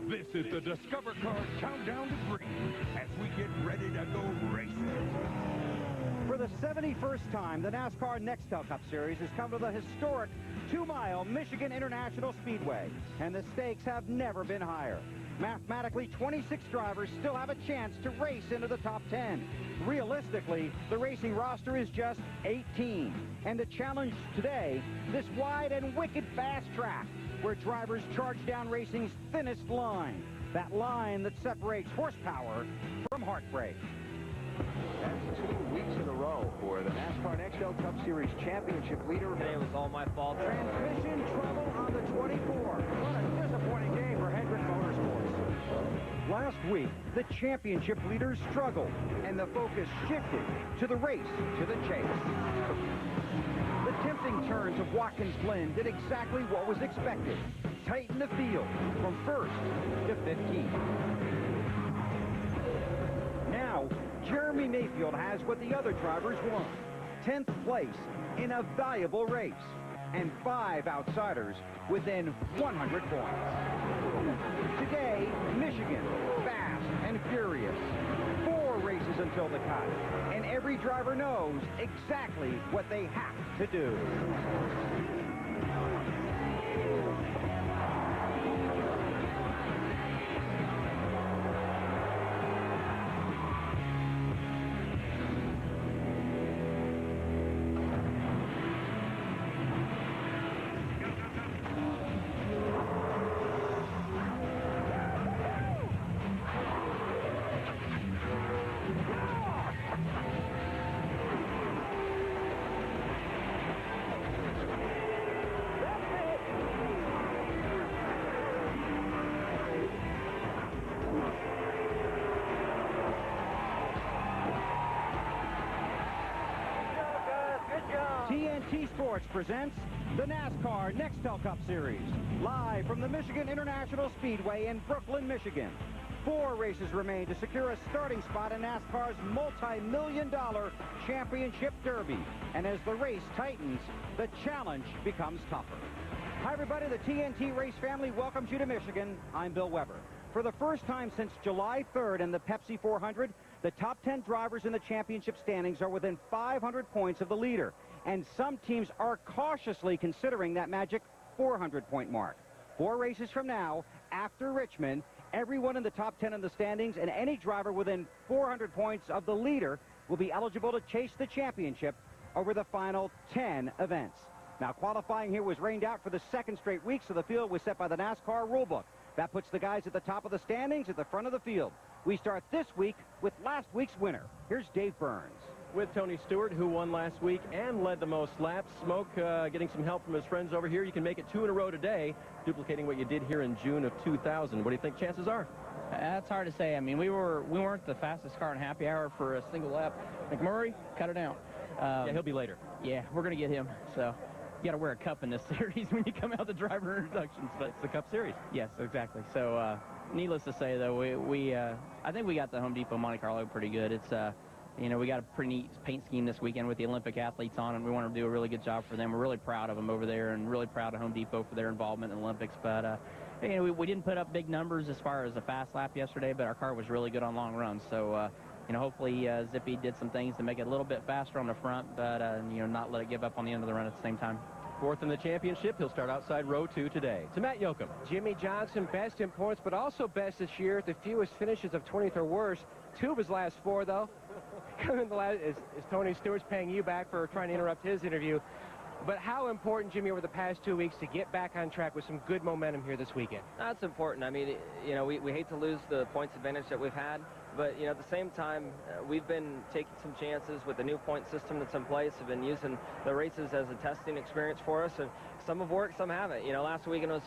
This is the Discover Cars Countdown to Green as we get ready to go racing. For the 71st time, the NASCAR Nextel Cup Series has come to the historic 2-mile Michigan International Speedway, and the stakes have never been higher. Mathematically, 26 drivers still have a chance to race into the top 10. Realistically, the racing roster is just 18. And the challenge today, this wide and wicked fast track, where drivers charge down racing's thinnest line, that line that separates horsepower from heartbreak. That's 2 weeks in a row for the NASCAR Nextel Cup Series championship leader. Today was all my fault. Transmission trouble on the 24. What a disappointing day for Hendrick Motorsports. Last week, the championship leaders struggled, and the focus shifted to the race to the chase. The tempting turns of Watkins Glen did exactly what was expected. Tighten the field from 1st to 15th. Now, Jeremy Mayfield has what the other drivers want. 10th place in a valuable race. And 5 outsiders within 100 points. Today, Michigan, fast and furious. 4 races until the cut. And every driver knows exactly what they have to do. TNT Sports presents the NASCAR Nextel Cup Series, live from the Michigan International Speedway in Brooklyn, Michigan. 4 races remain to secure a starting spot in NASCAR's multi-million-dollar championship derby. And as the race tightens, the challenge becomes tougher. Hi, everybody. The TNT Race family welcomes you to Michigan. I'm Bill Weber. For the first time since July 3rd in the Pepsi 400, the top 10 drivers in the championship standings are within 500 points of the leader. And some teams are cautiously considering that magic 400-point mark. 4 races from now, after Richmond, everyone in the top 10 in the standings and any driver within 400 points of the leader will be eligible to chase the championship over the final 10 events. Now, qualifying here was rained out for the 2nd straight week, so the field was set by the NASCAR rulebook. That puts the guys at the top of the standings at the front of the field. We start this week with last week's winner. Here's Dave Burns. With Tony Stewart, who won last week and led the most laps. Smoke getting some help from his friends over here. You can make it 2 in a row today, duplicating what you did here in June of 2000. What do you think chances are? That's hard to say. I mean, we weren't the fastest car in happy hour for a single lap. McMurray, cut it down. Yeah, he'll be later. Yeah, we're going to get him. So you got to wear a cup in this series when you come out the driver introductions. But it's the Cup Series. Yes, exactly. So needless to say, though, I think we got the Home Depot Monte Carlo pretty good. It's you know, we got a pretty neat paint scheme this weekend with the Olympic athletes on, and we want to do a really good job for them. We're really proud of them over there and really proud of Home Depot for their involvement in the Olympics. But, you know, we didn't put up big numbers as far as a fast lap yesterday, but our car was really good on long runs. So, you know, hopefully Zippy did some things to make it a little bit faster on the front, but, you know, not let it give up on the end of the run at the same time. 4th in the championship. He'll start outside row 2 today. To Matt Yoakum. Jimmy Johnson, best in points, but also best this year. The fewest finishes of 20th or worse. 2 of his last 4, though. Coming the last is Tony Stewart's paying you back for trying to interrupt his interview. But how important, Jimmy, over the past 2 weeks to get back on track with some good momentum here this weekend? That's important. I mean, you know, we hate to lose the points advantage that we've had. But, you know, at the same time, we've been taking some chances with the new point system that's in place. Have been using the races as a testing experience for us. And some have worked, some haven't. You know, last weekend was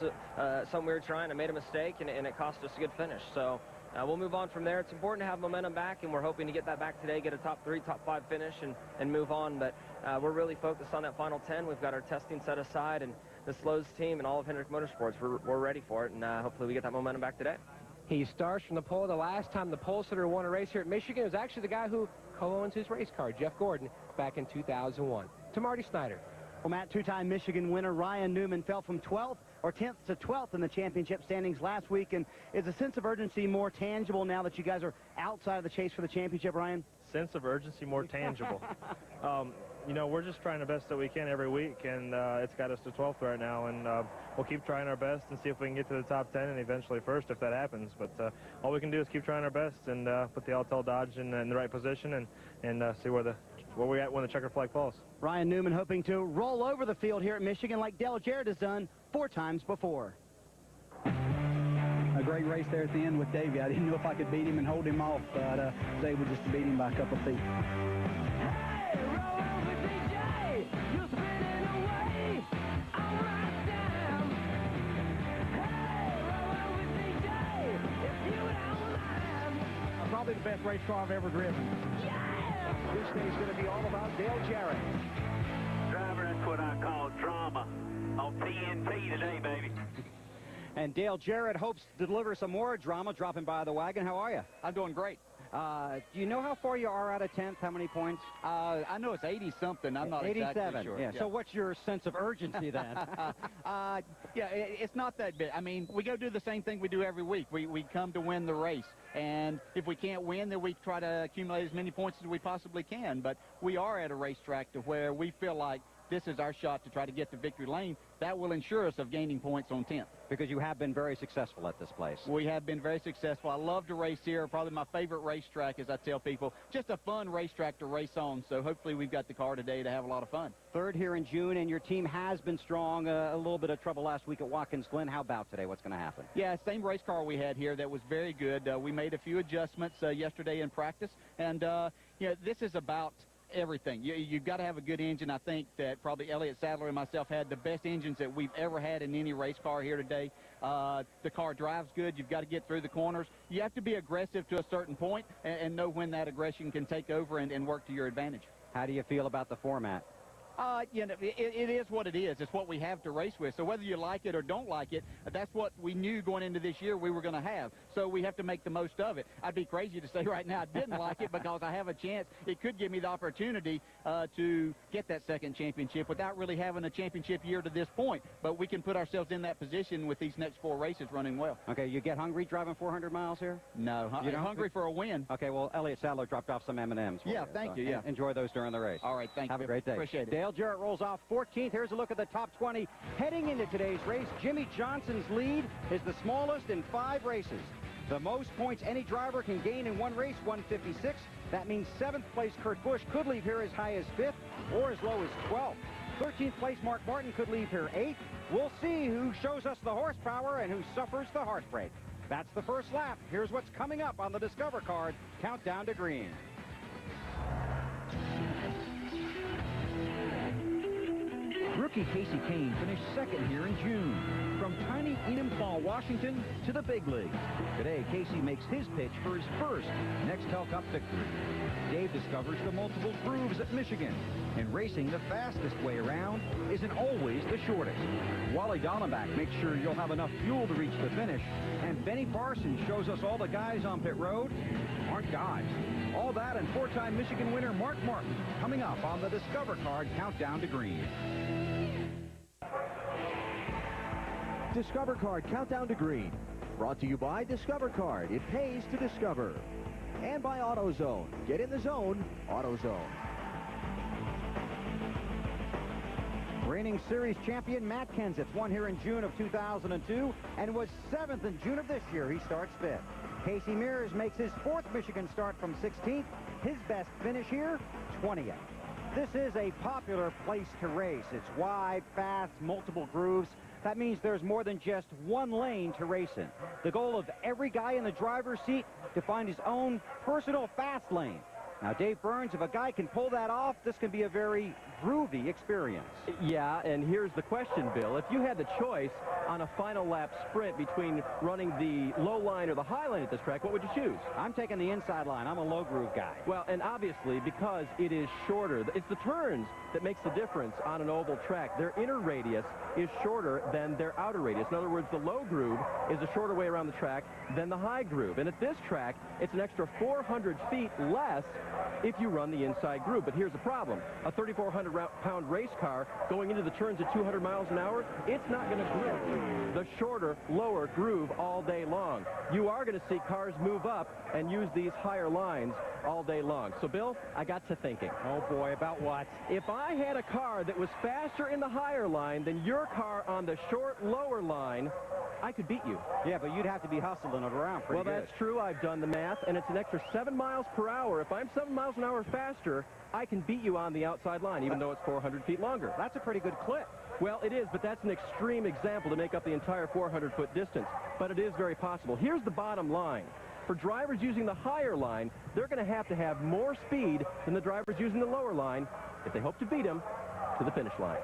something we were trying. I made a mistake, and it cost us a good finish. So we'll move on from there. It's important to have momentum back, and we're hoping to get that back today, get a top 3, top 5 finish, and move on. But we're really focused on that final 10. We've got our testing set aside, and the Slows team and all of Hendrick Motorsports, we're ready for it, and hopefully we get that momentum back today. He starts from the pole. The last time the pole sitter won a race here at Michigan was actually the guy who co-owns his race car, Jeff Gordon, back in 2001. To Marty Snyder. Well, Matt, 2-time Michigan winner Ryan Newman fell from 12th or 10th to 12th in the championship standings last week. And is a sense of urgency more tangible now that you guys are outside of the chase for the championship, Ryan? Sense of urgency more tangible. You know, we're just trying the best that we can every week, and it's got us to 12th right now, and we'll keep trying our best and see if we can get to the top 10 and eventually first if that happens. But all we can do is keep trying our best and put the Altel Dodge in the right position and see where we're at when the checkered flag falls. Ryan Newman hoping to roll over the field here at Michigan like Dale Jarrett has done 4 times before. A great race there at the end with Davey. I didn't know if I could beat him and hold him off, but I was able just to beat him by a couple feet. Probably the best race car I've ever driven. Yeah! This day's going to be all about Dale Jarrett. Driver, that's what I call drama on TNT today, baby. And Dale Jarrett hopes to deliver some more drama, dropping by the wagon. How are you? I'm doing great. Do you know how far you are out of 10th? How many points? I know it's 80-something. I'm not 87. Exactly sure. Yeah. So what's your sense of urgency then? Yeah, it's not that big. I mean, we go do the same thing we do every week. We come to win the race. And if we can't win, then we try to accumulate as many points as we possibly can. But we are at a racetrack to where we feel like this is our shot to try to get to victory lane. That will ensure us of gaining points on 10th. Because you have been very successful at this place. We have been very successful. I love to race here. Probably my favorite racetrack, as I tell people. Just a fun racetrack to race on. So hopefully we've got the car today to have a lot of fun. 3rd here in June, and your team has been strong. A little bit of trouble last week at Watkins Glen. How about today? What's going to happen? Yeah, same race car we had here that was very good. We made a few adjustments yesterday in practice. And, you know, this is about everything. You've got to have a good engine. I think that probably Elliott Sadler and myself had the best engines that we've ever had in any race car here today. The car drives good. You've got to get through the corners. You have to be aggressive to a certain point and know when that aggression can take over and work to your advantage. How do you feel about the format? You know, it is what it is. It's what we have to race with. So whether you like it or don't like it, that's what we knew going into this year we were going to have. So we have to make the most of it. I'd be crazy to say right now I didn't like it because I have a chance. It could give me the opportunity to get that 2nd championship without really having a championship year to this point. But we can put ourselves in that position with these next 4 races running well. Okay, you get hungry driving 400 miles here? No, I'm hungry for a win. Okay, well, Elliott Sadler dropped off some M&Ms. Yeah, thank you. Yeah, enjoy those during the race. All right, thank you. Have a great day. Appreciate it. Dale Jarrett rolls off 14th. Here's a look at the top 20. Heading into today's race, Jimmy Johnson's lead is the smallest in 5 races. The most points any driver can gain in one race, 156. That means 7th place Kurt Busch could leave here as high as 5th or as low as 12th. 13th place Mark Martin could leave here 8th. We'll see who shows us the horsepower and who suffers the heartbreak. That's the first lap. Here's what's coming up on the Discover card. Countdown to green. Rookie Casey Kane finished 2nd here in June. From tiny Enumclaw, Washington to the big leagues. Today, Casey makes his pitch for his first Nextel Cup victory. Dave discovers the multiple grooves at Michigan. In racing, the fastest way around isn't always the shortest. Wally Dallenbach makes sure you'll have enough fuel to reach the finish. And Benny Parsons shows us all the guys on pit road aren't guys. All that and 4-time Michigan winner Mark Martin coming up on the Discover card Countdown to Green. Discover Card Countdown to Green. Brought to you by Discover Card. It pays to discover. And by AutoZone. Get in the zone, AutoZone. Reigning series champion Matt Kenseth won here in June of 2002 and was 7th in June of this year. He starts 5th. Casey Mears makes his 4th Michigan start from 16th. His best finish here, 20th. This is a popular place to race. It's wide, fast, multiple grooves. That means there's more than just one lane to race in. The goal of every guy in the driver's seat to find his own personal fast lane. Now, Dave Burns, if a guy can pull that off, this can be a very groovy experience. Yeah, and here's the question, Bill. If you had the choice on a final lap sprint between running the low line or the high line at this track, what would you choose? I'm taking the inside line. I'm a low groove guy. Well, and obviously, because it is shorter, it's the turns that makes the difference on an oval track. Their inner radius is shorter than their outer radius. In other words, the low groove is a shorter way around the track than the high groove. And at this track, it's an extra 400 feet less if you run the inside groove. But here's the problem. A 3,400-pound race car going into the turns at 200 miles an hour, it's not going to groove the shorter, lower groove all day long. You are going to see cars move up and use these higher lines all day long. So, Bill, I got to thinking. Oh, boy, about what? If I had a car that was faster in the higher line than your car on the short, lower line, I could beat you. Yeah, but you'd have to be hustling it around pretty good. Well, that's true. I've done the math, and it's an extra 7 miles per hour. If I'm 7 miles an hour faster, I can beat you on the outside line, even though it's 400 feet longer. That's a pretty good clip. Well, it is, but that's an extreme example to make up the entire 400-foot distance. But it is very possible. Here's the bottom line. For drivers using the higher line, they're going to have more speed than the drivers using the lower line if they hope to beat them to the finish line.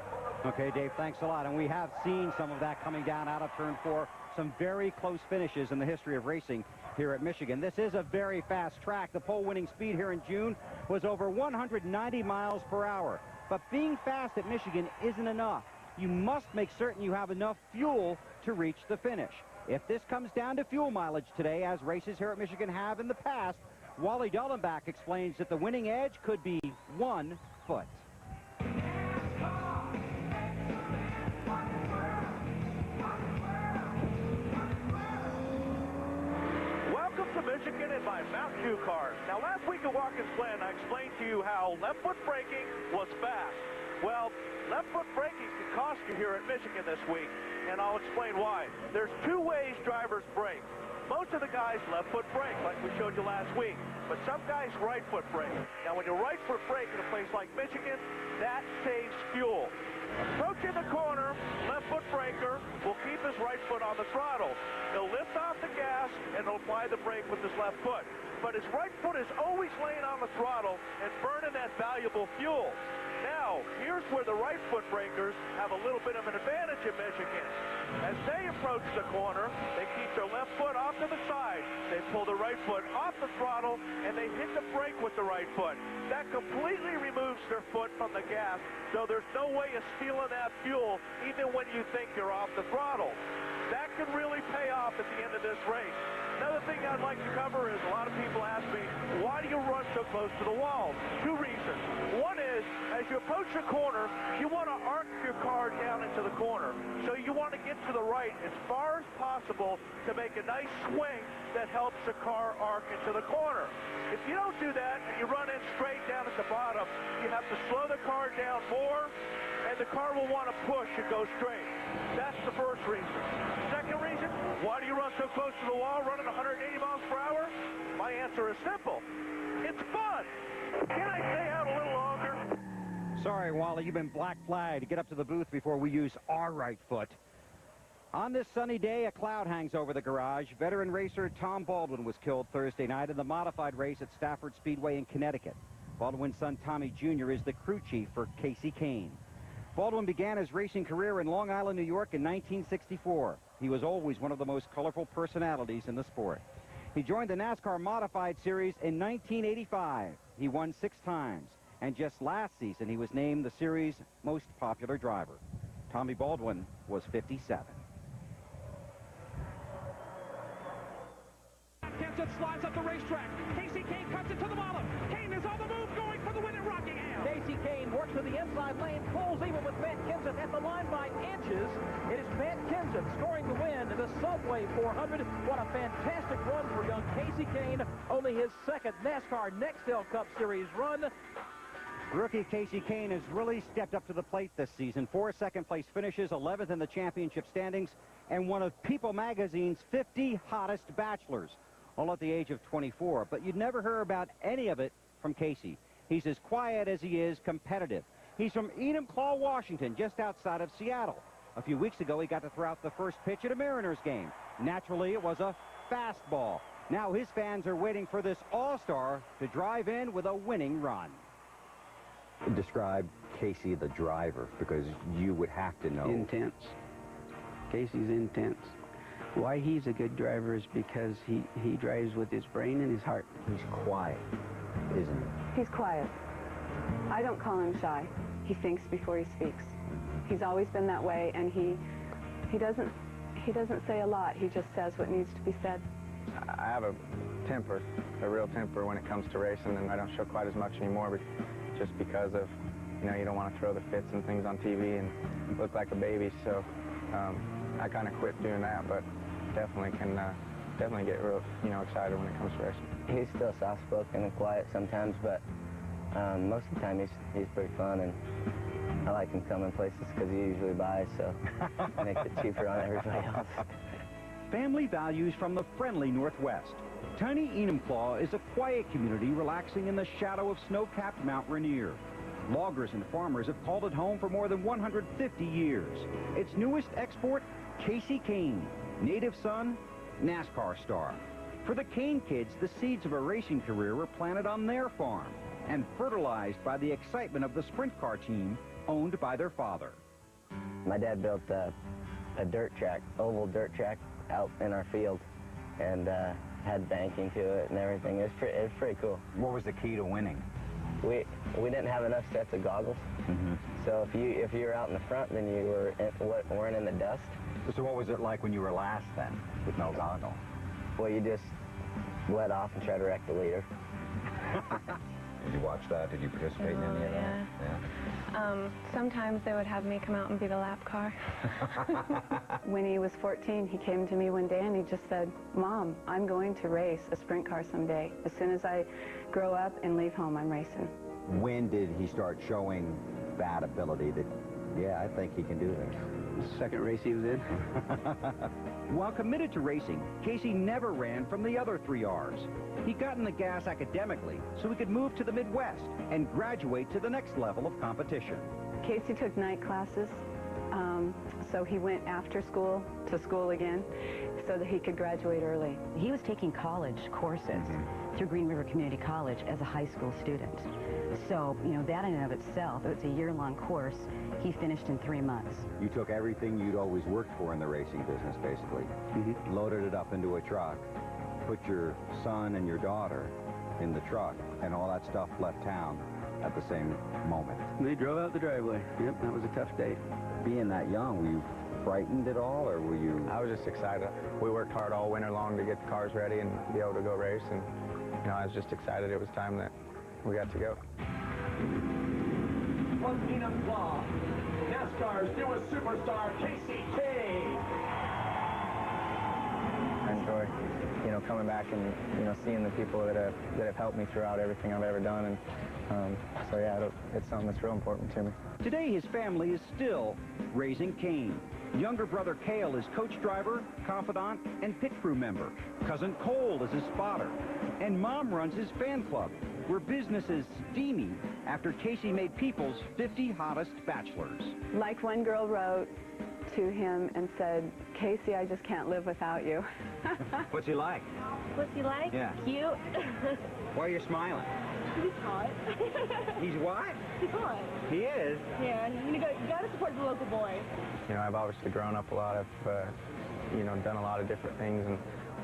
Okay, Dave, thanks a lot. And we have seen some of that coming down out of turn 4. Some very close finishes in the history of racing here at Michigan. This is a very fast track. The pole-winning speed here in June was over 190 miles per hour. But being fast at Michigan isn't enough. You must make certain you have enough fuel to reach the finish. If this comes down to fuel mileage today, as races here at Michigan have in the past, Wally Dallenbach explains that the winning edge could be 1 foot. Welcome to Michigan in my Mount Q car. Now, last week at Watkins Glen, I explained to you how left foot braking was fast. Well, left foot braking can cost you here at Michigan this week, and I'll explain why. There's 2 ways drivers brake. Most of the guys left foot brake, like we showed you last week, but some guys right foot brake. Now, when you right foot brake in a place like Michigan, that saves fuel. Approaching the corner, left foot braker will keep his right foot on the throttle. He'll lift off the gas and he'll apply the brake with his left foot. But his right foot is always laying on the throttle and burning that valuable fuel. Now, here's where the right foot brakers have a little bit of an advantage in Michigan. As they approach the corner, they keep their left foot off to the side. They pull the right foot off the throttle, and they hit the brake with the right foot. That completely removes their foot from the gas, so there's no way of stealing that fuel even when you think you're off the throttle. That can really pay off at the end of this race. Another thing I'd like to cover is a lot of people ask me, why do you run so close to the wall? 2 reasons. One is, as you approach the corner, you want to arc your car down into the corner. So you want to get to the right as far as possible to make a nice swing that helps the car arc into the corner. If you don't do that and you run in straight down at the bottom, you have to slow the car down more, and the car will want to push and go straight. That's the first reason. Second reason, why do you run so close to the wall running 180 miles per hour? My answer is simple. It's fun. Can I stay out a little longer? Sorry, Wally, you've been black flagged. Get up to the booth before we use our right foot. On this sunny day, a cloud hangs over the garage. Veteran racer Tom Baldwin was killed Thursday night in the modified race at Stafford Speedway in Connecticut. Baldwin's son Tommy Jr. is the crew chief for Casey Kane. Baldwin began his racing career in Long Island, New York in 1964. He was always one of the most colorful personalities in the sport. He joined the NASCAR Modified Series in 1985. He won 6 times, and just last season he was named the series' most popular driver. Tommy Baldwin was 57. Kenseth slides up the racetrack. Casey Kane cuts it to the bottom. Kane is on the move, going for the win at Rockingham. Casey Kane works to the inside lane, pulls even with Matt Kenseth at the line by inches. It is Matt Kenseth scoring the win in the Subway 400. What a fantastic run for young Casey Kane. Only his 2nd NASCAR Nextel Cup Series run. Rookie Casey Kane has really stepped up to the plate this season. 4 second-place finishes, 11th in the championship standings, and one of People Magazine's 50 hottest bachelors, all at the age of 24. But you'd never hear about any of it from Casey. He's as quiet as he is competitive. He's from Enumclaw, Washington, just outside of Seattle. A few weeks ago, he got to throw out the first pitch at a Mariners game. Naturally, it was a fastball. Now his fans are waiting for this all-star to drive in with a winning run. Describe Casey the driver, because you would have to know. Intense. Casey's intense. Why he's a good driver is because he drives with his brain and his heart. He's quiet, isn't he? He's quiet. I don't call him shy. He thinks before he speaks. He's always been that way, and he doesn't say a lot. He just says what needs to be said. I have a temper, a real temper when it comes to racing, and I don't show quite as much anymore, but just because of, you know, you don't want to throw the fits and things on TV and look like a baby, so I kind of quit doing that, but definitely can definitely get real, you know, excited when it comes to racing. He's still soft-spoken and quiet sometimes, but most of the time he's pretty fun, and I like him coming places because he usually buys, so it makes it cheaper on everybody else. Family values from the friendly Northwest. Tiny Enumclaw is a quiet community relaxing in the shadow of snow-capped Mount Rainier. Loggers and farmers have called it home for more than 150 years. Its newest export, Casey Kane, native son, NASCAR star. For the Kane kids, the seeds of a racing career were planted on their farm and fertilized by the excitement of the sprint car team owned by their father. My dad built a dirt track, oval dirt track out in our field, and had banking to it and everything. It was pretty cool. What was the key to winning? We didn't have enough sets of goggles, so if you were out in the front, then you weren't in the dust. So what was it like when you were last then, with no goggle? Well, you just let off and try to wreck the leader. Did you watch that? Did you participate in any of that? Yeah. Sometimes they would have me come out and be the lap car. When he was 14, he came to me one day and he just said, "Mom, I'm going to race a sprint car someday. As soon as I grow up and leave home, I'm racing." When did he start showing that ability that, yeah, I think he can do this? Second race he was in. While committed to racing, Casey never ran from the other 3 R's. He got in the gas academically so he could move to the Midwest and graduate to the next level of competition. Casey took night classes, so he went after school to school again so that he could graduate early. He was taking college courses through Green River Community College as a high school student. So, you know, that in and of itself, it's a year-long course. He finished in 3 months. You took everything you'd always worked for in the racing business, basically, loaded it up into a truck, put your son and your daughter in the truck, and all that stuff left town at the same moment. They drove out the driveway. Yep, that was a tough day. Being that young, were you frightened at all, or were you... I was just excited. We worked hard all winter long to get the cars ready and be able to go race, and, you know, I was just excited it was time that we got to go. One Enumclaw, NASCAR's newest superstar, Casey Kane. I enjoy, you know, coming back and, you know, seeing the people that have helped me throughout everything I've ever done, and so yeah, it's something that's real important to me. Today, his family is still raising Kane. Younger brother Cale is coach driver, confidant, and pit crew member. Cousin Cole is his spotter. And Mom runs his fan club, where business is steamy after Casey made People's 50 hottest bachelors. Like one girl wrote to him and said, "Casey, I just can't live without you." What's he like? What's he like? Yeah. Cute. Why are you smiling? He's hot. He's what? He's hot. He is? Yeah, you gotta support the local boy. You know, I've obviously grown up a lot. I've, you know, done a lot of different things and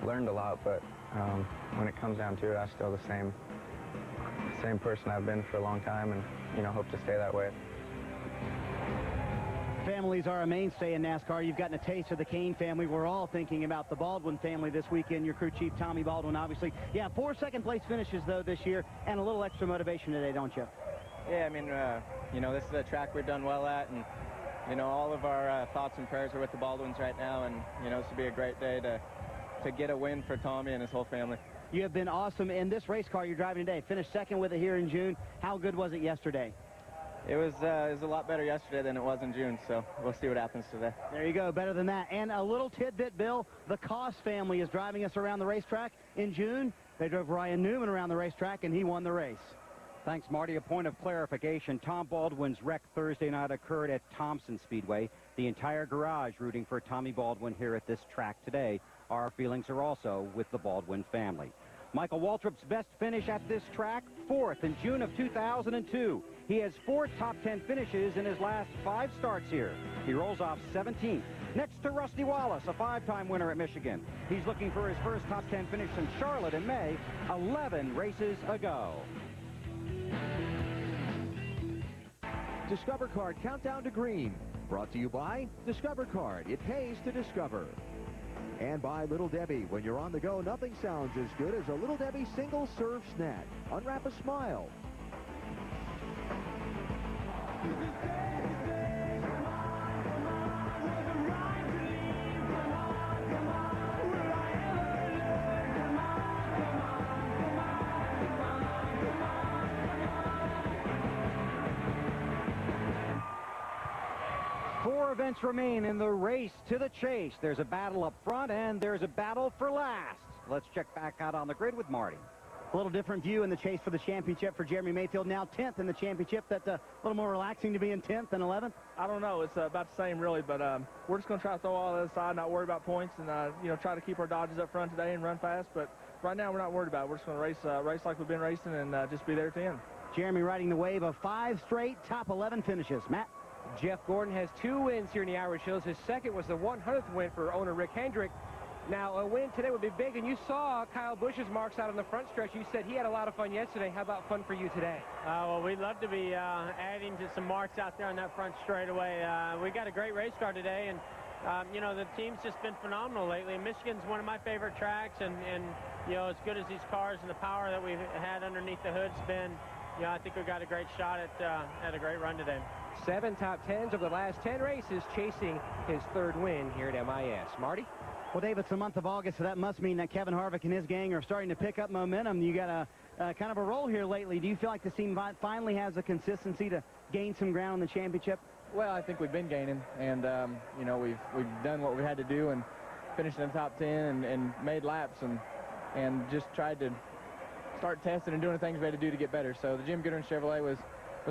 learned a lot, but when it comes down to it, I'm still the same person I've been for a long time, and, you know, hope to stay that way. Families are a mainstay in NASCAR. You've gotten a taste of the Kane family. We're all thinking about the Baldwin family this weekend. Your crew chief, Tommy Baldwin, obviously. Yeah, 4 second-place finishes, though, this year, and a little extra motivation today, don't you? Yeah, I mean, you know, this is a track we've done well at, and, you know, all of our thoughts and prayers are with the Baldwins right now, and, you know, this will be a great day to get a win for Tommy and his whole family. You have been awesome in this race car you're driving today. Finished second with it here in June. How good was it yesterday? It was a lot better yesterday than it was in June, so we'll see what happens today. There you go, better than that. And a little tidbit, Bill, the Koss family is driving us around the racetrack. In June, they drove Ryan Newman around the racetrack, and he won the race. Thanks, Marty. A point of clarification. Tom Baldwin's wreck Thursday night occurred at Thompson Speedway. The entire garage rooting for Tommy Baldwin here at this track today. Our feelings are also with the Baldwin family. Michael Waltrip's best finish at this track, 4th in June of 2002. He has 4 top 10 finishes in his last 5 starts here. He rolls off 17th. Next to Rusty Wallace, a 5-time winner at Michigan. He's looking for his first top 10 finish in Charlotte in May, 11 races ago. Discover Card Countdown to Green. Brought to you by Discover Card. It pays to discover. And by Little Debbie, when you're on the go, nothing sounds as good as a Little Debbie single serve snack. Unwrap a smile. Four events remain in the race to the chase. There's a battle up front, and there's a battle for last. Let's check back out on the grid with Marty. A little different view in the chase for the championship for Jeremy Mayfield. Now 10th in the championship. That's a little more relaxing to be in 10th than 11th. I don't know. It's about the same, really, but we're just going to try to throw all that aside, not worry about points, and you know, try to keep our Dodges up front today and run fast. But right now, we're not worried about it. We're just going to race like we've been racing and just be there at the end. Jeremy riding the wave of 5 straight top 11 finishes. Matt? Jeff Gordon has 2 wins here in the Irish Hills. His second was the 100th win for owner Rick Hendrick. Now, a win today would be big, and you saw Kyle Busch's marks out on the front stretch. You said he had a lot of fun yesterday. How about fun for you today? Well, we'd love to be adding to some marks out there on that front straightaway. We got a great race car today, and, you know, the team's just been phenomenal lately. Michigan's one of my favorite tracks, and you know, as good as these cars and the power that we've had underneath the hood's been, you know, I think we've got a great shot at a great run today. 7 top 10s over the last 10 races, chasing his 3rd win here at MIS. Marty? Well, Dave, it's the month of August, so that must mean that Kevin Harvick and his gang are starting to pick up momentum. You got a kind of a roll here lately. Do you feel like the team finally has the consistency to gain some ground in the championship? Well, I think we've been gaining, and you know, we've done what we had to do and finished in the top 10 and made laps and just tried to start testing and doing the things we had to do to get better. So the Jim Goodwin Chevrolet was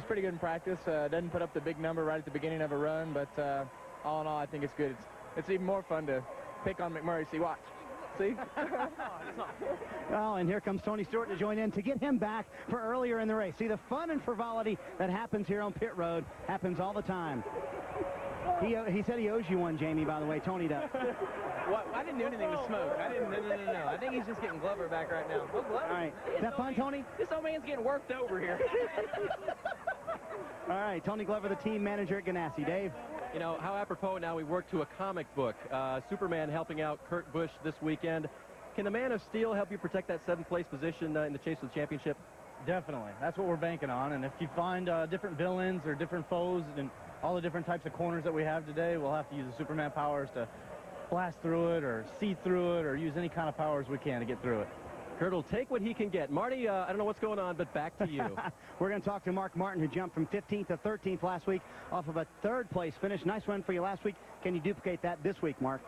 pretty good in practice. Doesn't put up the big number right at the beginning of a run, but all in all, I think it's good. It's even more fun to pick on McMurray. See, watch. See? Oh, and here comes Tony Stewart to join in to get him back for earlier in the race. See, the fun and frivolity that happens here on pit road happens all the time. He said he owes you one, Jamie, by the way. Tony does. What? I didn't do anything with smoke. No. I think he's just getting Glover back right now. Oh, Glover. All right. Is that fun, Tony? This old man's getting worked over here. All right, Tony Glover, the team manager at Ganassi. Dave? You know, how apropos now we work to a comic book. Superman helping out Kurt Busch this weekend. Can the Man of Steel help you protect that 7th place position in the chase for the championship? Definitely. That's what we're banking on. And if you find different villains or different foes and all the different types of corners that we have today, we'll have to use the Superman powers to blast through it or see through it or use any kind of powers we can to get through it. Kurt will take what he can get. Marty, I don't know what's going on, but back to you. We're going to talk to Mark Martin, who jumped from 15th to 13th last week off of a 3rd place finish. Nice run for you last week. Can you duplicate that this week, Mark?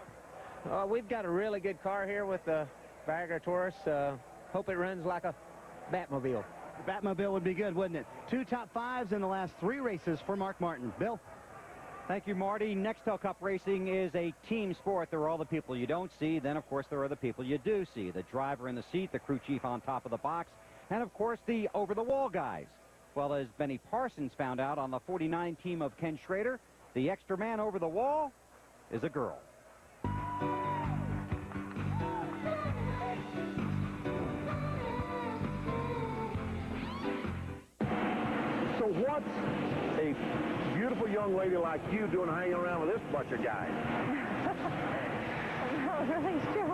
We've got a really good car here with the Viagra Taurus. Hope it runs like a Batmobile. The Batmobile would be good, wouldn't it? 2 top 5s in the last 3 races for Mark Martin. Bill? Thank you, Marty. Nextel Cup racing is a team sport. There are all the people you don't see. Then, of course, there are the people you do see. The driver in the seat, the crew chief on top of the box, and, of course, the over-the-wall guys. Well, as Benny Parsons found out on the 49 team of Ken Schrader, the extra man over the wall is a girl. So what's a beautiful young lady like you doing hanging around with this bunch of guys? I'm not really sure.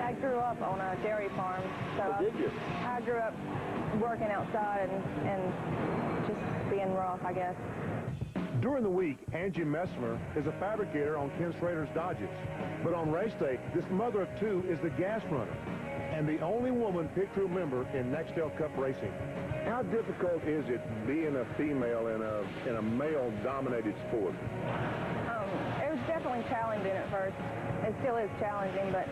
I grew up on a dairy farm, so did you? I grew up working outside and just being rough, I guess. During the week, Angie Messmer is a fabricator on Ken Schrader's Dodges. But on race day, this mother of 2 is the gas runner and the only woman pit crew member in Nextel Cup racing. How difficult is it being a female in a male-dominated sport? It was definitely challenging at first. It still is challenging, but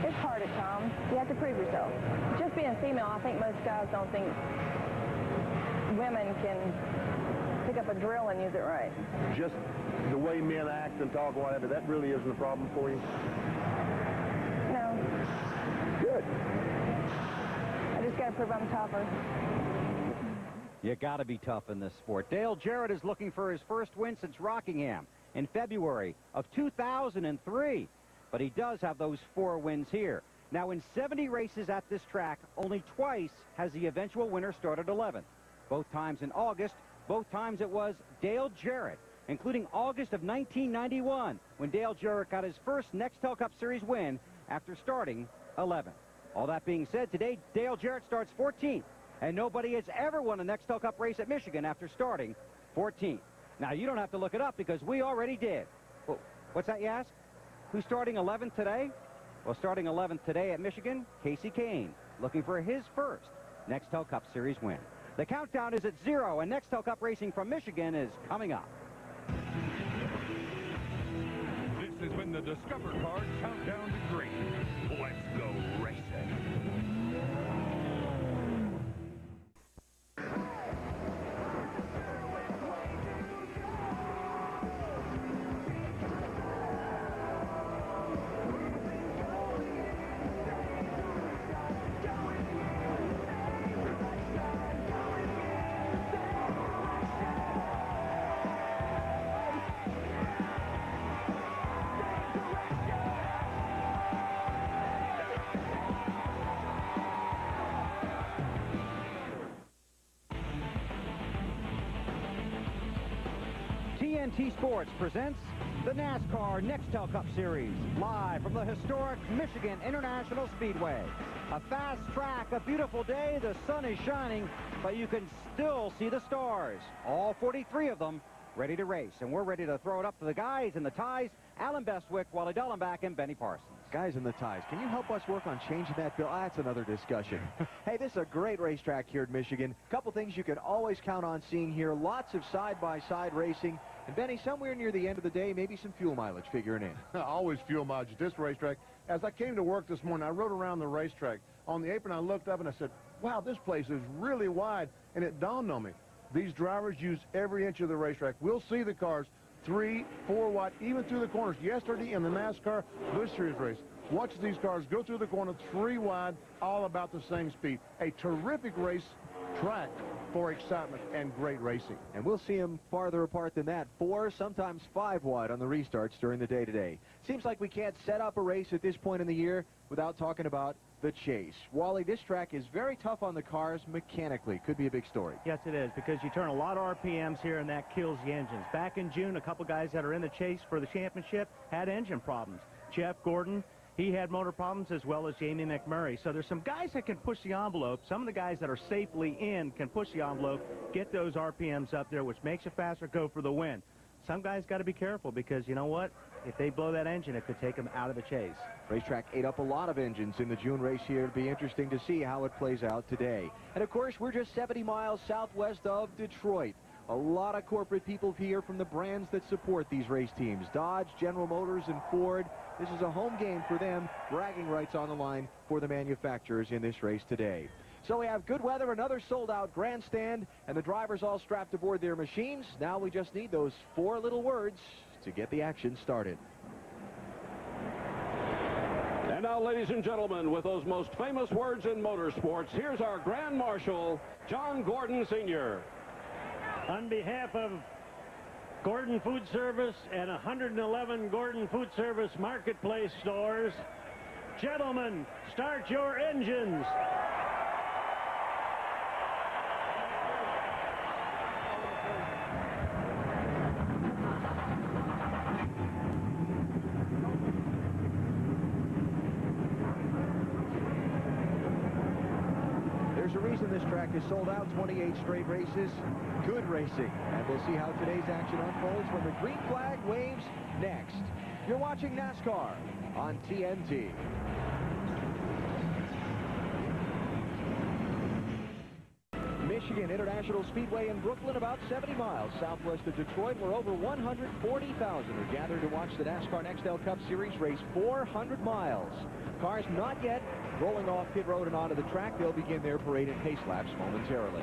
it's hard at times. You have to prove yourself. Just being a female, I think most guys don't think women can pick up a drill and use it right. Just the way men act and talk and whatever, that really isn't a problem for you? No. Good. I just got to prove I'm tougher. You got to be tough in this sport. Dale Jarrett is looking for his first win since Rockingham in February of 2003. But he does have those 4 wins here. Now, in 70 races at this track, only twice has the eventual winner started 11th. Both times in August, both times it was Dale Jarrett. including August of 1991, when Dale Jarrett got his first Nextel Cup Series win after starting 11th. All that being said, today Dale Jarrett starts 14th, and nobody has ever won a Nextel Cup race at Michigan after starting 14th. Now, you don't have to look it up because we already did. Well, what's that, you ask? Who's starting 11th today? Well, starting 11th today at Michigan, Casey Kane, looking for his first Nextel Cup Series win. The countdown is at 0, and Nextel Cup racing from Michigan is coming up. This has been the Discover Card Countdown to Green. Let's go racing. TNT Sports presents the NASCAR Nextel Cup Series, live from the historic Michigan International Speedway. A fast track, a beautiful day, the sun is shining, but you can still see the stars. All 43 of them ready to race, and we're ready to throw it up to the guys in the ties, Alan Bestwick, Wally Dellenbach, and Benny Parsons. Guys in the ties, can you help us work on changing that bill? That's another discussion. Hey, this is a great racetrack here in Michigan. Couple things you can always count on seeing here. Lots of side-by-side racing. And Benny, somewhere near the end of the day, maybe some fuel mileage figuring in. Always fuel mileage at this racetrack. As I came to work this morning, I rode around the racetrack. On the apron, I looked up and I said, wow, this place is really wide. And it dawned on me, these drivers use every inch of the racetrack. We'll see the cars 3, 4 wide, even through the corners. Yesterday in the NASCAR Busch Series race, watch these cars go through the corner 3 wide, all about the same speed. A terrific race track for excitement and great racing. And we'll see them farther apart than that, 4, sometimes 5 wide on the restarts during the day today. Seems like we can't set up a race at this point in the year without talking about the chase. Wally, this track is very tough on the cars mechanically. Could be a big story. Yes, it is, because you turn a lot of RPMs here, and that kills the engines. Back in June, a couple guys that are in the chase for the championship had engine problems. Jeff Gordon, he had motor problems, as well as Jamie McMurray. So there's some guys that can push the envelope. Some of the guys that are safely in can push the envelope, get those RPMs up there, which makes it faster, go for the win. Some guys got to be careful because, you know what? If they blow that engine, it could take them out of the chase. Racetrack ate up a lot of engines in the June race here. It'll be interesting to see how it plays out today. And, of course, we're just 70 miles southwest of Detroit. A lot of corporate people here from the brands that support these race teams. Dodge, General Motors, and Ford. This is a home game for them. Bragging rights on the line for the manufacturers in this race today. So we have good weather, another sold-out grandstand, and the drivers all strapped aboard their machines. Now we just need those 4 little words to get the action started. And now, ladies and gentlemen, with those most famous words in motorsports, here's our Grand Marshal, John Gordon, Sr. On behalf of Gordon Food Service and 111 Gordon Food Service Marketplace stores, gentlemen, start your engines. There's a reason this track is sold out, 28 straight races, good racing. And we'll see how today's action unfolds when the green flag waves next. You're watching NASCAR on TNT. Michigan International Speedway in Brooklyn, about 70 miles southwest of Detroit, where over 140,000 are gathered to watch the NASCAR Nextel Cup Series race 400 miles. Cars not yet rolling off pit road and onto the track. They'll begin their parade and pace laps momentarily.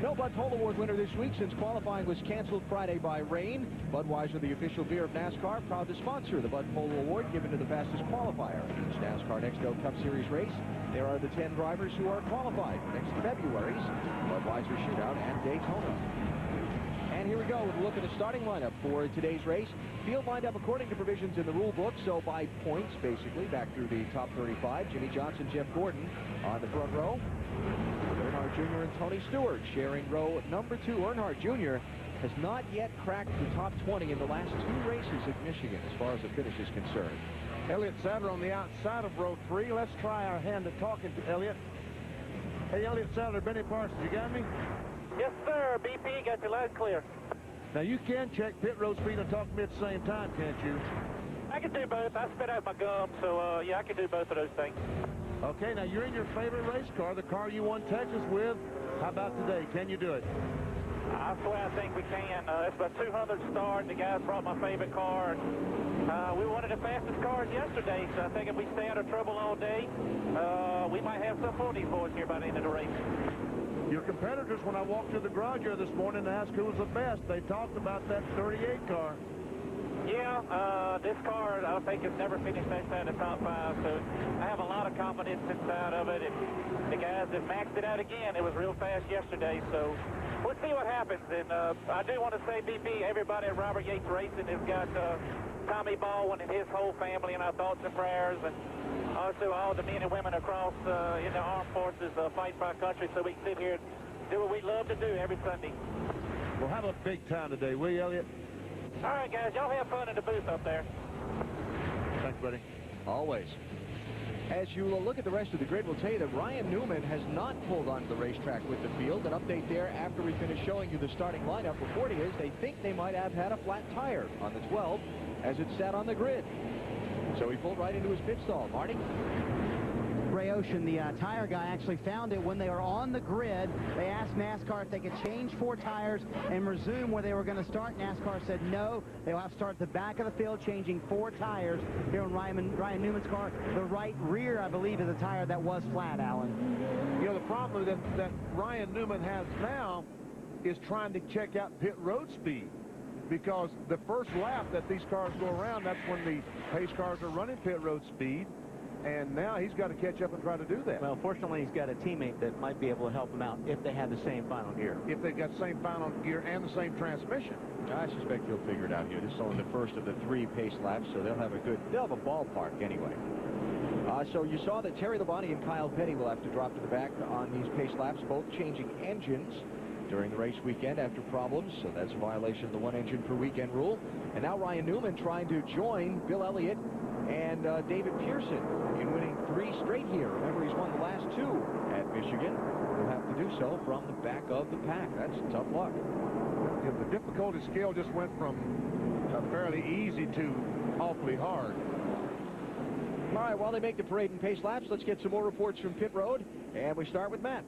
No Bud Pole Award winner this week since qualifying was canceled Friday by rain. Budweiser, the official beer of NASCAR, proud to sponsor the Bud Pole Award given to the fastest qualifier. Each NASCAR Nextel Cup Series race, there are the 10 drivers who are qualified for next February's Budweiser Shootout at Daytona. And here we go with a look at the starting lineup for today's race. Field lined up according to provisions in the rule book, so by points, basically, back through the top 35. Jimmy Johnson, Jeff Gordon on the front row. Bernard Jr. and Tony Stewart sharing row number 2. Earnhardt Jr. has not yet cracked the top 20 in the last 2 races at Michigan as far as the finish is concerned. Elliott Sadler on the outside of row 3. Let's try our hand at talking to Elliott. Hey, Elliott Sadler, Benny Parsons, you got me? Yes, sir. BP got you loud and clear. Now, you can check pit road speed and talk to me at the same time, can't you? I can do both. I spit out my gum, so, yeah, I can do both of those things. Okay, now you're in your favorite race car, the car you won Texas with. How about today? Can you do it? I swear I think we can. It's about 200 start. The guys brought my favorite car. We wanted the fastest cars yesterday, so I think if we stay out of trouble all day, we might have some for these boys here by the end of the race. Your competitors, when I walked through the garage here this morning and asked who was the best, they talked about that 38 car. Yeah, this car, I think, has never finished outside the top 5, so I have a lot of confidence inside of it. And the guys have maxed it out again. It was real fast yesterday, so we'll see what happens. And I do want to say, BP, everybody at Robert Yates Racing has got Tommy Baldwin and his whole family in our thoughts and prayers, and also all the men and women across in the armed forces fighting for our country, so we can sit here and do what we love to do every Sunday. Well, have a big time today, will you, Elliott? All right, guys, y'all have fun in the booth up there. Thanks, buddy. Always. As you look at the rest of the grid, we'll tell you that Ryan Newman has not pulled onto the racetrack with the field. An update there after we finish showing you the starting lineup. Report is they think they might have had a flat tire on the 12 as it sat on the grid. So he pulled right into his pit stall. Marty? Ray Ocean, the tire guy, actually found it when they were on the grid. They asked NASCAR if they could change 4 tires and resume where they were going to start. NASCAR said no. They'll have to start at the back of the field, changing 4 tires here on Ryan Newman's car. The right rear, I believe, is a tire that was flat, Alan. You know, the problem that Ryan Newman has now is trying to check out pit road speed. Because the first lap that these cars go around, that's when the pace cars are running pit road speed. And now he's got to catch up and try to do that. Well, fortunately, he's got a teammate that might be able to help him out if they have the same final gear. If they've got the same final gear and the same transmission. I suspect he'll figure it out here. This is only the first of the 3 pace laps, so they'll have a ballpark anyway. So you saw that Terry Labonte and Kyle Petty will have to drop to the back on these pace laps, both changing engines during the race weekend after problems, so that's a violation of the 1 engine per weekend rule. And now Ryan Newman trying to join Bill Elliott and David Pearson in winning 3 straight here. Remember, he's won the last 2 at Michigan. He'll have to do so from the back of the pack. That's tough luck. Yeah, the difficulty scale just went from fairly easy to awfully hard. All right, while they make the parade and pace laps, let's get some more reports from pit road, and we start with Matt.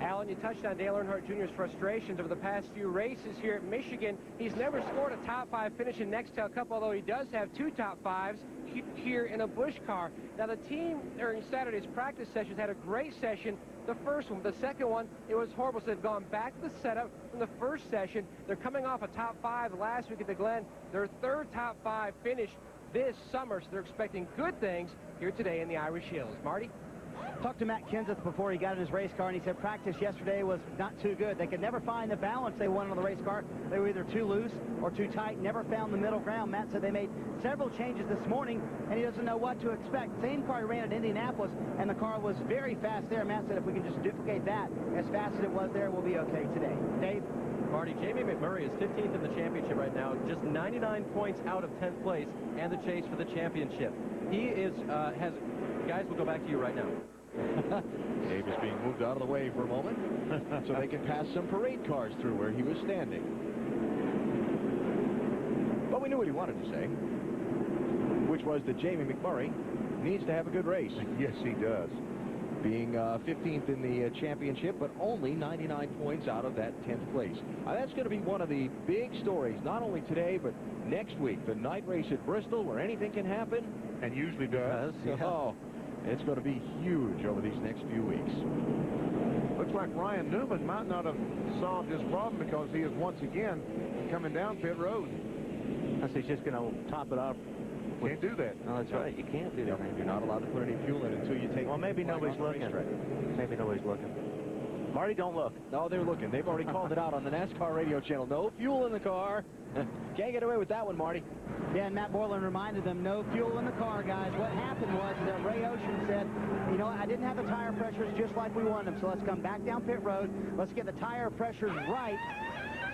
Alan, you touched on Dale Earnhardt Jr.'s frustrations over the past few races here at Michigan. He's never scored a top 5 finish in Nextel Cup, although he does have 2 top 5s here in a Busch car. Now, the team during Saturday's practice sessions had a great session. The first one, the second one, it was horrible. So they've gone back to the setup from the first session. They're coming off a top 5 last week at the Glen. Their 3rd top 5 finish this summer, so they're expecting good things here today in the Irish Hills. Marty? Talked to Matt Kenseth before he got in his race car, and he said practice yesterday was not too good. They could never find the balance they wanted on the race car. They were either too loose or too tight, never found the middle ground. Matt said they made several changes this morning, and he doesn't know what to expect. Same car he ran at Indianapolis, and the car was very fast there. Matt said if we can just duplicate that as fast as it was there, we'll be okay today. Dave? Marty, Jamie McMurray is 15th in the championship right now, just 99 points out of 10th place and the chase for the championship. He is, guys, we'll go back to you right now. Dave is being moved out of the way for a moment so they can pass some parade cars through where he was standing. But we knew what he wanted to say, which was that Jamie McMurray needs to have a good race. Yes, he does. Being 15th in the championship, but only 99 points out of that 10th place. That's going to be one of the big stories, not only today, but next week. The night race at Bristol, where anything can happen. And usually does. Yeah. Oh, it's going to be huge over these next few weeks. Looks like Ryan Newman might not have solved his problem because he is once again coming down pit road. Unless he's just going to top it off. Can't do that. No, that's right. You can't do that. You're not allowed to put any fuel in until you take. Well, maybe nobody's looking. Maybe nobody's looking. Marty, don't look. No, they're looking. They've already called it out on the NASCAR radio channel. No fuel in the car. Can't get away with that one, Marty. Yeah, and Matt Borland reminded them, no fuel in the car, guys. What happened was that Ray Ocean said, you know, I didn't have the tire pressures just like we wanted them, so let's come back down pit road. Let's get the tire pressures right,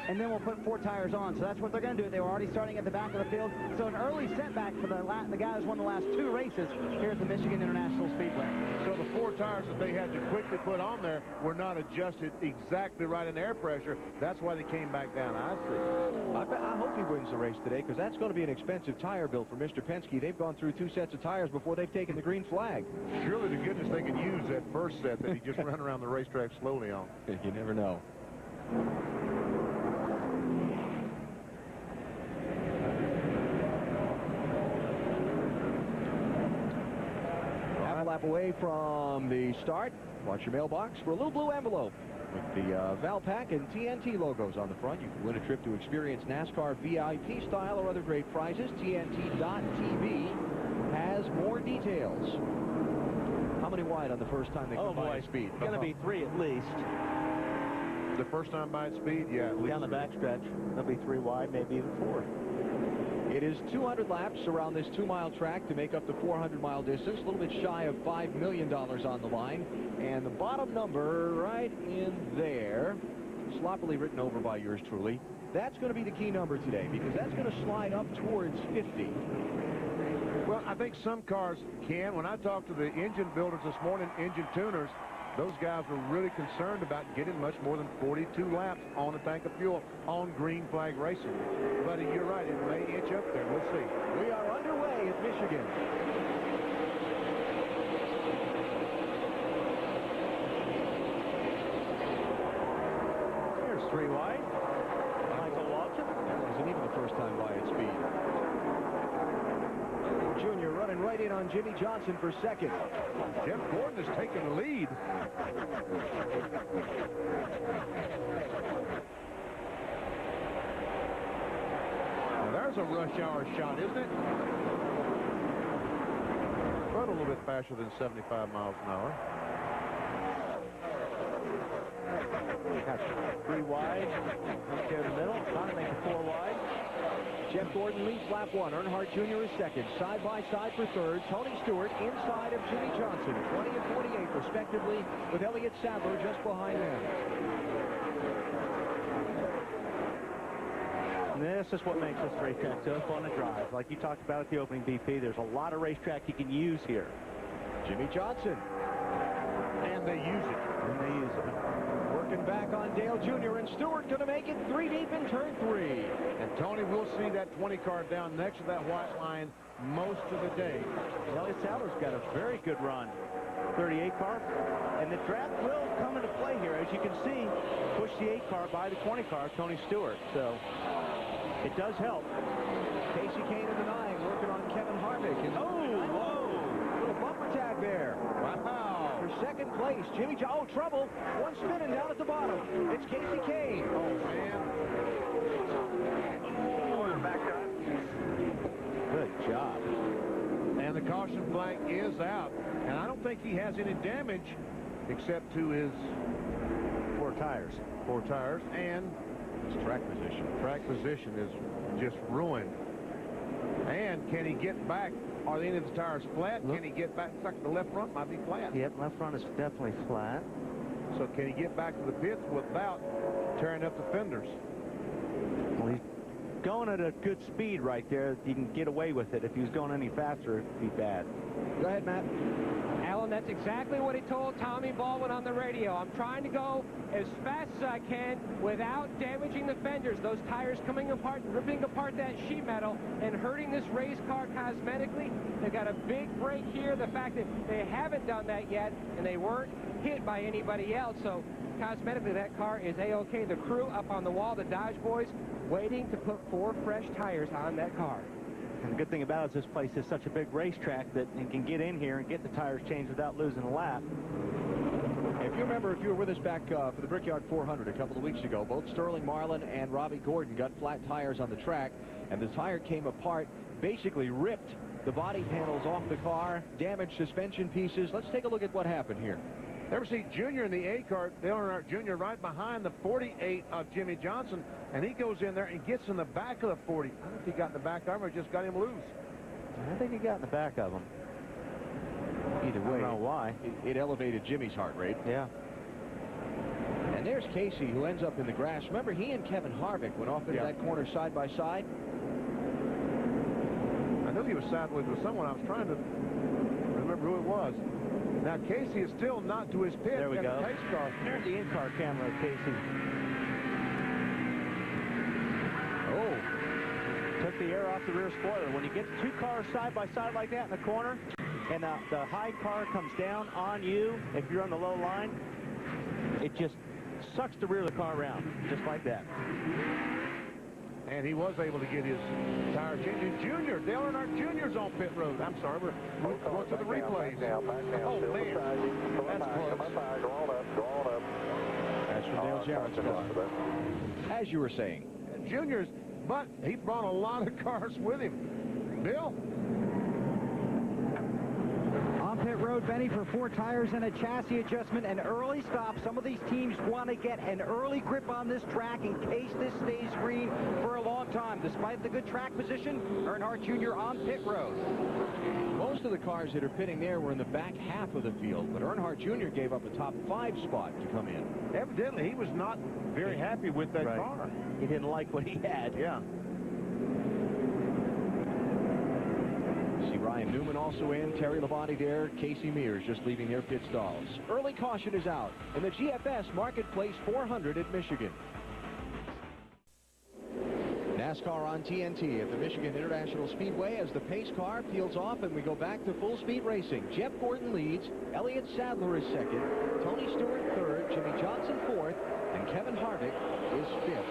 and then we'll put 4 tires on. So that's what they're going to do. They were already starting at the back of the field. So an early setback for the guys who won the last 2 races here at the Michigan International Speedway. So the 4 tires that they had to quickly put on there were not adjusted exactly right in air pressure. That's why they came back down. I see. I hope he wins the race today, because that's going to be an expensive tire bill for Mr. Penske. They've gone through 2 sets of tires before they've taken the green flag. Surely to goodness they could use that first set that he just ran around the racetrack slowly on. You never know. Lap away from the start. Watch your mailbox for a little blue envelope with the Valpak and TNT logos on the front. You can win a trip to experience NASCAR VIP style or other great prizes. TNT.TV has more details. How many wide on the first time they come by at speed? It's going to be 3 at least. The first time by at speed? Yeah, at least. Down the backstretch, there'll be 3 wide, maybe even 4. It is 200 laps around this 2-mile track to make up the 400-mile distance. A little bit shy of $5 million on the line. And the bottom number right in there, sloppily written over by yours truly, that's going to be the key number today, because that's going to slide up towards 50. Well, I think some cars can. When I talked to the engine builders this morning, engine tuners, those guys were really concerned about getting much more than 42 laps on a tank of fuel on green flag racing. Buddy, you're right. It may inch up there. We'll see. We are underway at Michigan. There's 3 wide. Michael Walton. That wasn't even the first time by at speed. Jr. running right in on Jimmy Johnson for second. Jeff Gordon is taking the lead. Now there's a rush hour shot, isn't it? But a little bit faster than 75 miles an hour. That's 3 wide. Up there in the middle. Trying to make it 4 wide. Jeff Gordon leads lap 1. Earnhardt Jr. is second. Side by side for third. Tony Stewart inside of Jimmy Johnson. 20 and 48 respectively, with Elliott Sadler just behind them. And this is what makes this racetrack so fun to drive. Like you talked about at the opening, BP, there's a lot of racetrack you can use here. Jimmy Johnson. And they use it. And they use it. Working back on Dale Jr. and Stewart going to make it 3 deep in turn 3. And Tony, we'll see that 20 car down next to that white line most of the day. Elliott Sadler's got a very good run. 38 car. And the draft will come into play here. As you can see, push the 8 car by the 20 car, Tony Stewart. So it does help. Casey Kane in the 9 working on Kevin Harvick. And whoa! Little bumper tag there. Wow. For second place, Jimmy Johnson. Oh, trouble. One spinning down at the bottom. It's Casey Kane. Oh, man. Good job. And the caution flag is out. And I don't think he has any damage except to his 4 tires. 4 tires. And his track position. Track position is just ruined. And can he get back? Are any of the tires flat? Can he get back? It's like the left front might be flat. Yep, left front is definitely flat. So can he get back to the pits without tearing up the fenders? Well, he's going at a good speed right there. He can get away with it. If he was going any faster, it'd be bad. Go ahead, Matt. Alan, that's exactly what he told Tommy Baldwin on the radio. I'm trying to go as fast as I can without damaging the fenders. Those tires coming apart, ripping apart that sheet metal and hurting this race car cosmetically. They've got a big break here. The fact that they haven't done that yet and they weren't hit by anybody else. So cosmetically, that car is A-OK. The crew up on the wall, the Dodge boys, waiting to put 4 fresh tires on that car. And the good thing about it is this place is such a big racetrack that you can get in here and get the tires changed without losing a lap. If you remember, if you were with us back for the Brickyard 400 a couple of weeks ago, both Sterling Marlin and Robbie Gordon got flat tires on the track, and the tire came apart, basically ripped the body panels off the car, damaged suspension pieces. Let's take a look at what happened here. Ever see Junior in the 8 car, Dale Earnhardt Jr. right behind the 48 of Jimmy Johnson, and he goes in there and gets in the back of the 40. I don't know if he got in the back of him or just got him loose. I think he got in the back of him. Either way, I don't know why. It elevated Jimmy's heart rate. Yeah. And there's Casey, who ends up in the grass. Remember, he and Kevin Harvick went off into that corner side by side. I knew he was sideways with someone. I was trying to remember who it was. Now, Casey is still not to his pit. There we go. The pace car. There's the in-car camera of Casey. Oh. Took the air off the rear spoiler. When you get two cars side by side like that in the corner, and the high car comes down on you, if you're on the low line, it just sucks the rear of the car around, just like that. And he was able to get his tire changed. Junior, Dale Earnhardt Jr.'s on pit road. I'm sorry, we're going to the replays. Oh, man, that's close. That's from Dale Jarrett's car. As you were saying. Junior's, but he brought a lot of cars with him. Bill? On pit road, Benny, for 4 tires and a chassis adjustment, an early stop. Some of these teams want to get an early grip on this track in case this stays green for a long time. Despite the good track position, Earnhardt Jr. on pit road. Most of the cars that are pitting there were in the back half of the field, but Earnhardt Jr. gave up a top 5 spot to come in. Evidently, he was not very happy with that car. He didn't like what he had. Yeah. See Ryan Newman also in, Terry Labonte there, Casey Mears just leaving their pit stalls. Early caution is out in the GFS Marketplace 400 at Michigan. NASCAR on TNT at the Michigan International Speedway as the pace car peels off and we go back to full speed racing. Jeff Gordon leads, Elliott Sadler is second, Tony Stewart third, Jimmy Johnson fourth, and Kevin Harvick is fifth.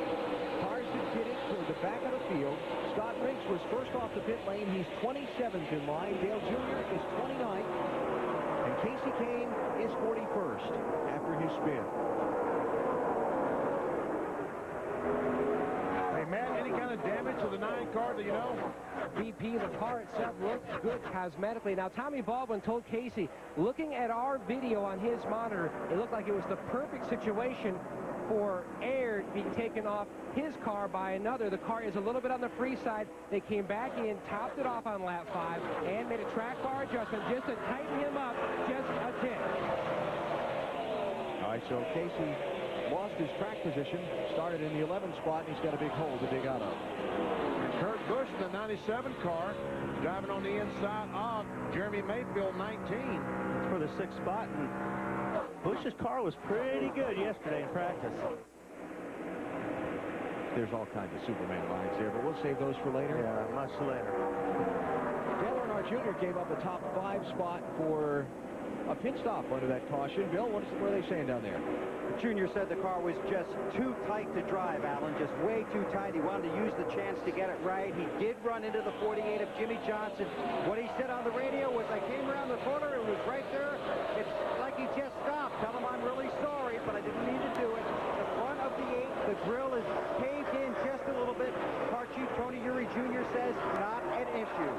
Cars that pitted toward the back of the field. Scott Riggs was first off the pit lane. He's 27th in line. Dale Jr. is 29th. And Casey Kane is 41st after his spin. Hey, Matt, any kind of damage to the 9 car, do you know? BP, the car itself looks good cosmetically. Now, Tommy Baldwin told Casey, looking at our video on his monitor, it looked like it was the perfect situation for air being taken off his car by another. The car is a little bit on the free side. They came back in, topped it off on lap 5, and made a track bar adjustment just to tighten him up just a tick. All right, so Casey lost his track position, started in the 11th spot, and he's got a big hole to dig out of. And Kurt Busch in the 97 car, driving on the inside of Jeremy Mayfield, 19. It's for the 6th spot, and Busch's car was pretty good yesterday in practice. There's all kinds of Superman lines there, but we'll save those for later. Yeah, much later. Dale Earnhardt Jr. gave up a top 5 spot for a pit stop under that caution. Bill, what are they saying down there? Junior said the car was just too tight to drive, Alan, just way too tight. He wanted to use the chance to get it right. He did run into the 48 of Jimmy Johnson. What he said on the radio was, I came around the corner, it was right there. It's like he just stopped. Tell him I'm really sorry, but I didn't mean to do it. The front of the 8, the grill is caved in just a little bit. Car Chief Tony Eury Jr. says not an issue.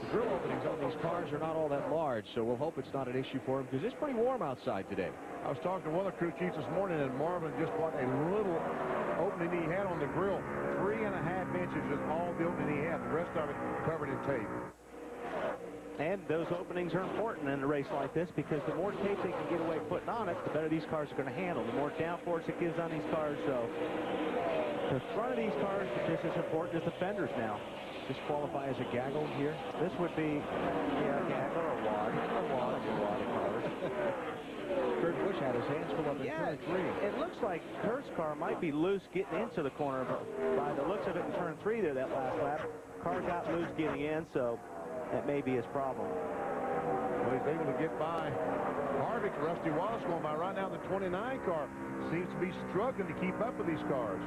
The grill openings on these cars are not all that large, so we'll hope it's not an issue for him because it's pretty warm outside today. I was talking to one of the crew chiefs this morning, and Marvin, just what a little opening he had on the grill. 3.5 inches is all the opening he had. The rest of it covered in tape. And those openings are important in a race like this because the more tape they can get away putting on it, the better these cars are going to handle. The more downforce it gives on these cars, so the front of these cars are just as important as the fenders now. This qualify as a gaggle here? This would be a gaggle or a wad. A wad of cars. Kurt Busch had his hands full up in turn 3. It looks like Kurt's car might be loose getting into the corner, but by the looks of it in turn 3 there that last lap, car got loose getting in, so that may be his problem. Well, he's able to get by Harvick. Rusty Wallace going by right now. The 29 car seems to be struggling to keep up with these cars.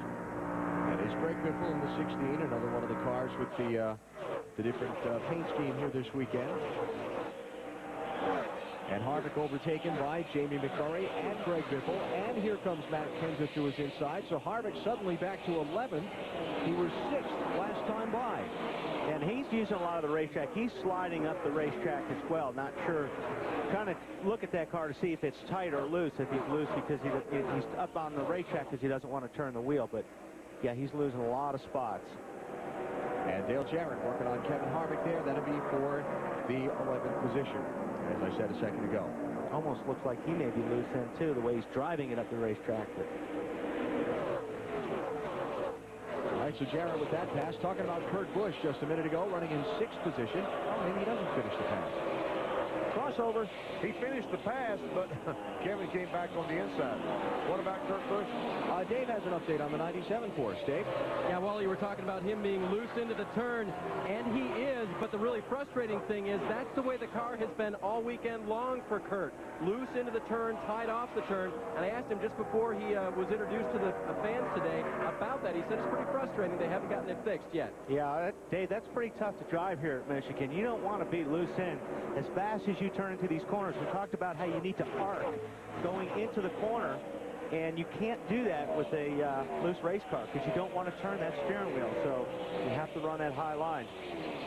That is Greg Biffle in the 16, another one of the cars with the different paint scheme here this weekend. And Harvick overtaken by Jamie McMurray and Greg Biffle. And here comes Matt Kenseth to his inside. So Harvick suddenly back to 11th. He was 6th last time by. And he's using a lot of the racetrack. He's sliding up the racetrack as well. Not sure. Trying to look at that car to see if it's tight or loose. If he's loose because he's up on the racetrack because he doesn't want to turn the wheel. But, yeah, he's losing a lot of spots. And Dale Jarrett working on Kevin Harvick there. That'll be for the 11th position, as I said a second ago. Almost looks like he may be loose then, too, the way he's driving it up the racetrack. But all right, so Jarrett with that pass. Talking about Kurt Busch just a minute ago, running in 6th position. Oh, maybe he doesn't finish the pass. Crossover. He finished the pass, but Kevin came back on the inside. What about Kurt Busch? Dave has an update on the 97 for us. Dave? Yeah, Wally, you were talking about him being loose into the turn, and he is, but the really frustrating thing is that's the way the car has been all weekend long for Kurt. Loose into the turn, tied off the turn, and I asked him just before he was introduced to the fans today about that. He said it's pretty frustrating. They haven't gotten it fixed yet. Yeah, Dave, that's pretty tough to drive here at Michigan. You don't want to be loose in as fast as you turn into these corners. We talked about how you need to arc going into the corner, and you can't do that with a loose race car because you don't want to turn that steering wheel, so you have to run that high line.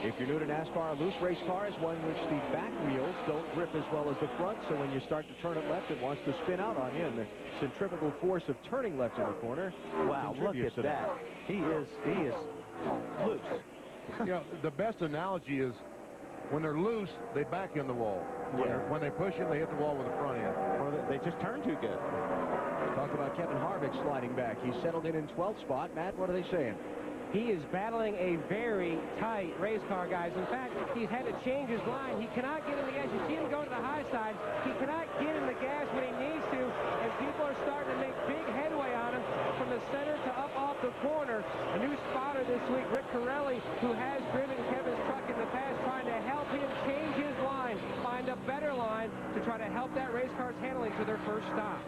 If you're new to NASCAR, a loose race car is one in which the back wheels don't grip as well as the front, so when you start to turn it left, it wants to spin out on you, and the centrifugal force of turning left in the corner. Wow, look at that. He is loose. You know, the best analogy is when they're loose, they back in the wall. When they push it, they hit the wall with the front end. Or they just turn too good. Talk about Kevin Harvick sliding back. He's settled in 12th spot. Matt, what are they saying? He is battling a very tight race car, guys. In fact, he's had to change his line. He cannot get in the gas. You see him go to the high side. He cannot get in the gas when he needs to, and people are starting to make big headway on him from the center to up off the corner. A new spotter this week, Rick Corelli, who has driven Kevin's truck in the past, trying to help him change his line, find a better line to try to help that race car's handling to their first stop.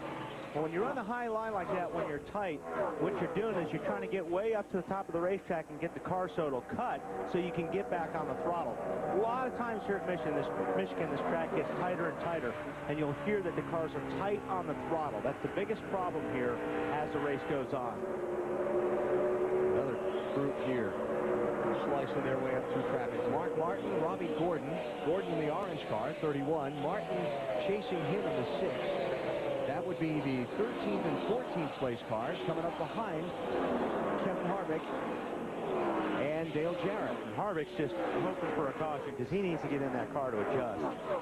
Well, when you run a high line like that, when you're tight, what you're doing is you're trying to get way up to the top of the racetrack and get the car so it'll cut so you can get back on the throttle. A lot of times here at Michigan, this track gets tighter and tighter, and you'll hear that the cars are tight on the throttle. That's the biggest problem here as the race goes on. Another group here slicing their way up through traffic. Mark Martin, Robbie Gordon. Gordon in the orange car, 31. Martin chasing him in the 6th. That would be the 13th and 14th place cars coming up behind Kevin Harvick and Dale Jarrett. And Harvick's just hoping for a caution because he needs to get in that car to adjust.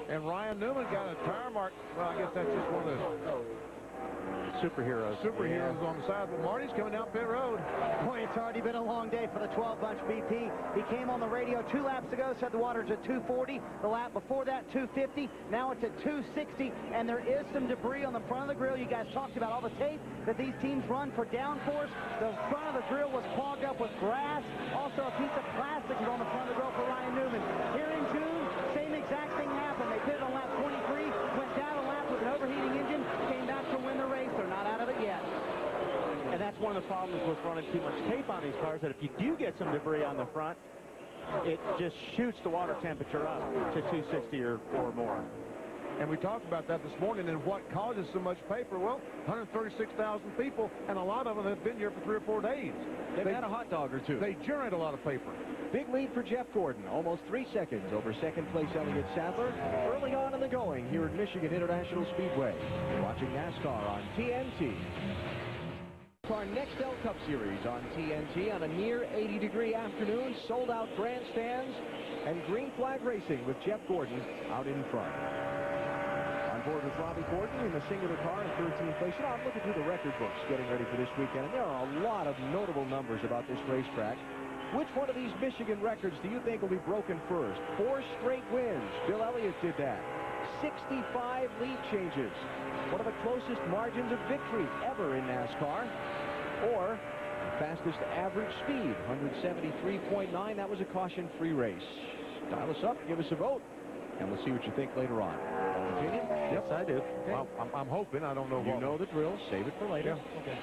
And Ryan Newman got a tire mark. Well, I guess that's just one of the superheroes on the side, but Marty's coming down pit road. Boy, it's already been a long day for the 12-bunch BP. He came on the radio 2 laps ago, said the water's at 240. The lap before that, 250. Now it's at 260, and there is some debris on the front of the grill. You guys talked about all the tape that these teams run for downforce. The front of the grill was clogged up with grass. Also, a piece of plastic was on the front of the grill for Ryan Newman. Here in June, same exact thing happened. They pitted on lap 23, went down a lap with an overheating engine, came back to win the race. They're not out of it yet. And that's one of the problems with running too much tape on these cars, that if you do get some debris on the front, it just shoots the water temperature up to 260 or more. And we talked about that this morning, and what causes so much paper? Well, 136,000 people, and a lot of them have been here for 3 or 4 days. They've had a hot dog or two. They generate a lot of paper. Big lead for Jeff Gordon, almost 3 seconds over second place Elliott Sadler. Early on in the going here at Michigan International Speedway. Watching NASCAR on TNT. NASCAR Nextel Cup Series on TNT on a near 80-degree afternoon. Sold-out grandstands and green flag racing with Jeff Gordon out in front. On board with Robbie Gordon in the singular car in 13th place. You know, I'm looking through the record books getting ready for this weekend, and there are a lot of notable numbers about this racetrack. Which one of these Michigan records do you think will be broken first? 4 straight wins. Bill Elliott did that. 65 lead changes. One of the closest margins of victory ever in NASCAR. Or fastest average speed, 173.9. That was a caution-free race. Dial us up, give us a vote, and we'll see what you think later on. Opinion? Yes, I do. Okay. Well, I'm hoping. I don't know what. You know the drill. Save it for later. Yeah. Okay.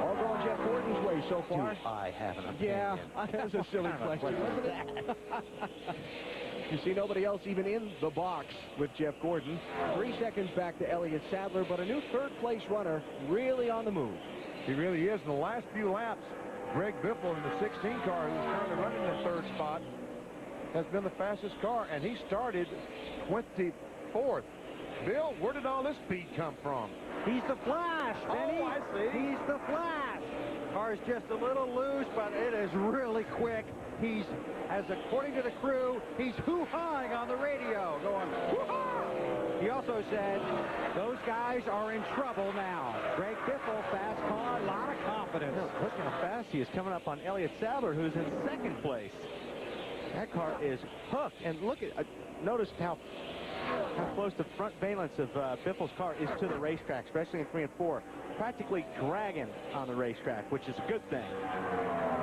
All going Jeff Gordon's way so far. Do I have an opinion? Yeah, that was a silly question, wasn't it? You see nobody else even in the box with Jeff Gordon. 3 seconds back to Elliott Sadler, but a new third-place runner really on the move. He really is. In the last few laps, Greg Biffle in the 16 car, who's currently running in third spot, has been the fastest car, and he started 24th. Bill, where did all this speed come from? He's the Flash, Benny. Oh, I see. He's the Flash. Car's just a little loose, but it is really quick. He's, as according to the crew, he's hoo-hawing on the radio, going hoo-ha! He also said those guys are in trouble now. Greg Biffle, fast car, a lot of confidence. Look how fast he is coming up on Elliott Sadler, who's in second place. That car is hooked. And look at, notice how close the front valence of Biffle's car is to the racetrack, especially in 3 and 4. Practically dragging on the racetrack, which is a good thing.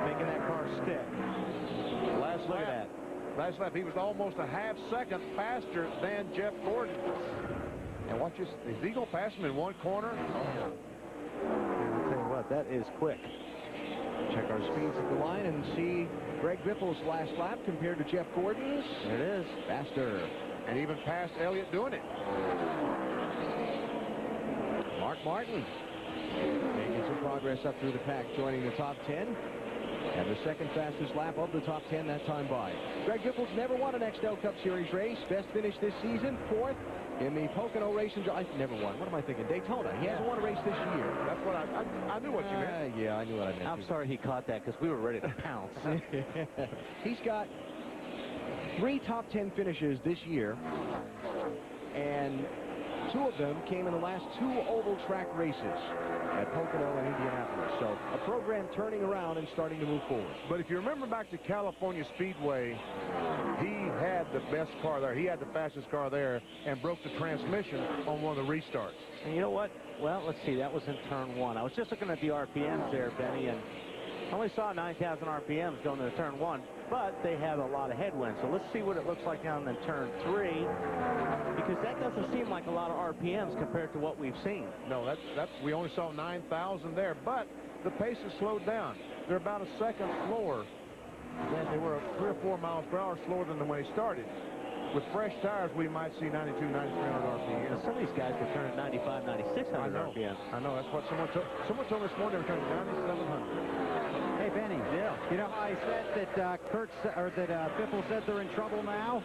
Making that car stick. Last lap, he was almost a half second faster than Jeff Gordon. And watch this. Is he going to pass him in one corner? I'll tell you what, that is quick. Check our speeds at the line and see Greg Biffle's last lap compared to Jeff Gordon's. There it is. Faster. And even past Elliott doing it. Mark Martin making some progress up through the pack, joining the top 10. And the second fastest lap of the top 10 that time by. Greg Biffle's never won an Nextel Cup Series race. Best finish this season, 4th in the Pocono Racing. I never won. What am I thinking? Daytona. He hasn't won a race this year. That's what I knew what you meant. Yeah, I knew what I meant. I'm sorry he caught that because we were ready to pounce. He's got 3 top 10 finishes this year, and 2 of them came in the last 2 oval track races at Pocono and Indianapolis. So a program turning around and starting to move forward. But if you remember back to California Speedway, he had the best car there. He had the fastest car there and broke the transmission on one of the restarts. And you know what? Well, let's see. That was in turn 1. I was just looking at the RPMs there, Benny, and I only saw 9,000 RPMs going into turn 1, but they have a lot of headwinds. So let's see what it looks like down in turn 3, because that doesn't seem like a lot of RPMs compared to what we've seen. No, that's we only saw 9,000 there, but the pace has slowed down. They're about a second slower than they were 3 or 4 miles per hour slower than when they started. With fresh tires, we might see 92, 9300 RPM. Some of these guys were turning 95, 9600 RPM. I know. That's what someone told me this morning. They were turning 9700. Hey, Benny. Yeah. You know how I said that Biffle said they're in trouble now?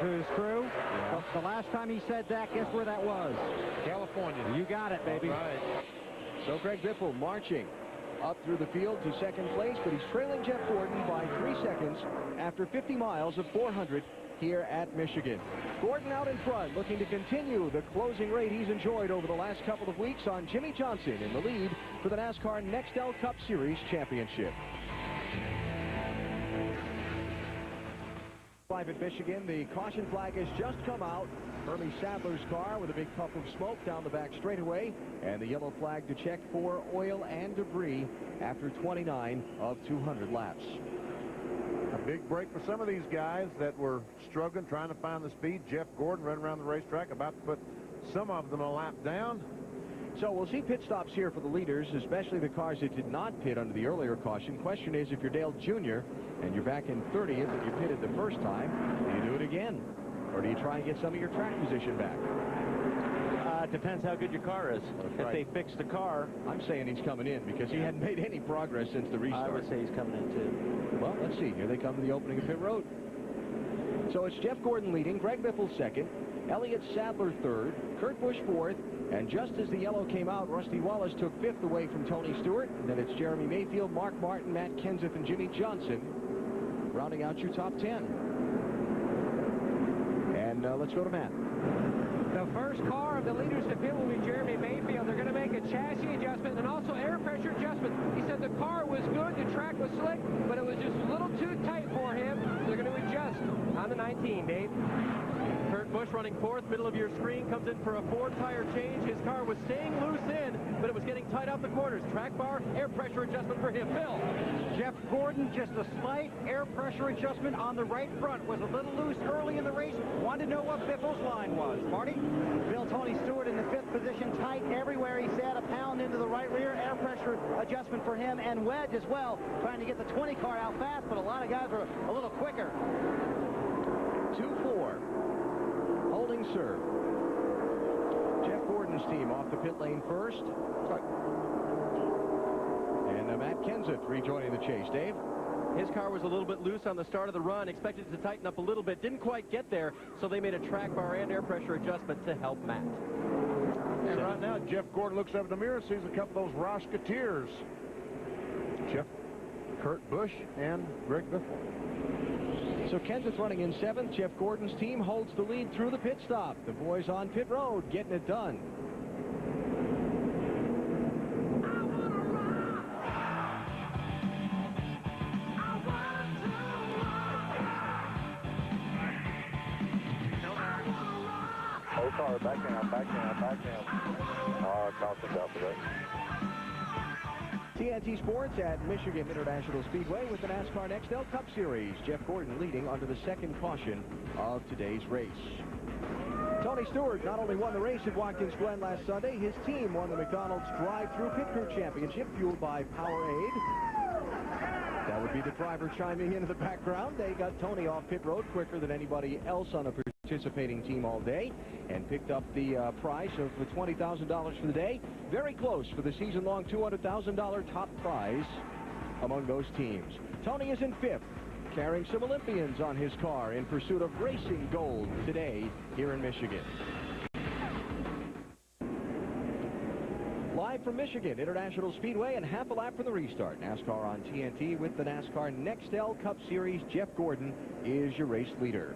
To his crew? Yeah. The last time he said that, guess where that was? California. You got it, baby. All right. So Greg Biffle marching up through the field to second place, but he's trailing Jeff Gordon by 3 seconds after 50 miles of 400 here at Michigan. Gordon out in front, looking to continue the closing rate he's enjoyed over the last couple of weeks on Jimmy Johnson in the lead for the NASCAR Nextel Cup Series Championship. Live at Michigan, the caution flag has just come out. Hermie Sadler's car with a big puff of smoke down the back straightaway, and the yellow flag to check for oil and debris after 29 of 200 laps. A big break for some of these guys that were struggling, trying to find the speed. Jeff Gordon running around the racetrack, about to put some of them a lap down. So we'll see pit stops here for the leaders, especially the cars that did not pit under the earlier caution. Question is, if you're Dale Jr. and you're back in 30th and you pitted the first time, do you do it again? Or do you try and get some of your track position back? It depends how good your car is. If they fix the car, I'm saying he's coming in because he hadn't made any progress since the restart. I would say he's coming in too. Well, let's see. Here they come to the opening of pit road. So it's Jeff Gordon leading, Greg Biffle second, Elliott Sadler third, Kurt Busch fourth, and just as the yellow came out, Rusty Wallace took fifth away from Tony Stewart. And then it's Jeremy Mayfield, Mark Martin, Matt Kenseth, and Jimmy Johnson rounding out your top 10. And let's go to Matt. The first car of the leaders to pit will be Jeremy Mayfield. They're going to make a chassis adjustment and also air pressure adjustment. He said the car was good, the track was slick, but it was just a little too tight for him. They're going to adjust on the 19, Dave. Kurt Busch running fourth, middle of your screen, comes in for a 4-tire change. His car was staying loose in, but it was getting tight out the corners. Track bar, air pressure adjustment for him. Bill. Jeff Gordon, just a slight air pressure adjustment on the right front. Was a little loose early in the race. Wanted to know what Biffle's line was. Marty? Bill, Tony Stewart in the 5th position, tight everywhere. He said a pound into the right rear, air pressure adjustment for him, and Wedge as well, trying to get the 20 car out fast, but a lot of guys were a little quicker. 2-4. Holding serve. Jeff Gordon's team off the pit lane first. And Matt Kenseth rejoining the chase. Dave? His car was a little bit loose on the start of the run, expected it to tighten up a little bit, didn't quite get there, so they made a track bar and air pressure adjustment to help Matt. And right now, Jeff Gordon looks up in the mirror and sees a couple of those Rosketeers. Jeff, Kurt Busch, and Greg Biffle. So Kenseth running in 7th. Jeff Gordon's team holds the lead through the pit stop. The boys on pit road getting it done. Whole car, back down, back down, back down. Oh, caution's out for that. TNT Sports at Michigan International Speedway with the Nascar Nextel Cup Series. Jeff Gordon leading onto the second caution of today's race. Tony Stewart not only won the race at Watkins Glen last Sunday, his team won the McDonald's Drive-Thru Pit Crew Championship fueled by Powerade. That would be the driver chiming into the background. They got Tony off pit road quicker than anybody else on a participating team all day and picked up the prize of the $20,000 for the day. Very close for the season-long $200,000 top prize among those teams. Tony is in 5th, carrying some Olympians on his car in pursuit of racing gold today here in Michigan. Live from Michigan International Speedway and half a lap from the restart. NASCAR on TNT with the NASCAR Nextel Cup Series. Jeff Gordon is your race leader.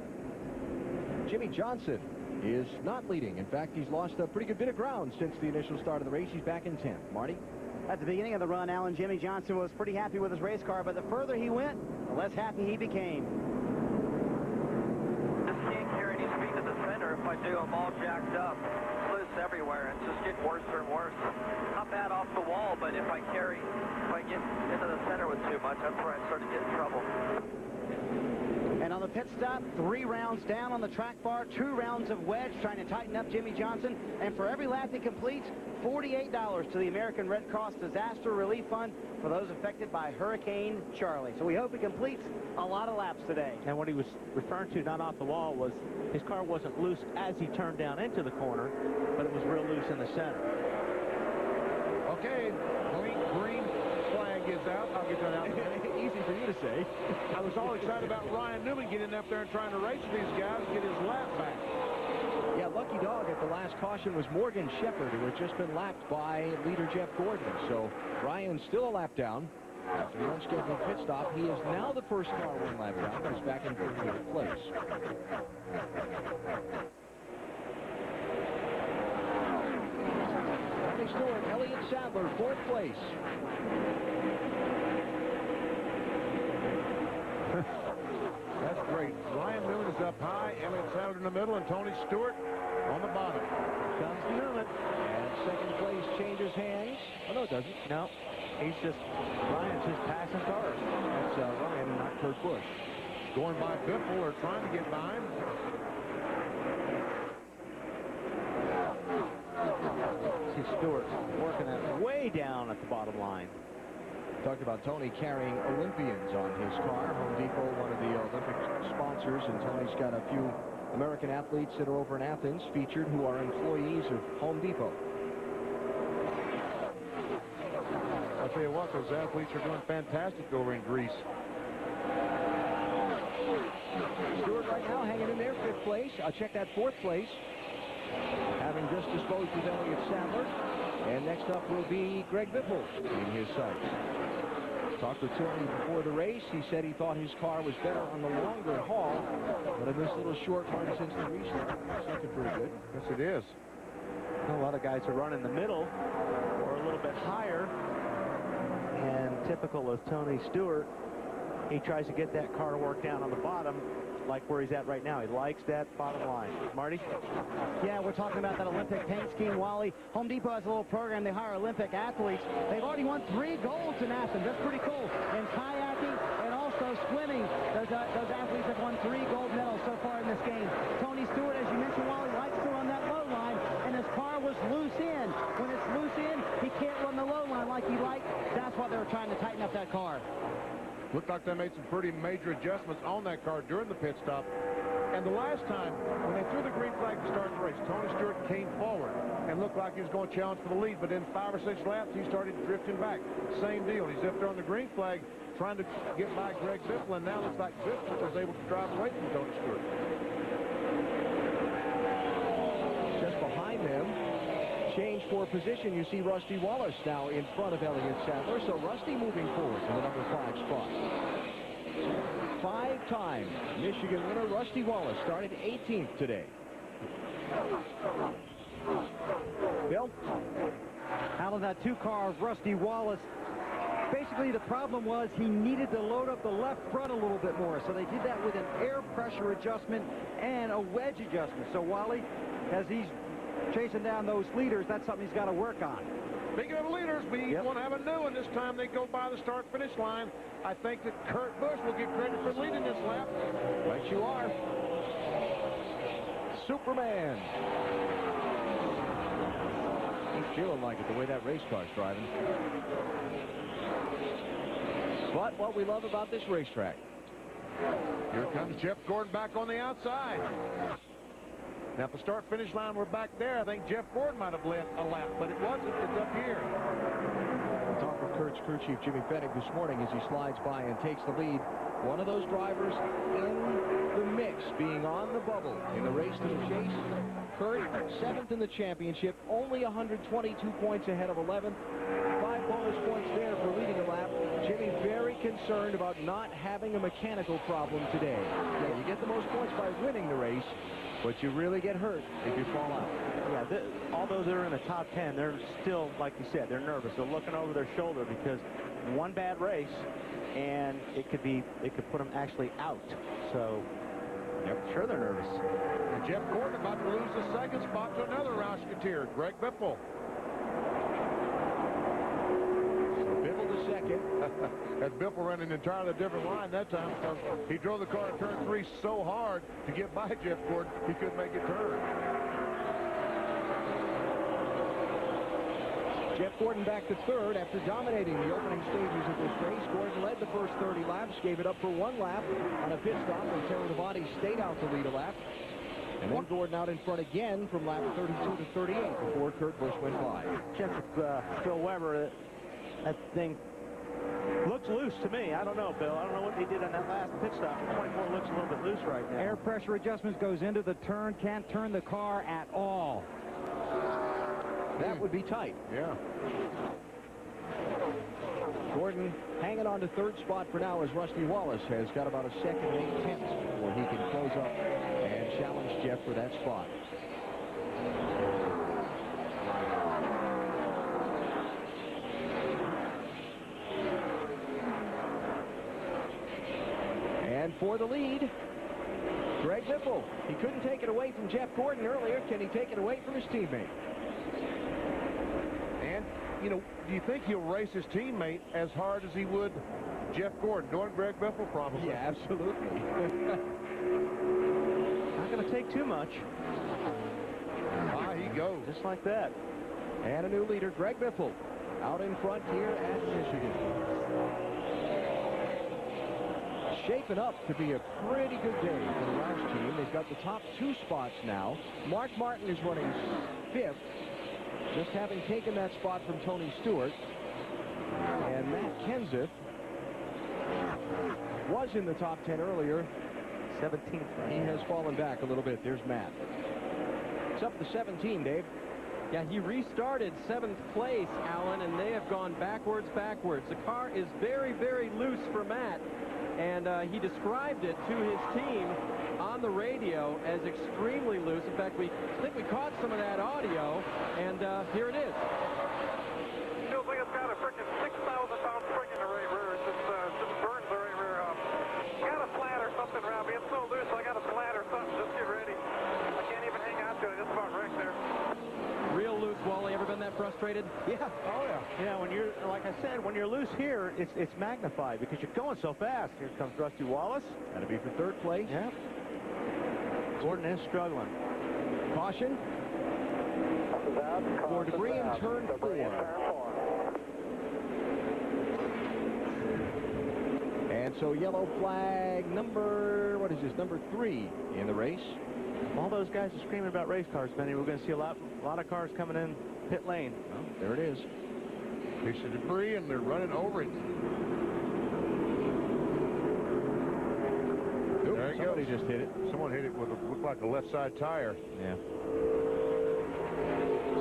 Jimmy Johnson is not leading. In fact, he's lost a pretty good bit of ground since the initial start of the race. He's back in 10th. Marty? At the beginning of the run, Alan, Jimmy Johnson was pretty happy with his race car, but the further he went, the less happy he became. Just can't carry any speed to the center. If I do, I'm all jacked up. Loose everywhere. It's just getting worse and worse. Not bad off the wall, but if I get into the center with too much, that's where I start to get in trouble. And on the pit stop, 3 rounds down on the track bar, 2 rounds of wedge trying to tighten up Jimmy Johnson. And for every lap he completes, $48 to the American Red Cross Disaster Relief Fund for those affected by Hurricane Charlie. So we hope he completes a lot of laps today. And what he was referring to, not off the wall, was his car wasn't loose as he turned down into the corner, but it was real loose in the center. Okay, green flag is out. I'll get that out. Easy for you to say. I was all excited about Ryan Newman getting up there and trying to race these guys, get his lap back. Yeah, lucky dog at the last caution was Morgan Shepherd, who had just been lapped by leader Jeff Gordon. So Ryan's still a lap down. After the unscheduled pit stop, he is now the first car 1 lap down. He's back in 13th place. Tony Stewart, Elliott Sadler, 4th place. That's great. Ryan Newman is up high, Elliott Sadler in the middle, and Tony Stewart on the bottom. Comes Newman. And second place changes hands. Oh, no, it doesn't. No. Ryan's just passing cars. That's Ryan and not Kurt Busch. Going by Biffle or trying to get by him. See Stewart working that way down at the bottom line. Talked about Tony carrying Olympians on his car. Home Depot, one of the Olympic sponsors, and Tony's got a few American athletes that are over in Athens featured who are employees of Home Depot. I'll tell you what, those athletes are doing fantastic over in Greece. Stewart right now hanging in there, 5th place. I'll check that 4th place. Having just disposed of Elliott Sadler. And next up will be Greg Biffle in his sights. Talked with Tony before the race. He said he thought his car was better on the longer haul, but in this little short run since the restart, it's looking pretty good. Yes, it is. A lot of guys are running the middle or a little bit higher. And typical of Tony Stewart, he tries to get that car to work down on the bottom, like where he's at right now. He likes that bottom line. Marty? Yeah, we're talking about that Olympic paint scheme, Wally. Home Depot has a little program. They hire Olympic athletes. They've already won 3 golds in Athens. That's pretty cool. In kayaking and also swimming, those athletes have won 3 gold medals so far in this game. Tony Stewart, as you mentioned, Wally, likes to run that low line, and his car was loose in. When it's loose in, he can't run the low line like he liked. That's why they were trying to tighten up that car. Looked like they made some pretty major adjustments on that car during the pit stop. And the last time, when they threw the green flag to start the race, Tony Stewart came forward. and looked like he was going to challenge for the lead, but in 5 or 6 laps, he started drifting back. Same deal. He's up there on the green flag trying to get by Greg Biffle, and now it looks like Biffle was able to drive away from Tony Stewart. Just behind them, change for position. You see Rusty Wallace now in front of Elliott Sadler, so Rusty moving forward to the number 5 spot. 5-time Michigan winner Rusty Wallace started 18th today. Bill? Out of that 2-car, Rusty Wallace, basically the problem was he needed to load up the left front a little bit more, so they did that with an air pressure adjustment and a wedge adjustment. So Wally, as he's chasing down those leaders, that's something he's got to work on. Speaking of leaders, we want to have a new one. This time they go by the start-finish line. I think that Kurt Busch will get credit for leading this lap. Right you are. Superman. He's feeling like it, the way that race car's driving. But what we love about this racetrack. Here comes Jeff Gordon back on the outside. Now, if the start-finish line were back there, I think Jeff Gordon might have led a lap, but it wasn't. It's up here. We'll talk with Kurt's crew chief, Jimmy Fennig, this morning as he slides by and takes the lead. One of those drivers in the mix, being on the bubble in the race to the chase. Kurt, 7th in the championship, only 122 points ahead of 11th. 5 bonus points there for leading a lap. Jimmy very concerned about not having a mechanical problem today. Yeah, you get the most points by winning the race, but you really get hurt if you fall out. Yeah, although they're in the top 10, they're still, like you said, they're nervous. They're looking over their shoulder because one bad race, and it could put them actually out. So, sure they're nervous. And Jeff Gordon about to lose the 2nd spot to another Roush-Katir, Greg Biffle. Second. As Biffle ran an entirely different line that time because he drove the car in turn 3 so hard to get by Jeff Gordon, he couldn't make it turn. Jeff Gordon back to 3rd after dominating the opening stages of this race. Gordon led the first 30 laps, gave it up for 1 lap on a pit stop, and Terry Labonte stayed out to lead a lap. And then Gordon out in front again from lap 32 to 38 before Kurt Busch went by. Jeff Phil Weber, that thing looks loose to me. I don't know, Bill. I don't know what they did on that last pit stop. 24 looks a little bit loose right now. Air pressure adjustments goes into the turn, can't turn the car at all. That would be tight. Yeah. Gordon hanging on to 3rd spot for now as Rusty Wallace has got about a 2nd and 8/10 before he can close up and challenge Jeff for that spot. And for the lead, Greg Biffle. He couldn't take it away from Jeff Gordon earlier. Can he take it away from his teammate? And, you know, do you think he'll race his teammate as hard as he would Jeff Gordon? Knowing Greg Biffle, probably. Yeah, absolutely. Not going to take too much. Ah, he goes. Just like that. And a new leader, Greg Biffle, out in front here at Michigan. Shaping up to be a pretty good day for the Roush team. They've got the top 2 spots now. Mark Martin is running 5th, just having taken that spot from Tony Stewart. And Matt Kenseth was in the top 10 earlier. 17th. He has fallen back a little bit. There's Matt. It's up to 17, Dave. Yeah, he restarted 7th place, Alan, and they have gone backwards. The car is very, very loose for Matt. And he described it to his team on the radio as extremely loose. In fact, I think we caught some of that audio, and here it is. Feels like it's got a freaking 6,000-pound spring in the rear. It just burns the rear up. Got a flat or something around me. It's so loose, I got a flat or something. Just get ready. I can't even hang on to it. It's about wrecked there. Real loose, Wally. Ever been that frustrated? Yeah. Oh, yeah. Yeah, when you're, like I said, when you're loose here, it's magnified because you're going so fast. Here comes Rusty Wallace. That'll be for 3rd place. Yeah. Gordon is struggling. Caution. For debris in turn 4. And so yellow flag number 3 in the race. All those guys are screaming about race cars, Benny. We're going to see a lot of cars coming in pit lane. Well, there it is. Piece of debris, and they're running over it. Oop, There it somebody goes. just hit it. Someone hit it with a, looked like a left side tire. Yeah.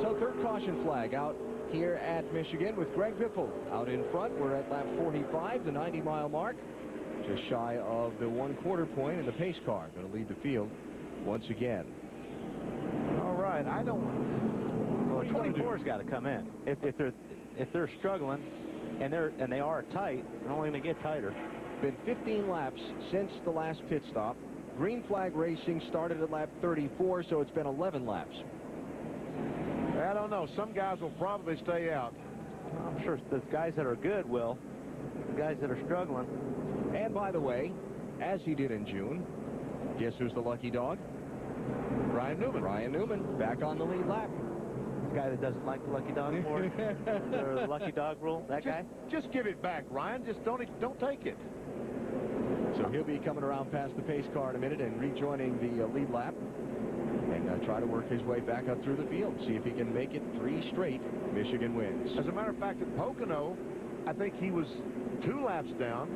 So third caution flag out here at Michigan with Greg Biffle out in front. We're at lap 45, the 90-mile mark. Just shy of the 1/4 point in the pace car. Going to lead the field once again. All right, I don't. Well, 24's got to come in. If they're struggling, and they are tight, they're only going to get tighter. Been 15 laps since the last pit stop. Green flag racing started at lap 34, so it's been 11 laps. I don't know. Some guys will probably stay out. I'm sure the guys that are good will. The guys that are struggling. And by the way, as he did in June, guess who's the lucky dog? Ryan Newman. Ryan Newman, back on the lead lap. The guy that doesn't like the lucky dog more. Or the lucky dog rule, that guy? Just give it back, Ryan. Just don't take it. So he'll be coming around past the pace car in a minute and rejoining the lead lap. And try to work his way back up through the field. See if he can make it 3 straight. Michigan wins. As a matter of fact, at Pocono, I think he was 2 laps down,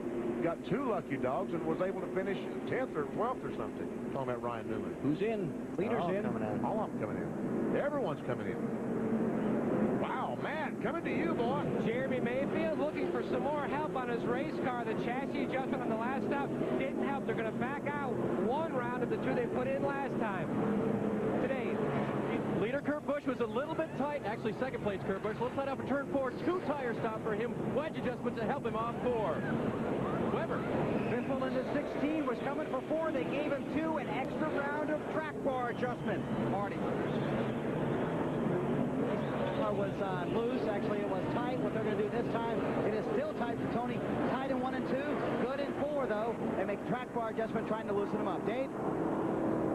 got 2 lucky dogs, and was able to finish 10th or 12th or something. Talking about Ryan Newman. Who's in? Leader's in. Coming in. All of them coming in. Everyone's coming in. Wow, Matt, coming to you, boy. Jeremy Mayfield looking for some more help on his race car. The chassis adjustment on the last stop didn't help. They're going to back out 1 round of the 2 they put in last time. Today, leader Kurt Busch was a little bit tight. Actually, second place Kurt Busch. Let's let out for turn 4. 2 tire stop for him. Wedge adjustment to help him off 4. Weber. Biffle into 16 was coming for 4. They gave him 2, an extra round of track bar adjustment. Marty. Was loose. Actually, it was tight. What they're going to do this time, it is still tight for Tony. Tight in 1 and 2. Good in 4, though. They make track bar adjustment trying to loosen them up. Dave?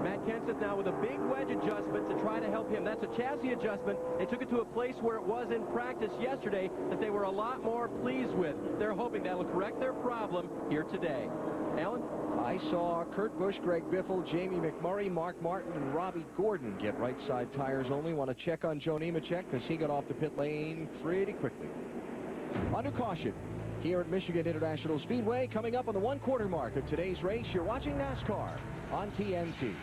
Matt Kenseth now with a big wedge adjustment to try to help him. That's a chassis adjustment. They took it to a place where it was in practice yesterday that they were a lot more pleased with. They're hoping that'll correct their problem here today. Alan? I saw Kurt Busch, Greg Biffle, Jamie McMurray, Mark Martin, and Robbie Gordon get right side tires only. Want to check on Joe Nemechek because he got off the pit lane pretty quickly. Under caution here at Michigan International Speedway. Coming up on the 1/4 mark of today's race, you're watching NASCAR on TNT.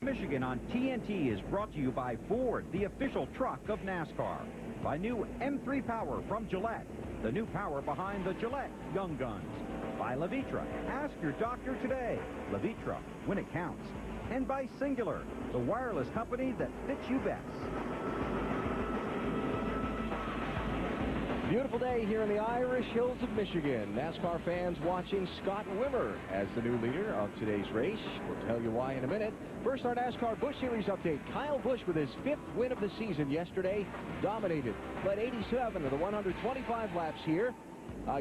Michigan on TNT is brought to you by Ford, the official truck of NASCAR. By new M3 Power from Gillette, the new power behind the Gillette Young Guns. By Levitra, ask your doctor today. Levitra, when it counts. And by Singular, the wireless company that fits you best. Beautiful day here in the Irish Hills of Michigan. NASCAR fans watching Scott Wimmer as the new leader of today's race. We'll tell you why in a minute. First, our NASCAR Busch Series update. Kyle Busch with his 5th win of the season yesterday. Dominated. Led 87 of the 125 laps here.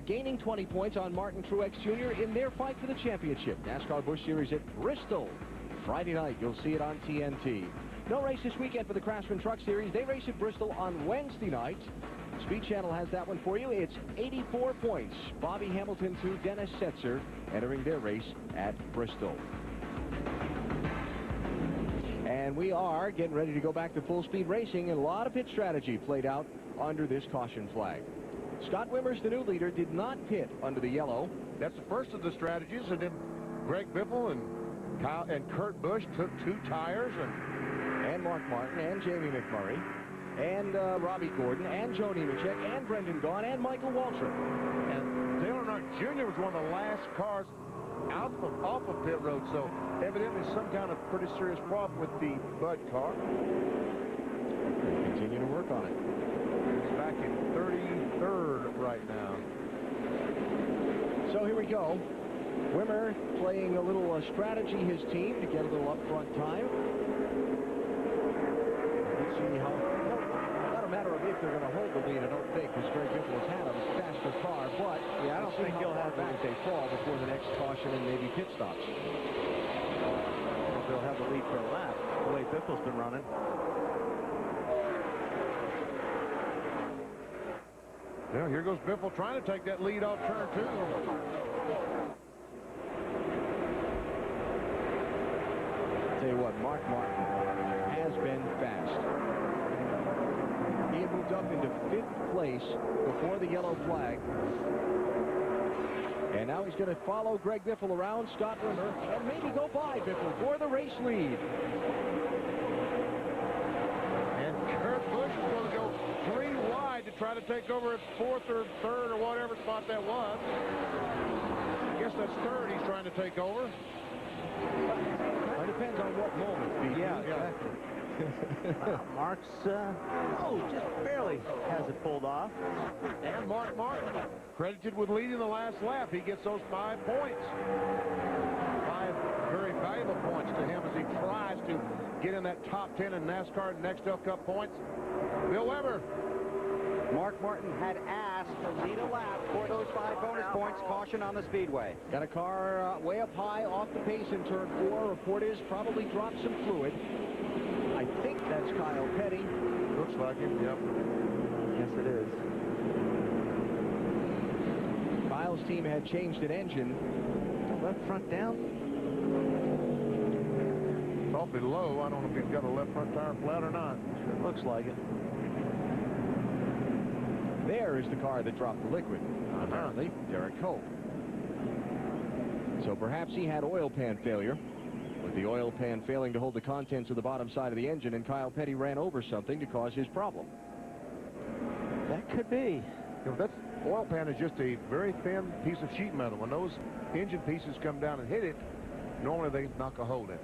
Gaining 20 points on Martin Truex Jr. in their fight for the championship. NASCAR Busch Series at Bristol. Friday night, you'll see it on TNT. No race this weekend for the Craftsman Truck Series. They race at Bristol on Wednesday night. Speed Channel has that one for you. It's 84 points. Bobby Hamilton to Dennis Setzer entering their race at Bristol. And we are getting ready to go back to full speed racing, and a lot of pit strategy played out under this caution flag. Scott Wimmer's the new leader, did not pit under the yellow. That's the first of the strategies, and then Greg Biffle and Kurt Busch took 2 tires, and Mark Martin and Jamie McMurray and Robbie Gordon and Joe Nemechek and Brendan Gaughan and Michael Waltrip. And Dale Earnhardt Jr. was one of the last cars off of pit road, so evidently some kind of pretty serious problem with the Bud car. They continue to work on it. It's back in 33rd right now. So here we go. Wimmer playing a little strategy, his team, to get a little upfront time. Let's see how. Not a matter of if they're going to hold the lead, I don't think, because Greg Biffle has had a faster car, but yeah, I don't think he'll have back they fall before the next caution and maybe pit stops. They'll have the lead for a lap, the way Biffle's been running. Yeah, here goes Biffle trying to take that lead off turn 2. Mark Martin has been fast. He had moved up into 5th place before the yellow flag. And now he's going to follow Greg Biffle around Scott Rimmer and maybe go by Biffle for the race lead. And Kurt Busch is going to go 3 wide to try to take over at 4th or 3rd or whatever spot that was. I guess that's 3rd he's trying to take over. It depends on what moment. Yeah, exactly. Mark's, just barely has it pulled off. And Mark Martin, credited with leading the last lap. He gets those 5 points. 5 very valuable points to him as he tries to get in that top 10 in NASCAR Nextel Cup points. Bill Weber. Mark Martin had asked to lead a lap for those 5 bonus points. Caution on the speedway. Got a car way up high off the pace in turn 4. Report is probably dropped some fluid. I think that's Kyle Petty. Looks like him, yep. Yes, it is. Kyle's team had changed an engine. Left front down. Awfully low. I don't know if he's got a left front tire flat or not. Sure looks like it. There is the car that dropped the liquid. Apparently, Derek Hope. So perhaps he had oil pan failure, with the oil pan failing to hold the contents of the bottom side of the engine, and Kyle Petty ran over something to cause his problem. That could be. That oil pan is just a very thin piece of sheet metal. When those engine pieces come down and hit it, normally they knock a hole in.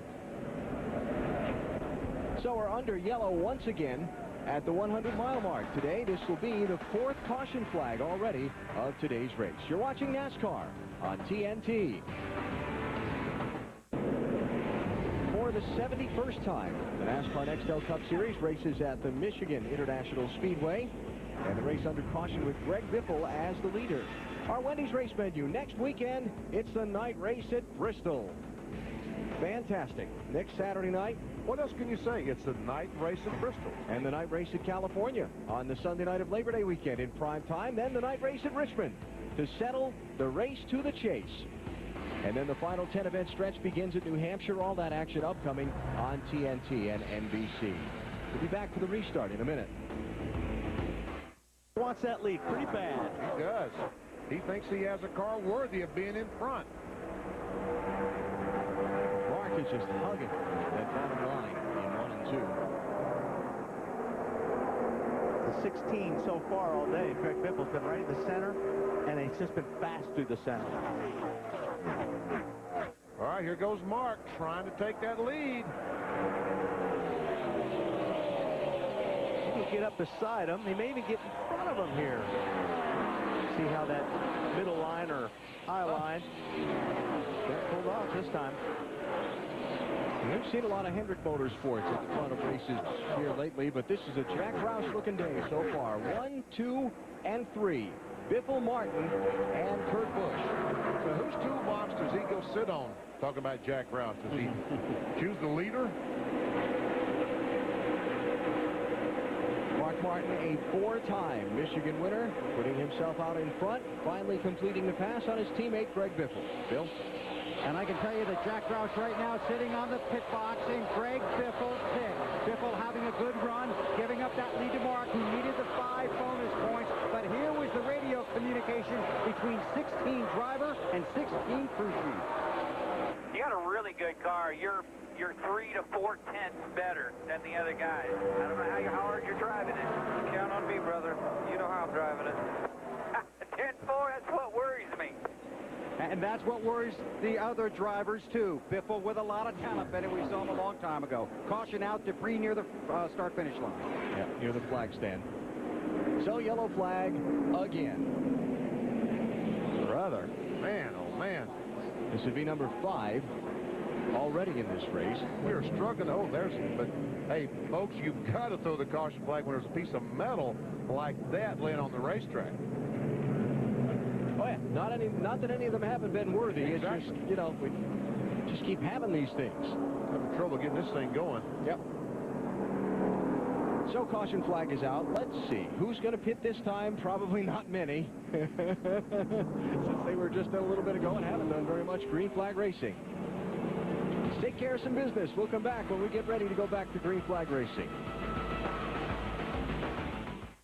So we're under yellow once again at the 100-mile mark. Today, this will be the 4th caution flag already of today's race. You're watching NASCAR on TNT. For the 71st time, the NASCAR Nextel Cup Series races at the Michigan International Speedway. And the race under caution with Greg Biffle as the leader. Our Wendy's race menu next weekend, it's the night race at Bristol. Fantastic. Next Saturday night. What else can you say? It's the night race at Bristol. And the night race at California on the Sunday night of Labor Day weekend in prime time. Then the night race at Richmond to settle the race to the chase. And then the final 10-event stretch begins at New Hampshire. All that action upcoming on TNT and NBC. We'll be back for the restart in a minute. Wants that lead pretty bad. He does. He thinks he has a car worthy of being in front. Mark is just hugging that bottom line in 1 and 2. The 16 so far all day. Greg Biffle's been right in the center, and he's just been fast through the center. All right, here goes Mark trying to take that lead. He can get up beside him. He may even get in front of him here. See how that middle line or high line got pulled off this time. We've seen a lot of Hendrick Motorsports at the front of races here lately, but this is a Jack Roush-looking day so far. 1, 2, and 3. Biffle, Martin, and Kurt Busch. So whose toolbox does he go sit on? Talking about Jack Roush. Does he choose the leader? Mark Martin, a 4-time Michigan winner, putting himself out in front, finally completing the pass on his teammate Greg Biffle. Bill? And I can tell you that Jack Roush right now sitting on the pit box in Greg Biffle's pit. Biffle having a good run, giving up that lead to Mark, who needed the 5 bonus points. But here was the radio communication between 16 driver and 16 crew chief. You got a really good car. You're 3 to 4 tenths better than the other guys. I don't know how hard you're driving it. Count on me, brother. You know how I'm driving it. 10-4, that's what worries me. And that's what worries the other drivers, too. Biffle with a lot of talent, Benny. We saw him a long time ago. Caution out, debris near the start-finish line. Yeah, near the flag stand. So yellow flag again. Brother. Man, oh, man. This would be number 5 already in this race. We are struggling. Oh, but hey, folks, you've got to throw the caution flag when there's a piece of metal like that laying on the racetrack. Oh, yeah. Not that any of them haven't been worthy. Exactly. It's just, you know, we just keep having these things. Having trouble getting this thing going. Yep. So caution flag is out. Let's see. Who's going to pit this time? Probably not many. Since they were just a little bit ago and haven't done very much green flag racing. Let's take care of some business. We'll come back when we get ready to go back to green flag racing.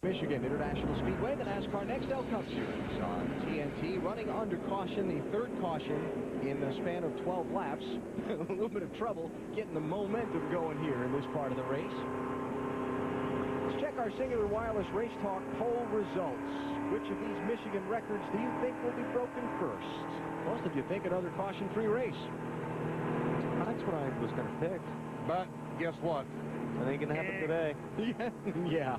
Michigan International Speedway, the NASCAR Nextel Cup Series on TNT, running under caution, the third caution in the span of 12 laps. A little bit of trouble getting the momentum going here in this part of the race. Let's check our Singular Wireless Race Talk poll results. Which of these Michigan records do you think will be broken first? Most of you think another caution-free race. That's what I was going to pick. But guess what? It ain't going to happen today. Yeah.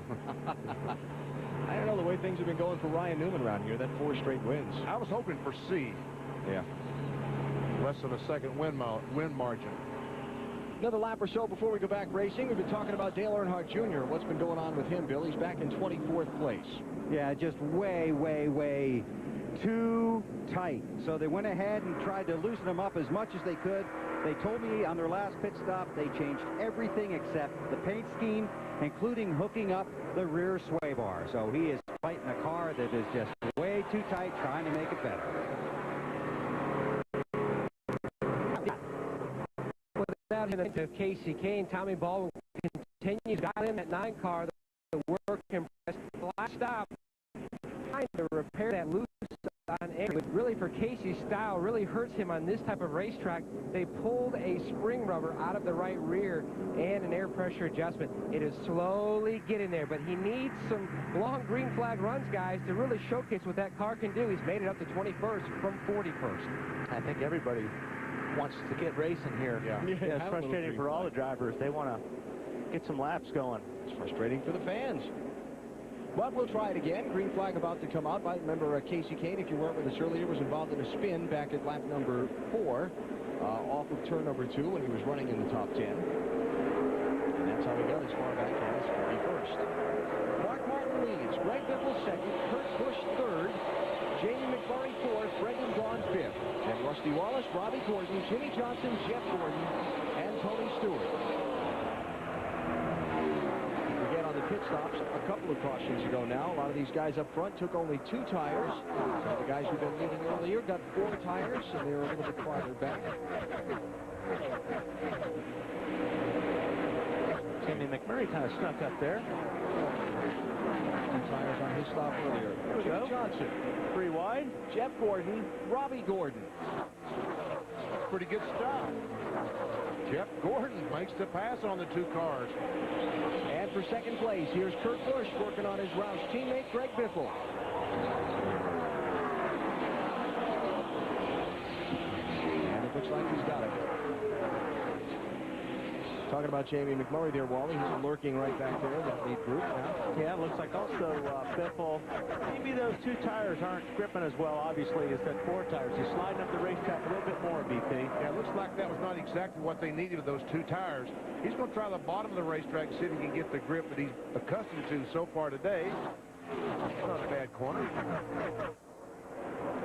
I don't know the way things have been going for Ryan Newman around here. That 4 straight wins. I was hoping for C. Yeah. Less than a second win margin. Another lap or so before we go back racing. We've been talking about Dale Earnhardt Jr. What's been going on with him, Bill? He's back in 24th place. Yeah, just way, way, way too tight. So they went ahead and tried to loosen him up as much as they could. They told me on their last pit stop they changed everything except the paint scheme, including hooking up the rear sway bar. So he is fighting a car that is just way too tight, trying to make it better. Without him to Casey Kane, Tommy Baldwin continues, got in that 9 car, the work in the last stop, trying to repair that loose on air. But really for Casey's style, really hurts him on this type of racetrack. They pulled a spring rubber out of the right rear and an air pressure adjustment. It is slowly getting there, but he needs some long green flag runs, guys, to really showcase what that car can do. He's made it up to 21st from 41st. I think everybody wants to get racing here. Yeah. It's frustrating for all the drivers. They want to get some laps going. It's frustrating for the fans. But we'll try it again. Green flag about to come out. I remember Casey Kane, if you weren't with us earlier, was involved in a spin back at lap number 4 off of turn number 2 when he was running in the top 10. And that's how he got as far back as 41st. Mark Martin leads. Greg Biffle second. Kurt Busch third. Jamie McMurray fourth. Brendan Gaughan fifth. And Rusty Wallace, Robbie Gordon, Jimmy Johnson, Jeff Gordon, and Tony Stewart. The pit stops a couple of cautions ago now. A lot of these guys up front took only 2 tires. Some of the guys who've been leading earlier got 4 tires, and they're a little bit farther back. Jimmy McMurray kind of snuck up there. 2 tires on his stop earlier. Jimmy Johnson. 3 wide. Jeff Gordon, Robbie Gordon. That's pretty good stuff. Jeff Gordon makes the pass on the 2 cars. And for second place, here's Kurt Busch working on his Roush teammate, Greg Biffle. And it looks like he's got it. Talking about Jamie McMurray there, Wally. He's lurking right back there in that lead group now. Yeah, it looks like also Biffle, maybe those 2 tires aren't gripping as well, obviously, as that 4 tires. He's sliding up the racetrack a little bit more, BP. Yeah, it looks like that was not exactly what they needed with those 2 tires. He's going to try the bottom of the racetrack, see if he can get the grip that he's accustomed to so far today. Not a bad corner.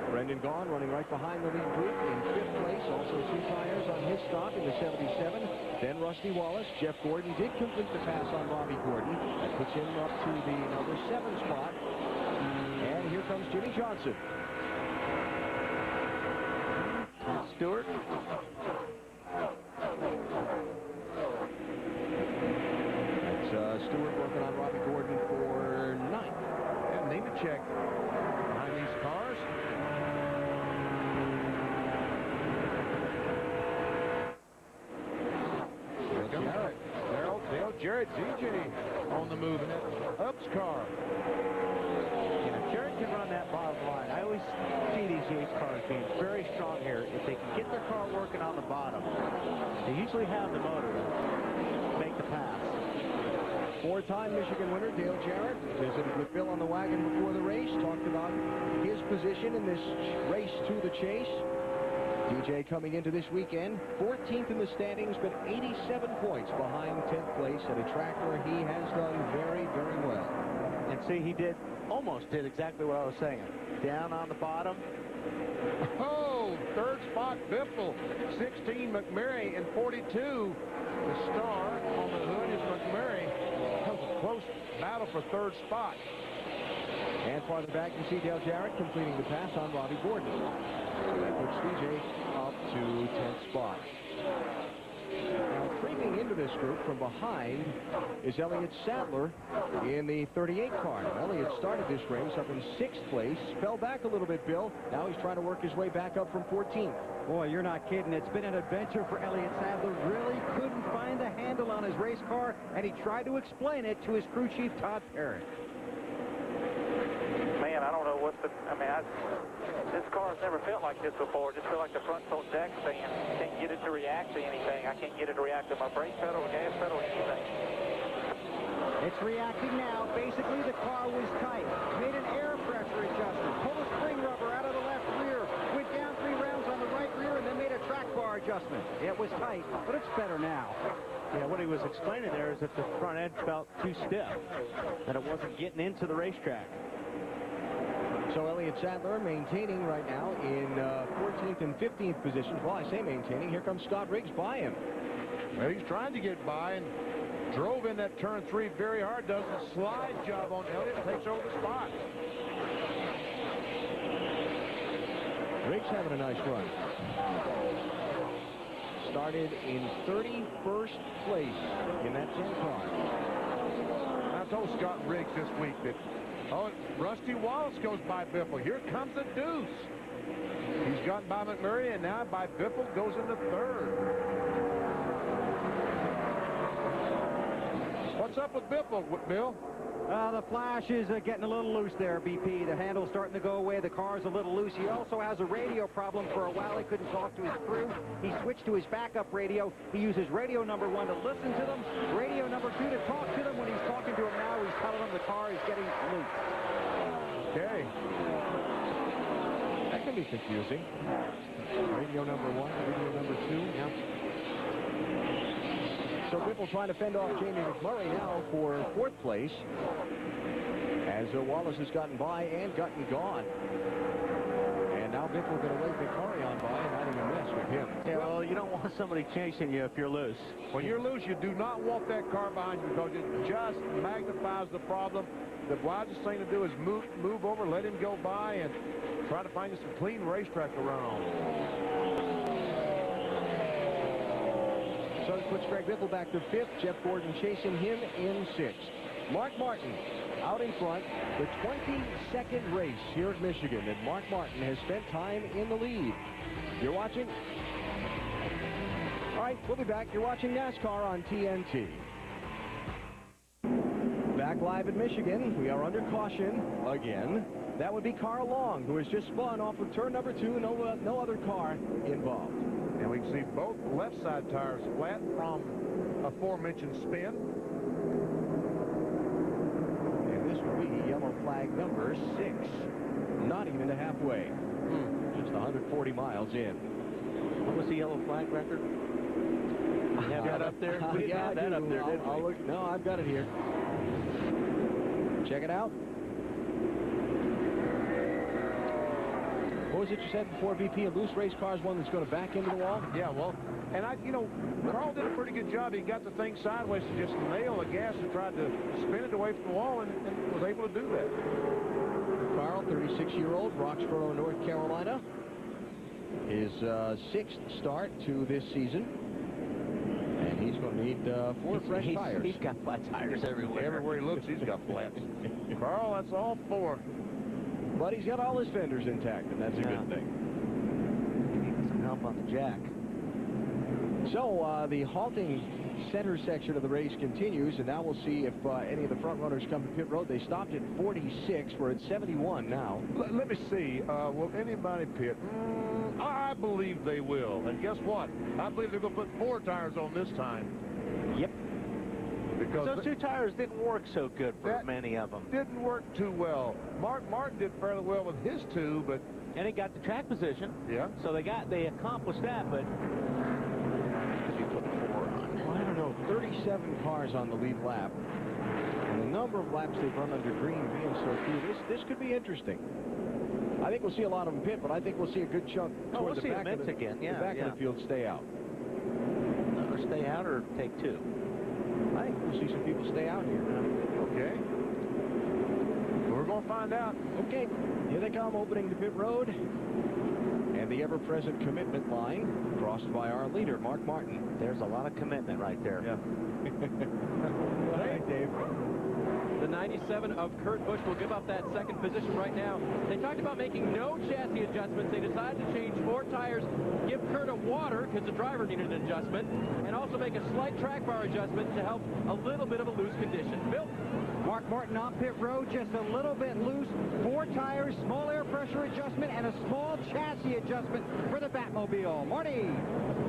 Brendan Gaughan running right behind the lead group in 5th place. Also 2 tires on his stop in the 77. Then Rusty Wallace. Jeff Gordon did complete the pass on Robbie Gordon. That puts him up to the number 7 spot. And here comes Jimmy Johnson. Stewart. That's Stewart working on Robbie Gordon for 9th. And Nemechek behind these cars. Jarrett DJ on the move in that Ups car. Yeah, Jarrett can run that bottom line. I always see these Yates cars being very strong here. If they can get their car working on the bottom, they usually have the motor to make the pass. 4-time Michigan winner Dale Jarrett visited with Bill on the wagon before the race, talked about his position in this race to the chase. DJ coming into this weekend 14th in the standings, but 87 points behind 10th place at a track where he has done very, very well. And see, he almost did exactly what I was saying. Down on the bottom. Oh, 3rd spot Biffle, 16 McMurray, and 42 the star on the hood is McMurray. That was a close battle for 3rd spot. And farther back, you see Dale Jarrett completing the pass on Robbie Gordon. That puts DJ up to 10th spot. into this group from behind is Elliott Sadler in the 38 car. Elliott started this race up in 6th place, fell back a little bit, Bill. Now he's trying to work his way back up from 14th. Boy, you're not kidding. It's been an adventure for Elliott Sadler. Really couldn't find a handle on his race car, and he tried to explain it to his crew chief, Todd Parrott. Man, I don't know what's the... I mean, this car's never felt like this before. Just feel like the front tilt jack stand. Can't get it to react to anything. I can't get it to react to my brake pedal or gas pedal or anything. It's reacting now. Basically, the car was tight. Made an air pressure adjustment. Pulled a spring rubber out of the left rear. Went down 3 rounds on the right rear and then made a track bar adjustment. It was tight, but it's better now. Yeah, what he was explaining there is that the front end felt too stiff, that it wasn't getting into the racetrack. So Elliott Sadler maintaining right now in 14th and 15th positions. Well, I say maintaining. Here comes Scott Riggs by him. Well, he's trying to get by and drove in that turn 3 very hard. Does a slide job on Elliott. Takes over the spot. Riggs having a nice run. Started in 31st place in that 10 car. I told Scott Riggs this week that, Rusty Wallace goes by Biffle. Here comes the deuce. He's gotten by McMurray, and now by Biffle goes into 3rd. What's up with Biffle, Bill? The flash is getting a little loose there, BP. The handle's starting to go away. The car's a little loose. He also has a radio problem. For a while, he couldn't talk to his crew. He switched to his backup radio. He uses radio number 1 to listen to them, radio number 2 to talk to them. When he's talking to them now, he's telling them the car is getting loose. Okay. That can be confusing. Radio number 1, radio number 2. Yeah. So Biffle trying to fend off Jamie McMurray now for 4th place, as Wallace has gotten by and gotten gone. And now Biffle going to wave McMurray on by and not even mess with him. Yeah, well, you don't want somebody chasing you if you're loose. When you're loose, you do not want that car behind you because it just magnifies the problem. The wisest thing to do is move over, let him go by, and try to find you some clean racetrack to run on. So it puts Greg Biffle back to 5th. Jeff Gordon chasing him in 6th. Mark Martin out in front. The 22nd race here at Michigan that Mark Martin has spent time in the lead. You're watching? All right, we'll be back. You're watching NASCAR on TNT. Back live in Michigan. We are under caution again. That would be Carl Long, who has just spun off of turn number 2. No other car involved. And we can see both left side tires flat from aforementioned spin. And this would be yellow flag number 6. Not even to halfway. Just 140 miles in. What was the yellow flag record? You have that up there? We didn't have that up there, did we? No, I've got it here. Check it out. What was it you said before, BP? A loose race car is one that's going to back into the wall? Yeah, well, and Carl did a pretty good job. He got the thing sideways to just nail the gas and tried to spin it away from the wall and was able to do that. Carl, 36-year-old, Roxborough, North Carolina. His 6th start to this season. And he's going to need 4 fresh tires. He's got flat tires everywhere. Everywhere he looks, he's got flats. Carl, that's all 4. But he's got all his fenders intact, and that's a good thing. Needs some help on the jack. So the halting center section of the race continues, and now we'll see if any of the front runners come to pit road. They stopped at 46. We're at 71 now. Let me see. Will anybody pit? I believe they will. And guess what? I believe they're going to put 4 tires on this time. Yep. Because those 2 tires didn't work so good for many of them. Didn't work too well. Martin did fairly well with his 2, but... And he got the track position. Yeah. So they accomplished that, but... Could be put 4 on. Well, I don't know. 37 cars on the lead lap. And the number of laps they've run under green being so few, this could be interesting. I think we'll see a lot of them pit, but I think we'll see a good chunk toward the back of the, again. Yeah, the back of the field stay out. Or stay out or take 2. I think we'll see some people stay out here. Okay. We're going to find out. Okay. Here they come, opening the pit road. And the ever-present commitment line crossed by our leader, Mark Martin. There's a lot of commitment right there. Yeah. All right, Dave. The 97 of Kurt Busch will give up that second position right now. They talked about making no chassis adjustments. They decided to change 4 tires, give Kurt a water because the driver needed an adjustment, and also make a slight track bar adjustment to help a little bit of a loose condition. Bill? Mark Martin on pit road, just a little bit loose. 4 tires, small air pressure adjustment, and a small chassis adjustment for the Batmobile. Marty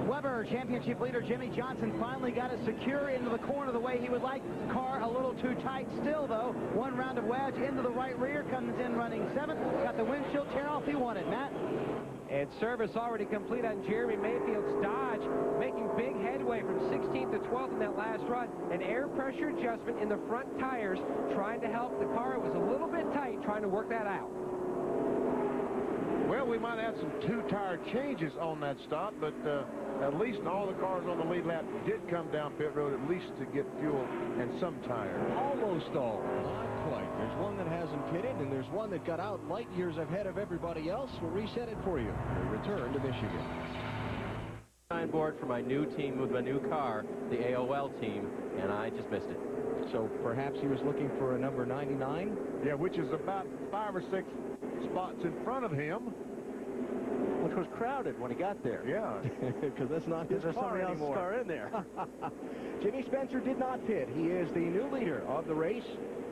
Weber, championship leader Jimmy Johnson, finally got it secure into the corner the way he would like. Car a little too tight still, though. 1 round of wedge into the right rear, comes in running 7th. Got the windshield tear off he wanted, Matt. And service already complete on Jeremy Mayfield's Dodge, making big headway from 16th to 12th in that last run. An air pressure adjustment in the front tires, trying to help the car. It was a little bit tight, trying to work that out. Well, we might have some 2-tire changes on that stop, but at least all the cars on the lead lap did come down pit road at least to get fuel and some tire. Almost all. Not quite. There's one that hasn't pitted, and there's one that got out light years ahead of everybody else. We'll reset it for you. We return to Michigan. Board for my new team with my new car, the AOL team, and I just missed it. So perhaps he was looking for a number 99? Yeah, which is about 5 or 6 spots in front of him. Which was crowded when he got there. Yeah, because that's not his There's car somebody else's anymore. car in there. Jimmy Spencer did not pit. He is the new leader of the race.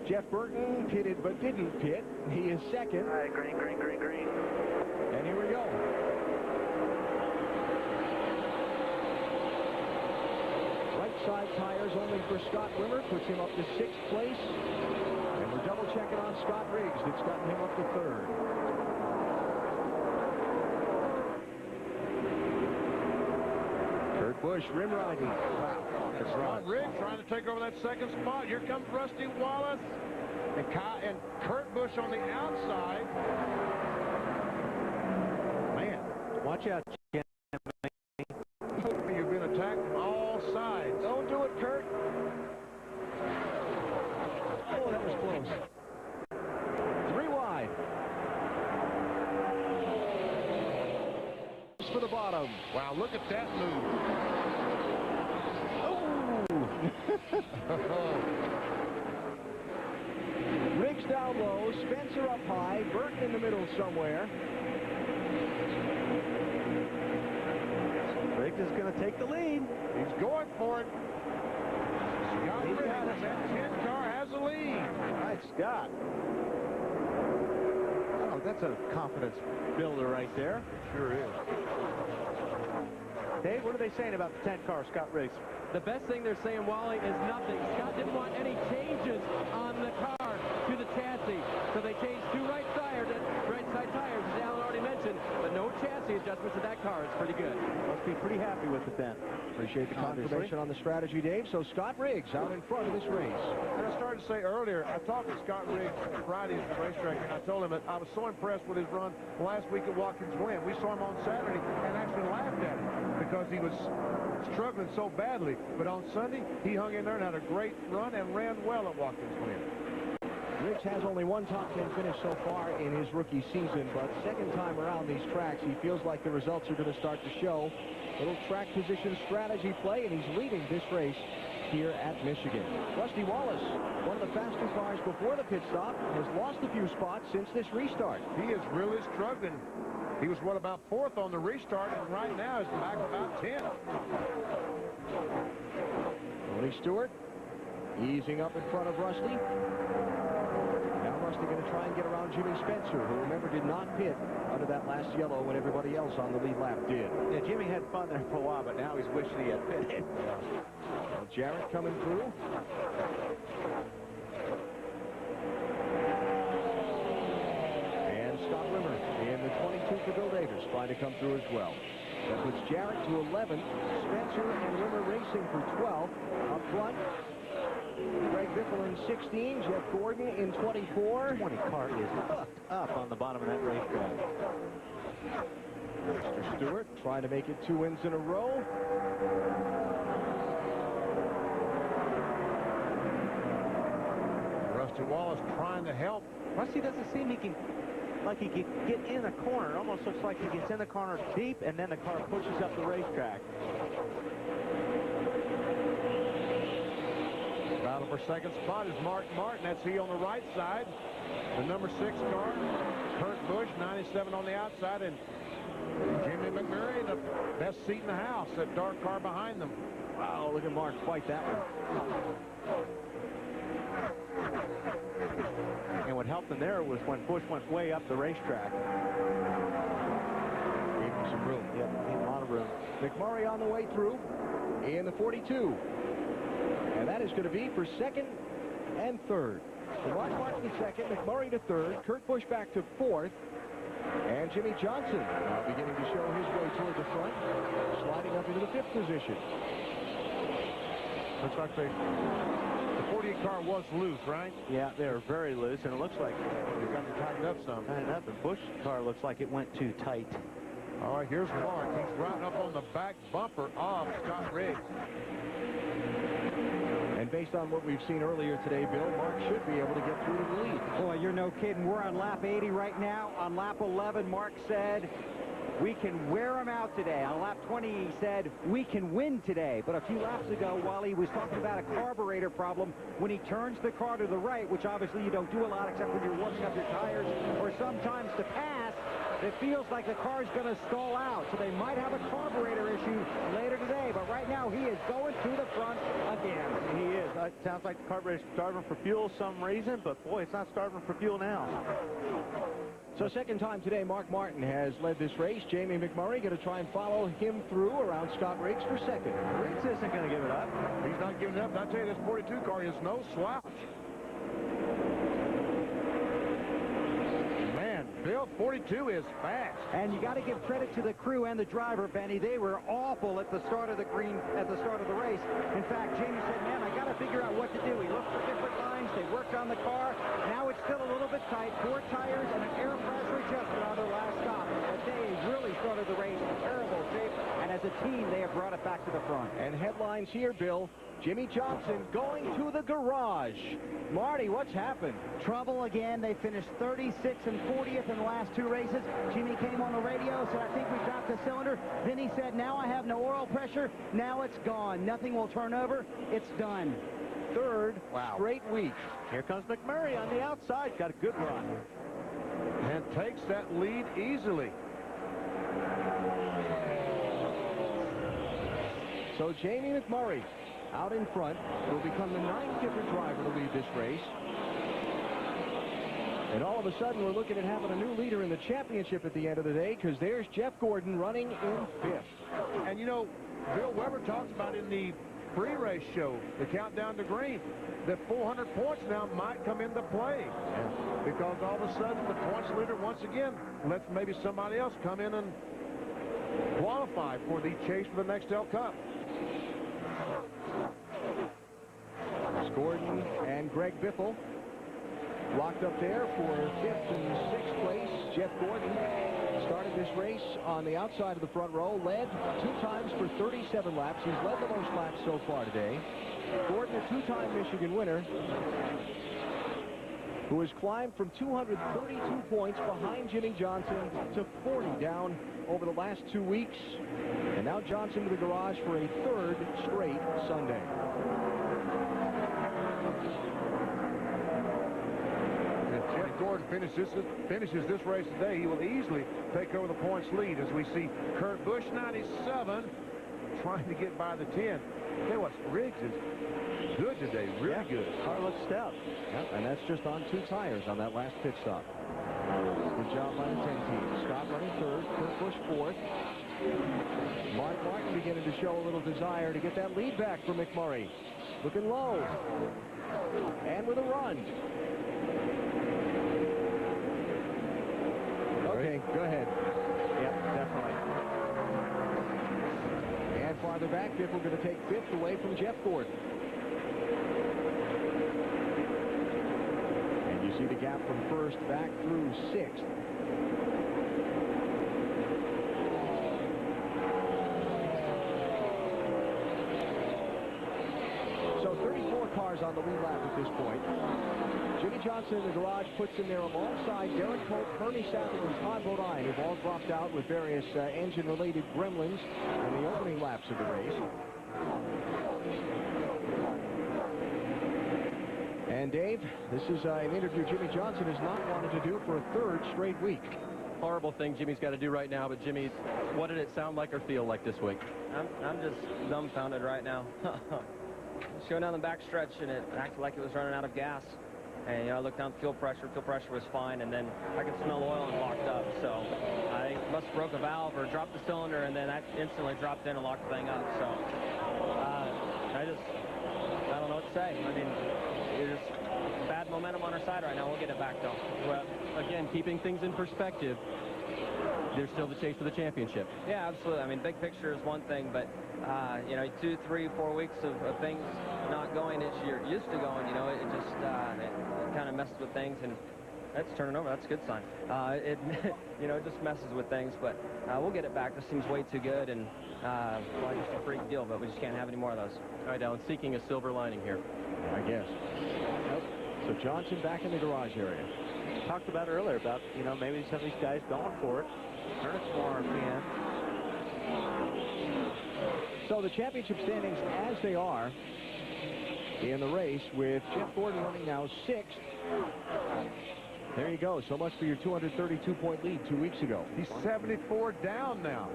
Jeff Burton pitted but didn't pit. He is second. All right, green, green, green, green. And here we go. Right side tires only for Scott Wimmer. Puts him up to 6th place. And we're double checking on Scott Riggs. That's gotten him up to 3rd. Kurt Busch rim riding. Wow. Scott Riggs trying to take over that second spot. Here comes Rusty Wallace. And Kurt Busch on the outside. Man, Watch out, Jim. you've been attacked from all sides. Don't do it, Kurt. Oh, that was close. 3 wide. For the bottom. Wow, look at that move. Riggs down low, Spencer up high, Burton in the middle somewhere. Riggs is going to take the lead. He's going for it. Scott Riggs, that 10 car has the lead. All right, Scott. Oh, that's a confidence builder right there. Sure is. Dave, what are they saying about the 10 car, Scott Riggs? The best thing they're saying, Wally, is nothing. Scott didn't want any changes on the car to the chassis, so they changed 2 right side tires, as Alan already mentioned, but no chassis adjustments to that car. It's pretty good. Must be pretty happy with it then. Appreciate the confirmation on the strategy, Dave. So Scott Riggs out in front of this race. And I started to say earlier, I talked to Scott Riggs Friday at the racetrack, and I told him that I was so impressed with his run last week at Watkins Glen. We saw him on Saturday and actually laughed at him because he was struggling so badly. But on Sunday, he hung in there and had a great run and ran well at Watkins Glen. Riggs has only 1 top 10 finish so far in his rookie season, but second time around these tracks, he feels like the results are going to start to show. Little track position strategy play, and he's leading this race here at Michigan. Rusty Wallace, one of the faster cars before the pit stop, has lost a few spots since this restart. He is really struggling. He was, what, about 4th on the restart, and right now is back about 10. Tony Stewart easing up in front of Rusty. Now Rusty going to try and get around Jimmy Spencer, who, remember, did not pit under that last yellow when everybody else on the lead lap did. Yeah, Jimmy had fun there for a while, but now he's wishing he had pitted. Well, Jarrett coming through. And Scott Wimmer in the 22 for Bill Davis, trying to come through as well. That puts Jarrett to 11. Spencer and Wimmer racing for 12. Up front, Greg Biffle in 16. Jeff Gordon in 24. 20 car is up on the bottom of that racetrack. Mr. Stewart trying to make it 2 wins in a row. Rusty Wallace trying to help. Rusty doesn't seem he can like he could get in the corner. It almost looks like he gets in the corner deep, and then the car pushes up the racetrack. Battle for second spot is Mark Martin. That's he on the right side. The number 6 car, Kurt Busch, 97 on the outside, and Jimmy McMurray, the best seat in the house, that dark car behind them. Wow, look at Mark fight that one. And what helped him there was when Busch went way up the racetrack. Gave him some room. Yep, gave him a lot of room. McMurray on the way through in the 42. And that is going to be for second and third. So Mark Martin to second, McMurray to third, Kurt Busch back to fourth, and Jimmy Johnson now beginning to show his way toward the front, sliding up into the 5th position. Looks like the 48 car was loose, right? Yeah, they were very loose, and it looks like they've got to tighten up some. The Busch car looks like it went too tight. All right, here's Mark. He's riding up on the back bumper of Scott Riggs. And based on what we've seen earlier today, Bill, Mark should be able to get through to the lead. Boy, you're no kidding. We're on lap 80 right now. On lap 11, Mark said, we can wear them out today. On lap 20, he said, we can win today. But a few laps ago, while he was talking about a carburetor problem, when he turns the car to the right, which obviously you don't do a lot except when you're warming up your tires or sometimes to pass, it feels like the car's going to stall out. So they might have a carburetor issue later today. But right now, he is going to the front again. He is. It sounds like the carburetor's starving for fuel some reason, but boy, it's not starving for fuel now. So second time today, Mark Martin has led this race. Jamie McMurray going to try and follow him through around Scott Riggs for second. Riggs isn't going to give it up. He's not giving it up. I tell you, this 42 car is no slouch. Man, Bill, 42 is fast. And you got to give credit to the crew and the driver, Benny. They were awful at the start of the race. In fact, Jamie said, man, I got to figure out what to do. He looked for different lines. They worked on the car. Now it's still a little bit tight. 4 tires and an air pressure adjustment on their last stop. But they really started the race in terrible shape. And as a team, they have brought it back to the front. And headlines here, Bill. Jimmy Johnson going to the garage. Marty, what's happened? Trouble again. They finished 36th and 40th in the last 2 races. Jimmy came on the radio, said, I think we dropped the cylinder. Then he said, now I have no oil pressure. Now it's gone. Nothing will turn over. It's done. Third straight week. Here comes McMurray on the outside. Got a good run. And takes that lead easily. So Jamie McMurray out in front will become the 9th different driver to lead this race. And all of a sudden, we're looking at having a new leader in the championship at the end of the day, because there's Jeff Gordon running in 5th. And, you know, Bill Weber talks about in the pre-race show, the countdown to green, that 400 points now might come into play. Because all of a sudden, the points leader, once again, lets maybe somebody else come in and qualify for the chase for the Nextel Cup. Gordon and Greg Biffle locked up there for 5th and 6th place. Jeff Gordon started this race on the outside of the front row, led 2 times for 37 laps. He's led the most laps so far today. Gordon, a 2-time Michigan winner, who has climbed from 232 points behind Jimmy Johnson to 40 down over the last 2 weeks. And now Johnson to the garage for a 3rd straight Sunday. If Jeff Gordon finishes this race today, he will easily take over the points lead, as we see Kurt Busch, 97, trying to get by the 10. Tell you what, Riggs is good today, really good. Car looks stout. Yep, and that's just on 2 tires on that last pit stop. Good job by the 10 team. Scott running 3rd, Kurt Busch 4th. Mark Martin beginning to show a little desire to get that lead back for McMurray. Looking low. And with a run. Okay, go ahead. Yep, definitely. And farther back, Biffle going to take 5th away from Jeff Gordon. And you see the gap from 1st back through 6th. So 34 cars on the lead lap at this point. Jimmy Johnson in the garage puts him there alongside Derek Pope, Bernie Sadler, and Todd Bodine, who've all dropped out with various engine-related gremlins in the opening laps of the race. And Dave, this is an interview Jimmy Johnson has not wanted to do for a third straight week. Horrible thing Jimmy's got to do right now, but Jimmy, what did it sound like or feel like this week? I'm just dumbfounded right now. Going down the back stretch, and it acted like it was running out of gas. And, you know, I looked down fuel pressure was fine, and then I could smell oil and locked up. So I must have broke a valve or dropped the cylinder, and then that instantly dropped in and locked the thing up. So I don't know what to say. I mean, there's bad momentum on our side right now. We'll get it back, though. Well, again, keeping things in perspective, there's still the chase for the championship. Yeah, absolutely. I mean, big picture is one thing, but, you know, 2, 3, 4 weeks of things not going as you're used to going, you know, it just it kind of messes with things, and that's turning over. That's a good sign. It, you know, it just messes with things, but we'll get it back. This seems way too good, and, well, just a freak deal, but we just can't have any more of those. All right, Alan, seeking a silver lining here. I guess. Nope. So Johnson back in the garage area. Talked about earlier about, you know, maybe some of these guys going for it. Turn it some more RPM. So the championship standings as they are in the race, with Jeff Gordon running now 6th. There you go. So much for your 232-point lead 2 weeks ago. He's 74 down now.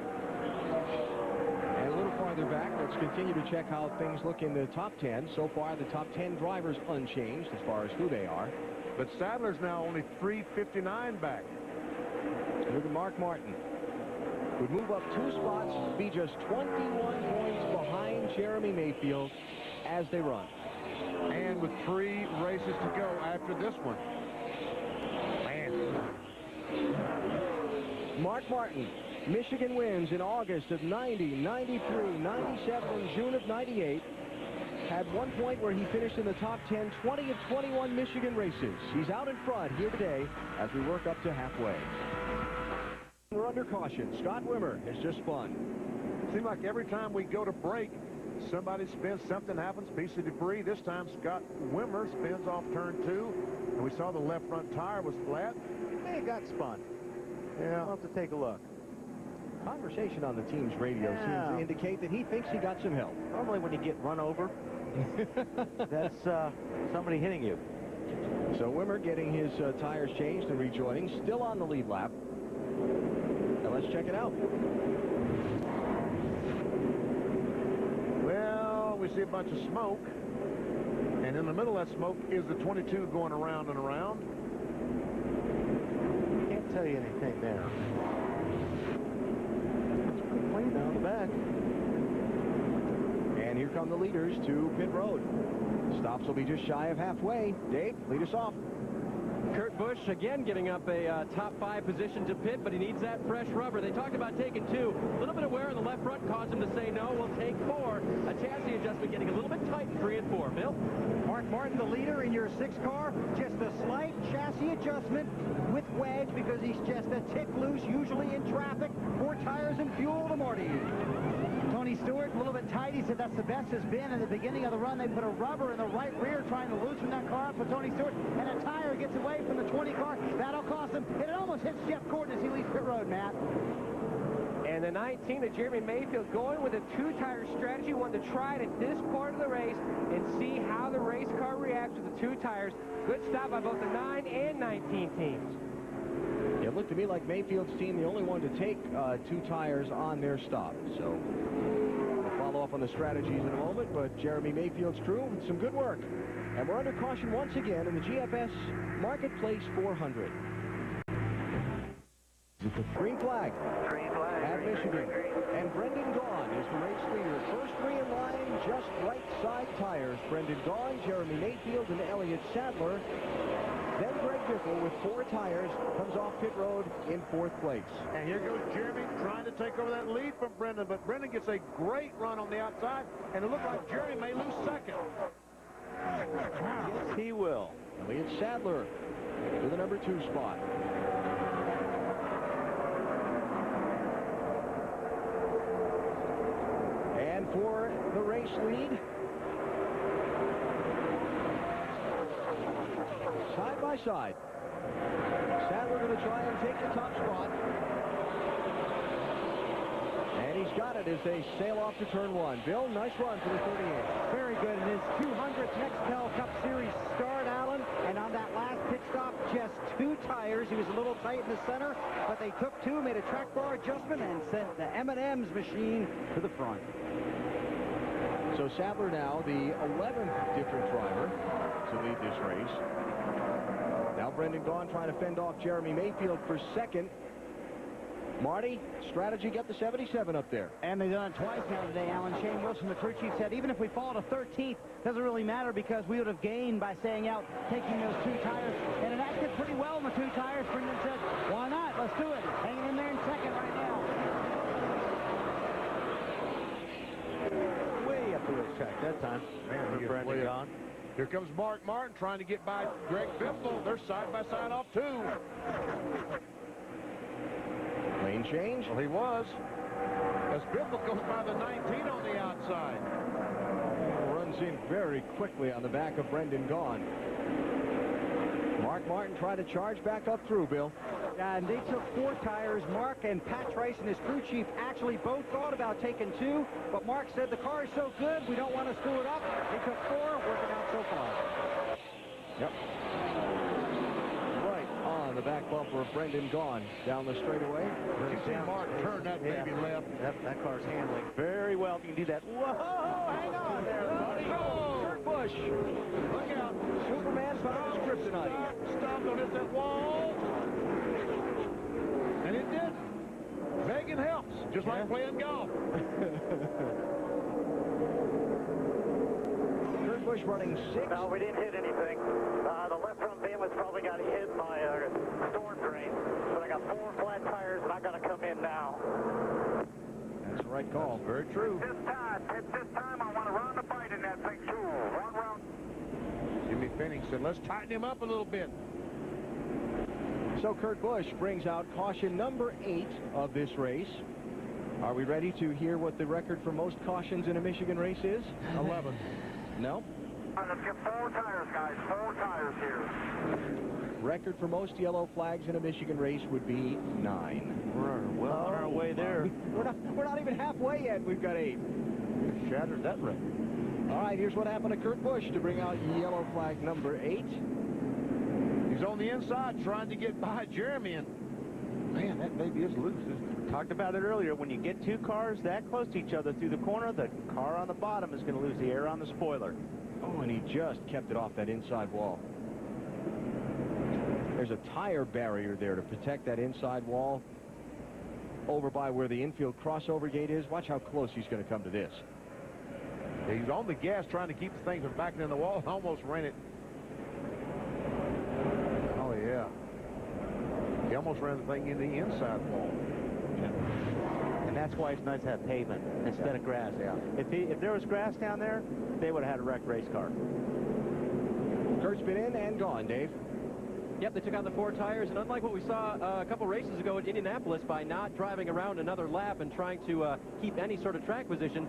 And a little farther back, let's continue to check how things look in the top 10. So far, the top 10 drivers unchanged as far as who they are. But Sadler's now only 359 back. Look at Mark Martin. Would move up 2 spots, be just 21 points behind Jeremy Mayfield as they run. And with 3 races to go after this one. Man. Mark Martin, Michigan wins in August of 90, 93, 97, and June of 98. Had 1 point where he finished in the top 10, 20 of 21 Michigan races. He's out in front here today as we work up to halfway. We're under caution. Scott Wimmer is just fun. Seems like every time we go to break, somebody spins, something happens, piece of debris. This time Scott Wimmer spins off turn 2, and we saw the left front tire was flat. He may have got spun. Yeah. We'll have to take a look. Conversation on the team's radio seems to indicate that he thinks he got some help. Normally when you get run over, that's somebody hitting you. So Wimmer getting his tires changed and rejoining, still on the lead lap. Now let's check it out. Well, we see a bunch of smoke, and in the middle of that smoke is the 22 going around and around. Can't tell you anything there. It's pretty clean down the back. And here come the leaders to pit road. Stops will be just shy of halfway. Dave, lead us off. Kurt Busch again giving up a top 5 position to pit, but he needs that fresh rubber. They talked about taking 2. A little bit of wear on the left front caused him to say no. We'll take 4. A chassis adjustment getting a little bit tight in 3 and 4. Bill? Mark Martin, the leader in your 6 car. Just a slight chassis adjustment with wedge because he's just a tick loose, usually in traffic. 4 tires and fuel to Marty. Tony Stewart, a little bit tight. He said that's the best it's been. In the beginning of the run, they put a rubber in the right rear trying to loosen that car up for Tony Stewart, and a tire gets away from the 20 car. That'll cost him. It almost hits Jeff Gordon as he leaves pit road, Matt. And the 19 of Jeremy Mayfield going with a 2-tire strategy, wanted to try it at this part of the race and see how the race car reacts with the 2 tires. Good stop by both the 9 and 19 teams. It looked to me like Mayfield's team the only one to take 2 tires on their stop. So we'll follow up on the strategies in a moment, but Jeremy Mayfield's crew, some good work. And we're under caution once again in the GFS Marketplace 400. Green flag. Green flag. At Michigan. And Brendan Gaughan is the race leader. First 3 in line, just right side tires. Brendan Gaughan, Jeremy Mayfield, and Elliott Sadler. Then Greg Biffle with 4 tires comes off pit road in 4th place. And here goes Jeremy trying to take over that lead from Brendan, but Brendan gets a great run on the outside, and it looks like Jeremy may lose second. Yes, he will. Elliott Sadler to the number 2 spot. And for the race lead, side by side. Sadler going to try and take the top spot. And he's got it as they sail off to turn one. Bill, nice run for the 38. Very good. In his 200th Nextel Cup Series start, Allen, and on that last pit stop, just 2 tires. He was a little tight in the center, but they took 2, made a track bar adjustment, and sent the M&M's machine to the front. So Sadler now the 11th different driver to lead this race. Now Brendan Gaughan trying to fend off Jeremy Mayfield for second. Marty, strategy, get the 77 up there. And they've done it twice now today, Alan. Shane Wilson, the crew chief, said even if we fall to 13th, doesn't really matter because we would have gained by staying out, taking those 2 tires. And it acted pretty well in the 2 tires. Brendan said, why not? Let's do it. Hanging in there in second right now. Way up the racetrack that time. Man, he gets way up. Here comes Mark Martin trying to get by Greg Biffle. They're side by side off 2. Lane change. Well, he was. As Biffle goes by the 19 on the outside. Runs in very quickly on the back of Brendan Gaughan. Mark Martin tried to charge back up through, Bill. And they took 4 tires. Mark and Pat Trice and his crew chief actually both thought about taking 2, but Mark said the car is so good, we don't want to screw it up. They took 4, working out so far. Yep. Right on the back bumper of Brendan Gaughan down the straightaway. You see Mark turn that baby left. That car's handling very well. You can do that. Whoa! Hang on there, buddy. Kurt Busch. Look out. Superman found his kryptonite. Stop, don't hit that wall. And it didn't. Megan helps, just like playing golf. Kurt Busch running 6. No, we didn't hit anything. The left front beam was probably got hit by a storm drain. But I got 4 flat tires, and I got to come in now. That's the right call. Very true. It's this time I want to round the bite in that thing, too. One round. Jimmy Finning said, let's tighten him up a little bit. So Kurt Busch brings out caution number 8 of this race. Are we ready to hear what the record for most cautions in a Michigan race is? 11. No. Let's get 4 tires, guys. 4 tires here. Record for most yellow flags in a Michigan race would be 9. We're well on our way there. We're not even halfway yet. We've got 8. Shattered that record. All right, here's what happened to Kurt Busch to bring out yellow flag number 8. He's on the inside trying to get by Jeremy, and man, that baby is loose, isn't it? Talked about it earlier. When you get 2 cars that close to each other through the corner, the car on the bottom is going to lose the air on the spoiler. Oh, and he just kept it off that inside wall. There's a tire barrier there to protect that inside wall over by where the infield crossover gate is. Watch how close he's going to come to this. Yeah, he's on the gas trying to keep the thing from backing in the wall. Almost ran it. Oh, yeah. He almost ran the thing in the inside wall. And that's why it's nice to have pavement instead of grass. Yeah. If there was grass down there, they would have had a wrecked race car. Kurt's been in and gone, Dave. Yep, they took out the 4 tires, and unlike what we saw a couple races ago at Indianapolis, by not driving around another lap and trying to keep any sort of track position,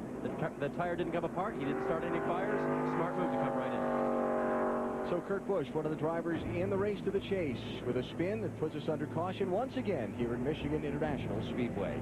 the tire didn't come apart. He didn't start any fires. Smart move to come right in. So Kurt Busch, one of the drivers in the race to the chase, with a spin that puts us under caution once again here at Michigan International Speedway.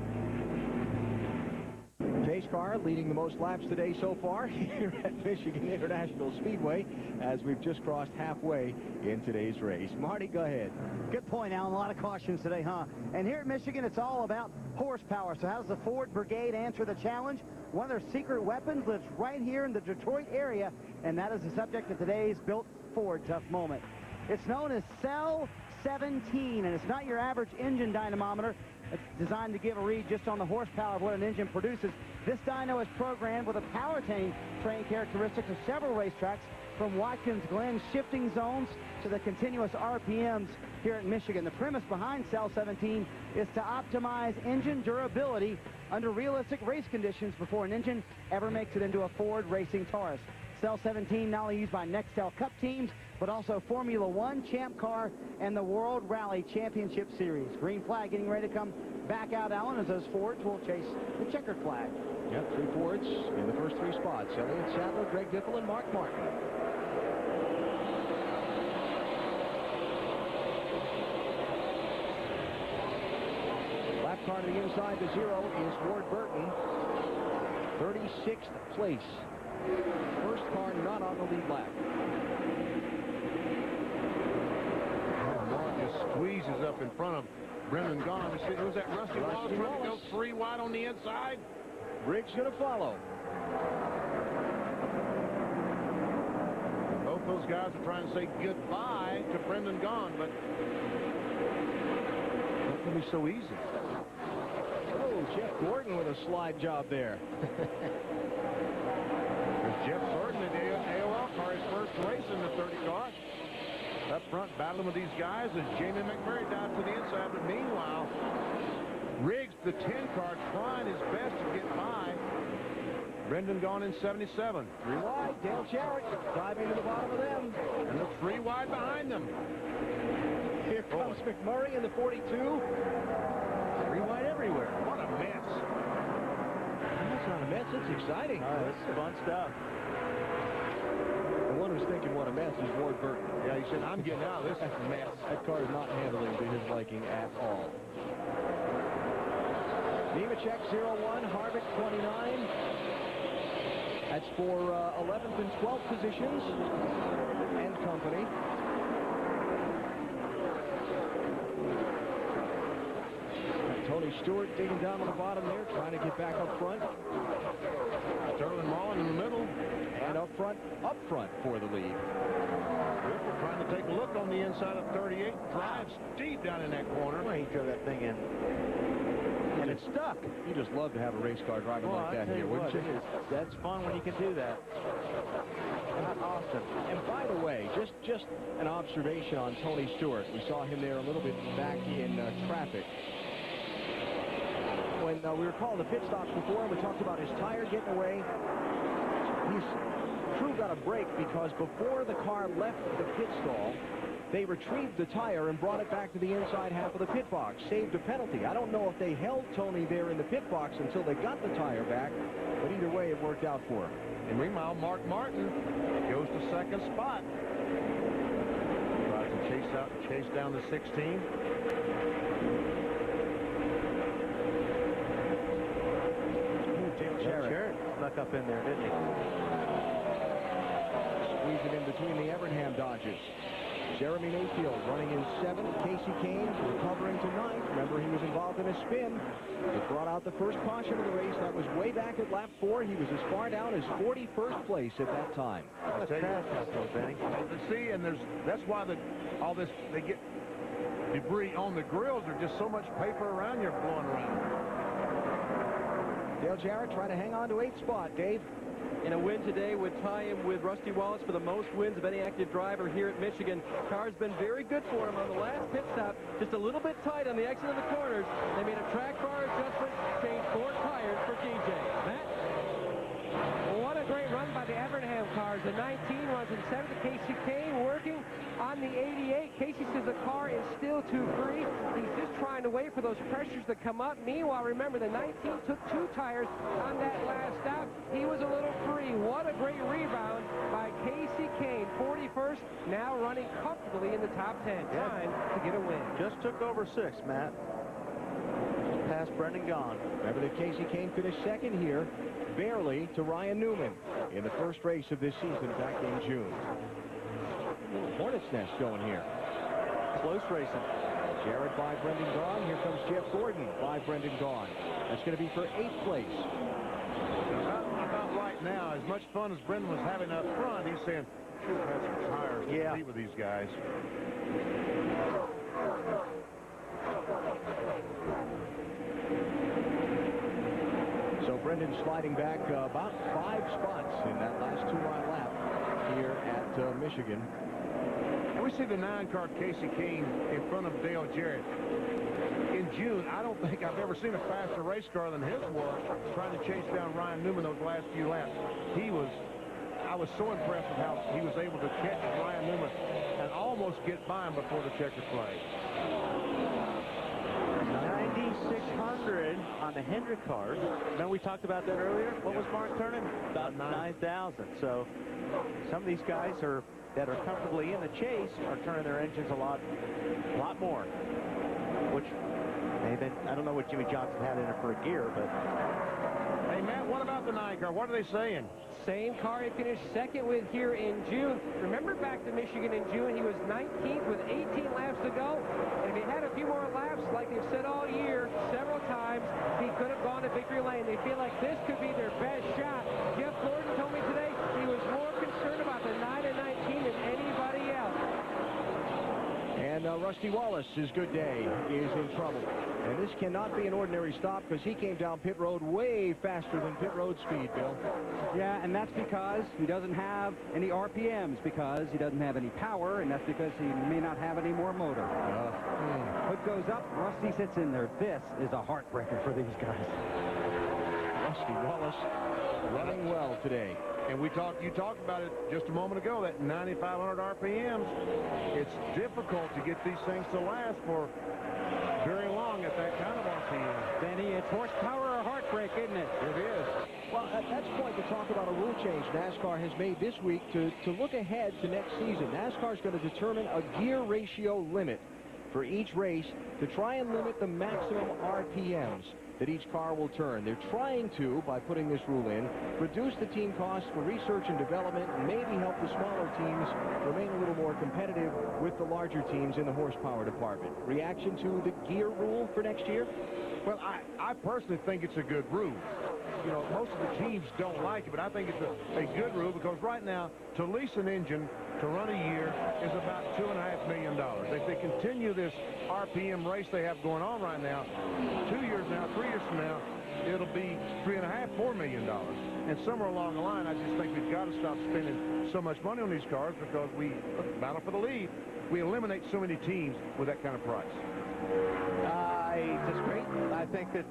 Pace car leading the most laps today so far here at Michigan International Speedway as we've just crossed halfway in today's race. Marty, go ahead. Good point, Alan. A lot of cautions today, huh? And here at Michigan, it's all about horsepower. So how does the Ford Brigade answer the challenge? One of their secret weapons lives right here in the Detroit area, and that is the subject of today's Built Ford Tough Moment. It's known as Cell 17, and it's not your average engine dynamometer. It's designed to give a read just on the horsepower of what an engine produces. This dyno is programmed with a powertrain characteristics of several racetracks, from Watkins Glen shifting zones to the continuous RPMs here at Michigan. The premise behind Cell 17 is to optimize engine durability under realistic race conditions before an engine ever makes it into a Ford racing Taurus. Cell 17 not only used by Nextel Cup teams, but also Formula One, Champ Car, and the World Rally Championship Series. Green flag getting ready to come back out, Allen, as those Fords will chase the checkered flag. Yep, 3 Fords in the first 3 spots. Elliott Sadler, Greg Biffle, and Mark Martin. car to the inside, the 0 is Ward Burton, 36th place. First car not on the lead lap. Mark just squeezes up in front of Brendan Gaughan. See, who's that? Rusty Wallace trying to go 3 wide on the inside. Briggs going to follow. Both those guys are trying to say goodbye to Brendan Gaughan, but not going to be so easy. Oh, Jeff Gordon with a slide job there. There's Jeff Gordon in the AOL car, his first race in the 30 car. Up front battling with these guys as Jamie McMurray dives to the inside, but meanwhile, Riggs, the 10 car, trying his best to get by Brendan Gaughan in 77. 3 wide, Dale Jarrett diving to the bottom of them. And look, 3 wide behind them. Here comes McMurray in the 42. 3 wide everywhere. What a mess. That's not a mess, it's exciting. This is fun stuff. The one who's thinking what a mess is Ward Burton. Yeah, he said, I'm getting out of this mess. That car is not handling to his liking at all. Nemechek 0-1, Harvick 29. That's for 11th and 12th positions and company. Tony Stewart digging down on the bottom there, trying to get back up front. Sterling Mullen in the middle. And up front for the lead. Ripple trying to take a look on the inside of 38. Drives deep down in that corner. Well, he threw that thing in. And it's stuck. You just love to have a race car driving like that here, wouldn't you? That's fun when you can do that. That's awesome. And by the way, just an observation on Tony Stewart. We saw him there a little bit back in traffic. When we were calling the pit stops before, we talked about his tire getting away. His crew got a break because before the car left the pit stall, they retrieved the tire and brought it back to the inside half of the pit box. Saved a penalty. I don't know if they held Tony there in the pit box until they got the tire back, but either way, it worked out for him. And meanwhile, Mark Martin goes to second spot. Tries to chase down the 16. Jarrett snuck up in there, didn't he? Squeezing in between the Evernham Dodges. Jeremy Mayfield running in 7th. Casey Kane recovering to 9th. Remember, he was involved in a spin that brought out the first caution of the race. That was way back at lap 4. He was as far down as 41st place at that time. That's trash out there, Benny. See, and that's why they get debris on the grills. There's just so much paper around here blowing around. Dale Jarrett trying to hang on to 8th spot, Dave. And a win today would tie him with Rusty Wallace for the most wins of any active driver here at Michigan. Car's been very good for him on the last pit stop. Just a little bit tight on the exit of the corners. They made a track bar adjustment, changed 4 tires for DJ. Matt? What a great run by the Evernham cars. The 19 runs in 7th. Casey Kane working on the 88. Casey says the car is still too free. He's just trying to wait for those pressures to come up. Meanwhile, remember, the 19 took 2 tires on that last stop. He was a little free. What a great rebound by Casey Kane. 41st, now running comfortably in the top 10. Trying to get a win. Just took over 6, Matt. Just past Brendan Gaughan. Remember that Casey Kane finished 2nd here, barely to Ryan Newman in the first race of this season back in June. Hornet's nest going here. Close racing. Jarrett by Brendan Gaughan. Here comes Jeff Gordon by Brendan Gaughan. That's going to be for 8th place. About right now, as much fun as Brendan was having up front, he's saying, should have had some tires to compete with these guys. So Brendan sliding back about 5 spots in that last 2-mile lap here at Michigan. And we see the 9-car Casey Kane in front of Dale Jarrett. In June, I don't think I've ever seen a faster race car than his was, trying to chase down Ryan Newman those last few laps. I was so impressed with how he was able to catch Ryan Newman and almost get by him before the checker flag. 9,600 on the Hendrick cars. Remember we talked about that earlier? What was Mark turning? About 9,000. So some of these guys that are comfortably in the chase are turning their engines a lot more, which much. Maybe, I don't know what Jimmy Johnson had in it for a gear, but... Hey, Matt, what about the 9 car? What are they saying? Same car he finished second with here in June. Remember back to Michigan in June, he was 19th with 18 laps to go. And if he had a few more laps, like they've said all year, several times, he could have gone to victory lane. They feel like this could be their best shot. Jeff Gordon told me today he was more concerned about the 9 and 19 than anybody else. And Rusty Wallace, his good day, is in trouble. And this cannot be an ordinary stop because he came down pit road way faster than pit road speed, Bill. Yeah, and that's because he doesn't have any RPMs, because he doesn't have any power, and that's because he may not have any more motor. Hood goes up, Rusty sits in there. This is a heartbreaker for these guys. Rusty Wallace running well today. And you talked about it just a moment ago, that 9,500 RPMs. It's difficult to get these things to last for very long at that kind of RPM. Benny, it's horsepower or heartbreak, isn't it? It is. Well, that's point to talk about a rule change NASCAR has made this week to look ahead to next season. NASCAR is going to determine a gear ratio limit for each race to try and limit the maximum RPMs that each car will turn. They're trying to, by putting this rule in, reduce the team costs for research and development and maybe help the smaller teams remain a little more competitive with the larger teams in the horsepower department. Reaction to the gear rule for next year? Well, I personally think it's a good rule. You know, most of the teams don't like it, but I think it's a good rule because right now, to lease an engine to run a year is about $2.5 million. If they continue this RPM race they have going on right now, 2 years now, 3 years from now, it'll be $3.5–4 million. And somewhere along the line, I just think we've got to stop spending so much money on these cars because we battle for the lead. We eliminate so many teams with that kind of price. I disagree. I think that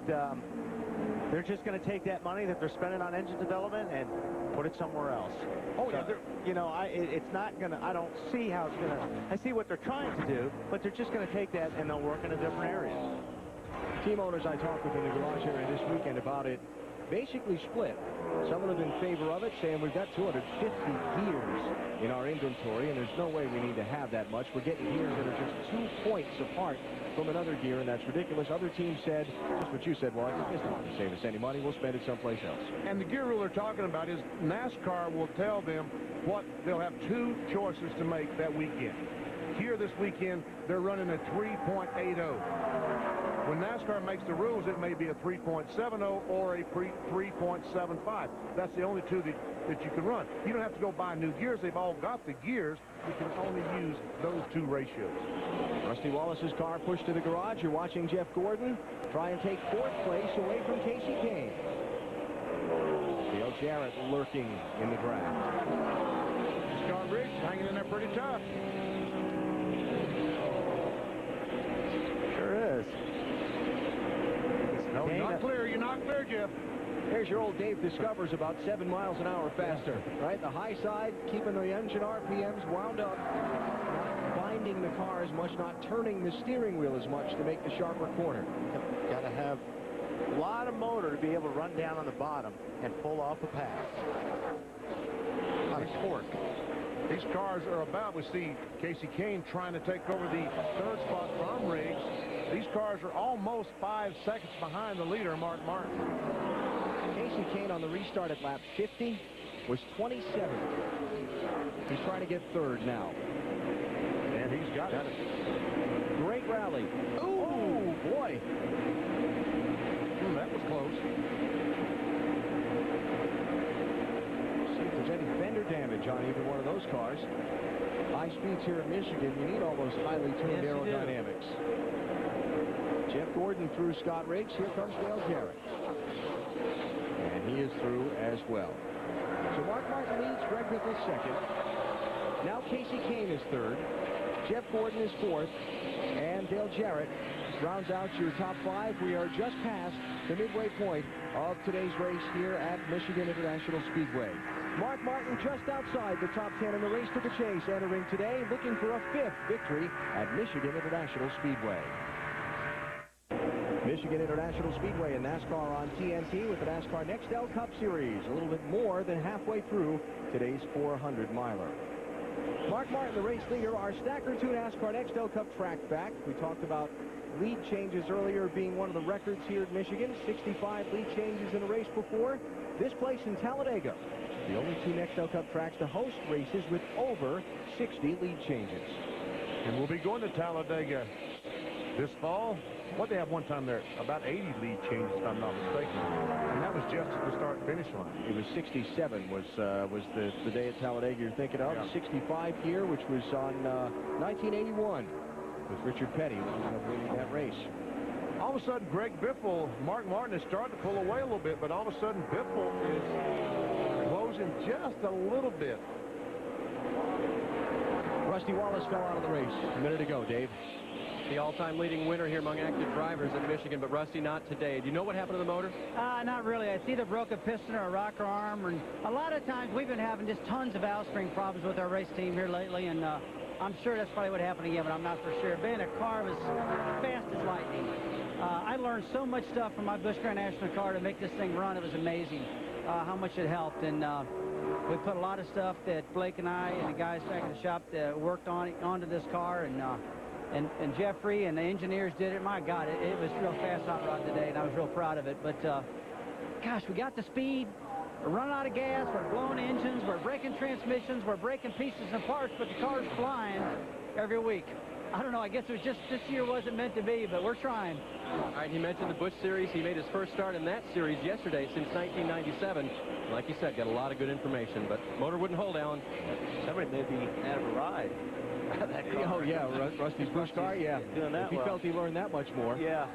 they're just going to take that money that they're spending on engine development and put it somewhere else. Oh, so, yeah. You know, it's not going to, I don't see how it's going to, I see what they're trying to do, but they're just going to take that and they'll work in a different area. Team owners I talked with in the garage area this weekend about it basically split. Some of them in favor of it, saying we've got 250 gears in our inventory, and there's no way we need to have that much. We're getting gears that are just 2 points apart from another gear, and that's ridiculous. Other teams said, just what you said, well, it's not going to save us any money. We'll spend it someplace else. And the gear rule they're talking about is NASCAR will tell them what they'll have 2 choices to make that weekend. Here this weekend, they're running a 3.80. When NASCAR makes the rules, it may be a 3.70 or a 3.75. That's the only 2 that you can run. You don't have to go buy new gears. They've all got the gears. You can only use those 2 ratios. Rusty Wallace's car pushed to the garage. You're watching Jeff Gordon try and take 4th place away from Casey Kane. Dale Jarrett lurking in the draft. Scott Riggs hanging in there pretty tough. Sure is. No, you're not clear. You're not clear, Jeff. There's your old Dave Discovers about 7 miles an hour faster, right? The high side, keeping the engine RPMs wound up, not binding the car as much, not turning the steering wheel as much to make the sharper corner. Got to have a lot of motor to be able to run down on the bottom and pull off a pass. A lot of torque. These cars are about, we see Casey Kane trying to take over the 3rd spot from Riggs. These cars are almost 5 seconds behind the leader, Mark Martin. Casey Kane on the restart at lap 50 was 27th. He's trying to get 3rd now. And he's got it. Great rally. Ooh, boy. That was close. See if there's any fender damage on either one of those cars. High speeds here in Michigan, you need all those highly tuned aerodynamics. Jeff Gordon through Scott Riggs. Here comes Dale Jarrett. And he is through as well. So Mark Martin leads, Greg Biffle 2nd. Now Casey Kane is 3rd. Jeff Gordon is 4th. And Dale Jarrett rounds out your top 5. We are just past the midway point of today's race here at Michigan International Speedway. Mark Martin just outside the top 10 in the race to the chase, entering today, looking for a 5th victory at Michigan International Speedway. Michigan International Speedway and NASCAR on TNT with the Nascar Nextel Cup Series. A little bit more than halfway through today's 400-miler. Mark Martin, the race leader, our Stacker 2 NASCAR Nextel Cup track back. We talked about lead changes earlier being one of the records here at Michigan. 65 lead changes in a race before. This place in Talladega, the only two Nextel Cup tracks to host races with over 60 lead changes. And we'll be going to Talladega this fall. What they have one time there, about 80 lead changes, if I'm not mistaken. And that was just at the start and finish line. It was 67 was the day at Talladega you're thinking of. Yeah. 65 here, which was on 1981 with Richard Petty winning that race. All of a sudden, Greg Biffle, Mark Martin is starting to pull away a little bit, but all of a sudden, Biffle is closing just a little bit. Rusty Wallace fell out of the race a minute ago, Dave. The all-time leading winner here among active drivers in Michigan, but Rusty not today. Do you know what happened to the motor? Not really. It's either broke a piston or a rocker arm. And a lot of times we've been having just tons of valve spring problems with our race team here lately, and I'm sure that's probably what happened again, but I'm not for sure. Being a car was fast as lightning. I learned so much stuff from my Busch Grand National car to make this thing run. It was amazing how much it helped. And we put a lot of stuff that Blake and I and the guys back in the shop worked onto this car, and Jeffrey and the engineers did it. My God, it was real fast hot rod today, and I was real proud of it. But gosh, we got the speed. We're running out of gas. We're blowing engines. We're breaking transmissions. We're breaking pieces and parts, but the car's flying every week. I don't know. I guess it was just this year wasn't meant to be, but we're trying. All right, he mentioned the Busch Series. He made his first start in that series yesterday since 1997. Like you said, got a lot of good information, but motor wouldn't hold, Alan. Somebody may be out of a ride. That car. Oh, yeah, Rusty's Busch car, yeah. Doing that if he well. felt he learned that much more. Yeah.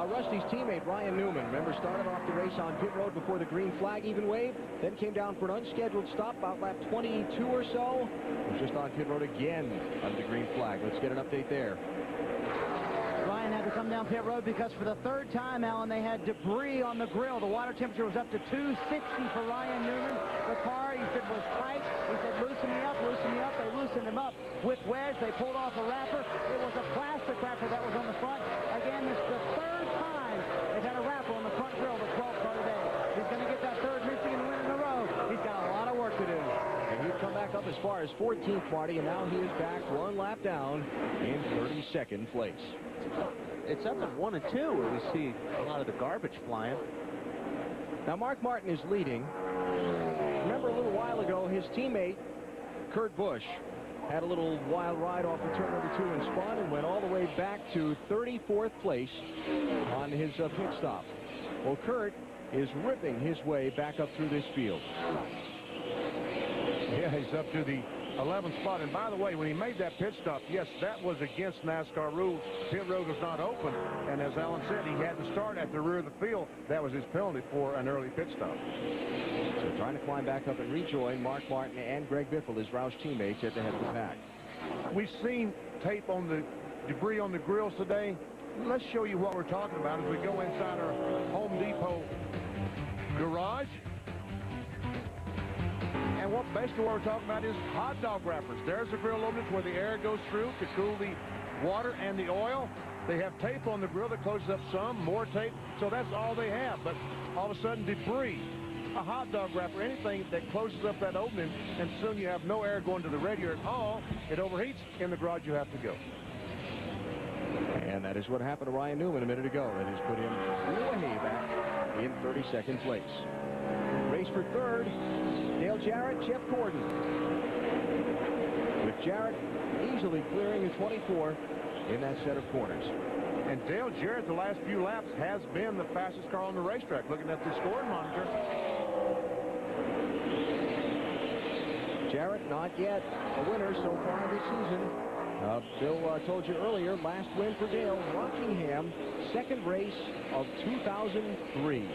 Rusty's teammate, Ryan Newman, remember, started off the race on pit road before the green flag even waved, then came down for an unscheduled stop about lap 22 or so. Was just on pit road again under the green flag. Let's get an update there. Ryan had to come down pit road because for the third time, Alan, they had debris on the grill. The water temperature was up to 260 for Ryan Newman. The car, he said, was tight. He said, loosen me up, loosen me up. They loosened him up with wedge. They pulled off a wrapper. It was a plastic wrapper that was on the front. Again, this is the third time they've had a wrapper on the front grill, the 12th car today. He's going to get that third Michigan win in a row. He's got a lot of work to do. And he'd come back up as far as 14th, Marty, and now he is back one lap down in 32nd place. It's up at 1 and 2 where we see a lot of the garbage flying. Now, Mark Martin is leading. Remember a little while ago, his teammate, Kurt Busch, had a little wild ride off of turn number 2 and spun and went all the way back to 34th place on his pit stop. Well, Kurt is ripping his way back up through this field. Yeah, he's up to the 11th spot. And by the way, when he made that pit stop, yes, that was against NASCAR rules. Pit road was not open. And as Alan said, he had to start at the rear of the field. That was his penalty for an early pit stop. So trying to climb back up and rejoin Mark Martin and Greg Biffle, his Roush teammates, at the head of the pack. We've seen tape on the debris on the grills today. Let's show you what we're talking about as we go inside our Home Depot garage. And basically what we're talking about is hot dog wrappers. There's the grill openings where the air goes through to cool the water and the oil. They have tape on the grill that closes up some, more tape. So that's all they have. But all of a sudden, debris, a hot dog wrapper, anything that closes up that opening, and soon you have no air going to the radiator at all. It overheats. In the garage, you have to go. And that is what happened to Ryan Newman a minute ago. That has put him way back in 32nd place. Race for third, Dale Jarrett, Jeff Gordon. With Jarrett easily clearing the 24 in that set of corners. And Dale Jarrett, the last few laps, has been the fastest car on the racetrack. Looking at the scoring monitor. Jarrett not yet a winner so far this season. Bill told you earlier, last win for Dale, Rockingham, second race of 2003.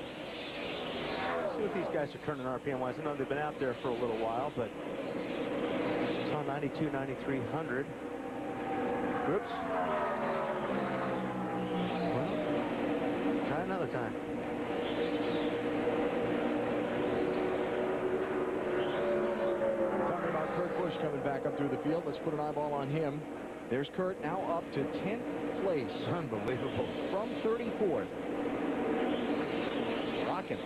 Let's see what these guys are turning RPM-wise. I know they've been out there for a little while, but it's on 92, 9300. Whoops. Well, try another time. Talking about Kurt Busch coming back up through the field. Let's put an eyeball on him. There's Kurt now up to 10th place. Unbelievable. From 34th. Rocking.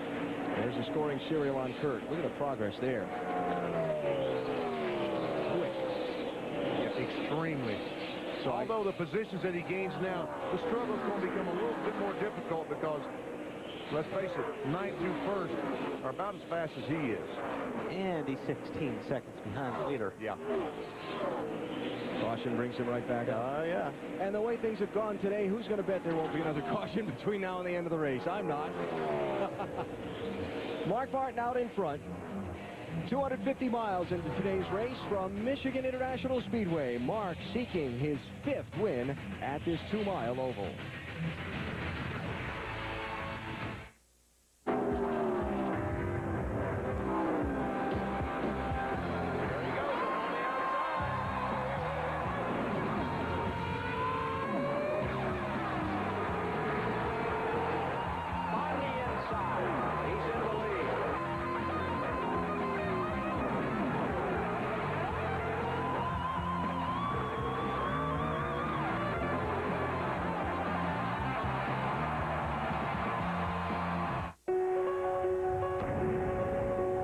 There's the scoring serial on Kurt. Look at the progress there. Quick. Yeah, extremely So although the positions that he gains now, the struggle is going to become a little bit more difficult because, let's face it, 9th through 1st are about as fast as he is. And he's 16 seconds behind the leader. Yeah. Caution brings him right back up. Oh, yeah. And the way things have gone today, who's going to bet there won't be another caution between now and the end of the race? I'm not. Mark Martin out in front. 250 miles into today's race from Michigan International Speedway. Mark seeking his 5th win at this 2-mile oval.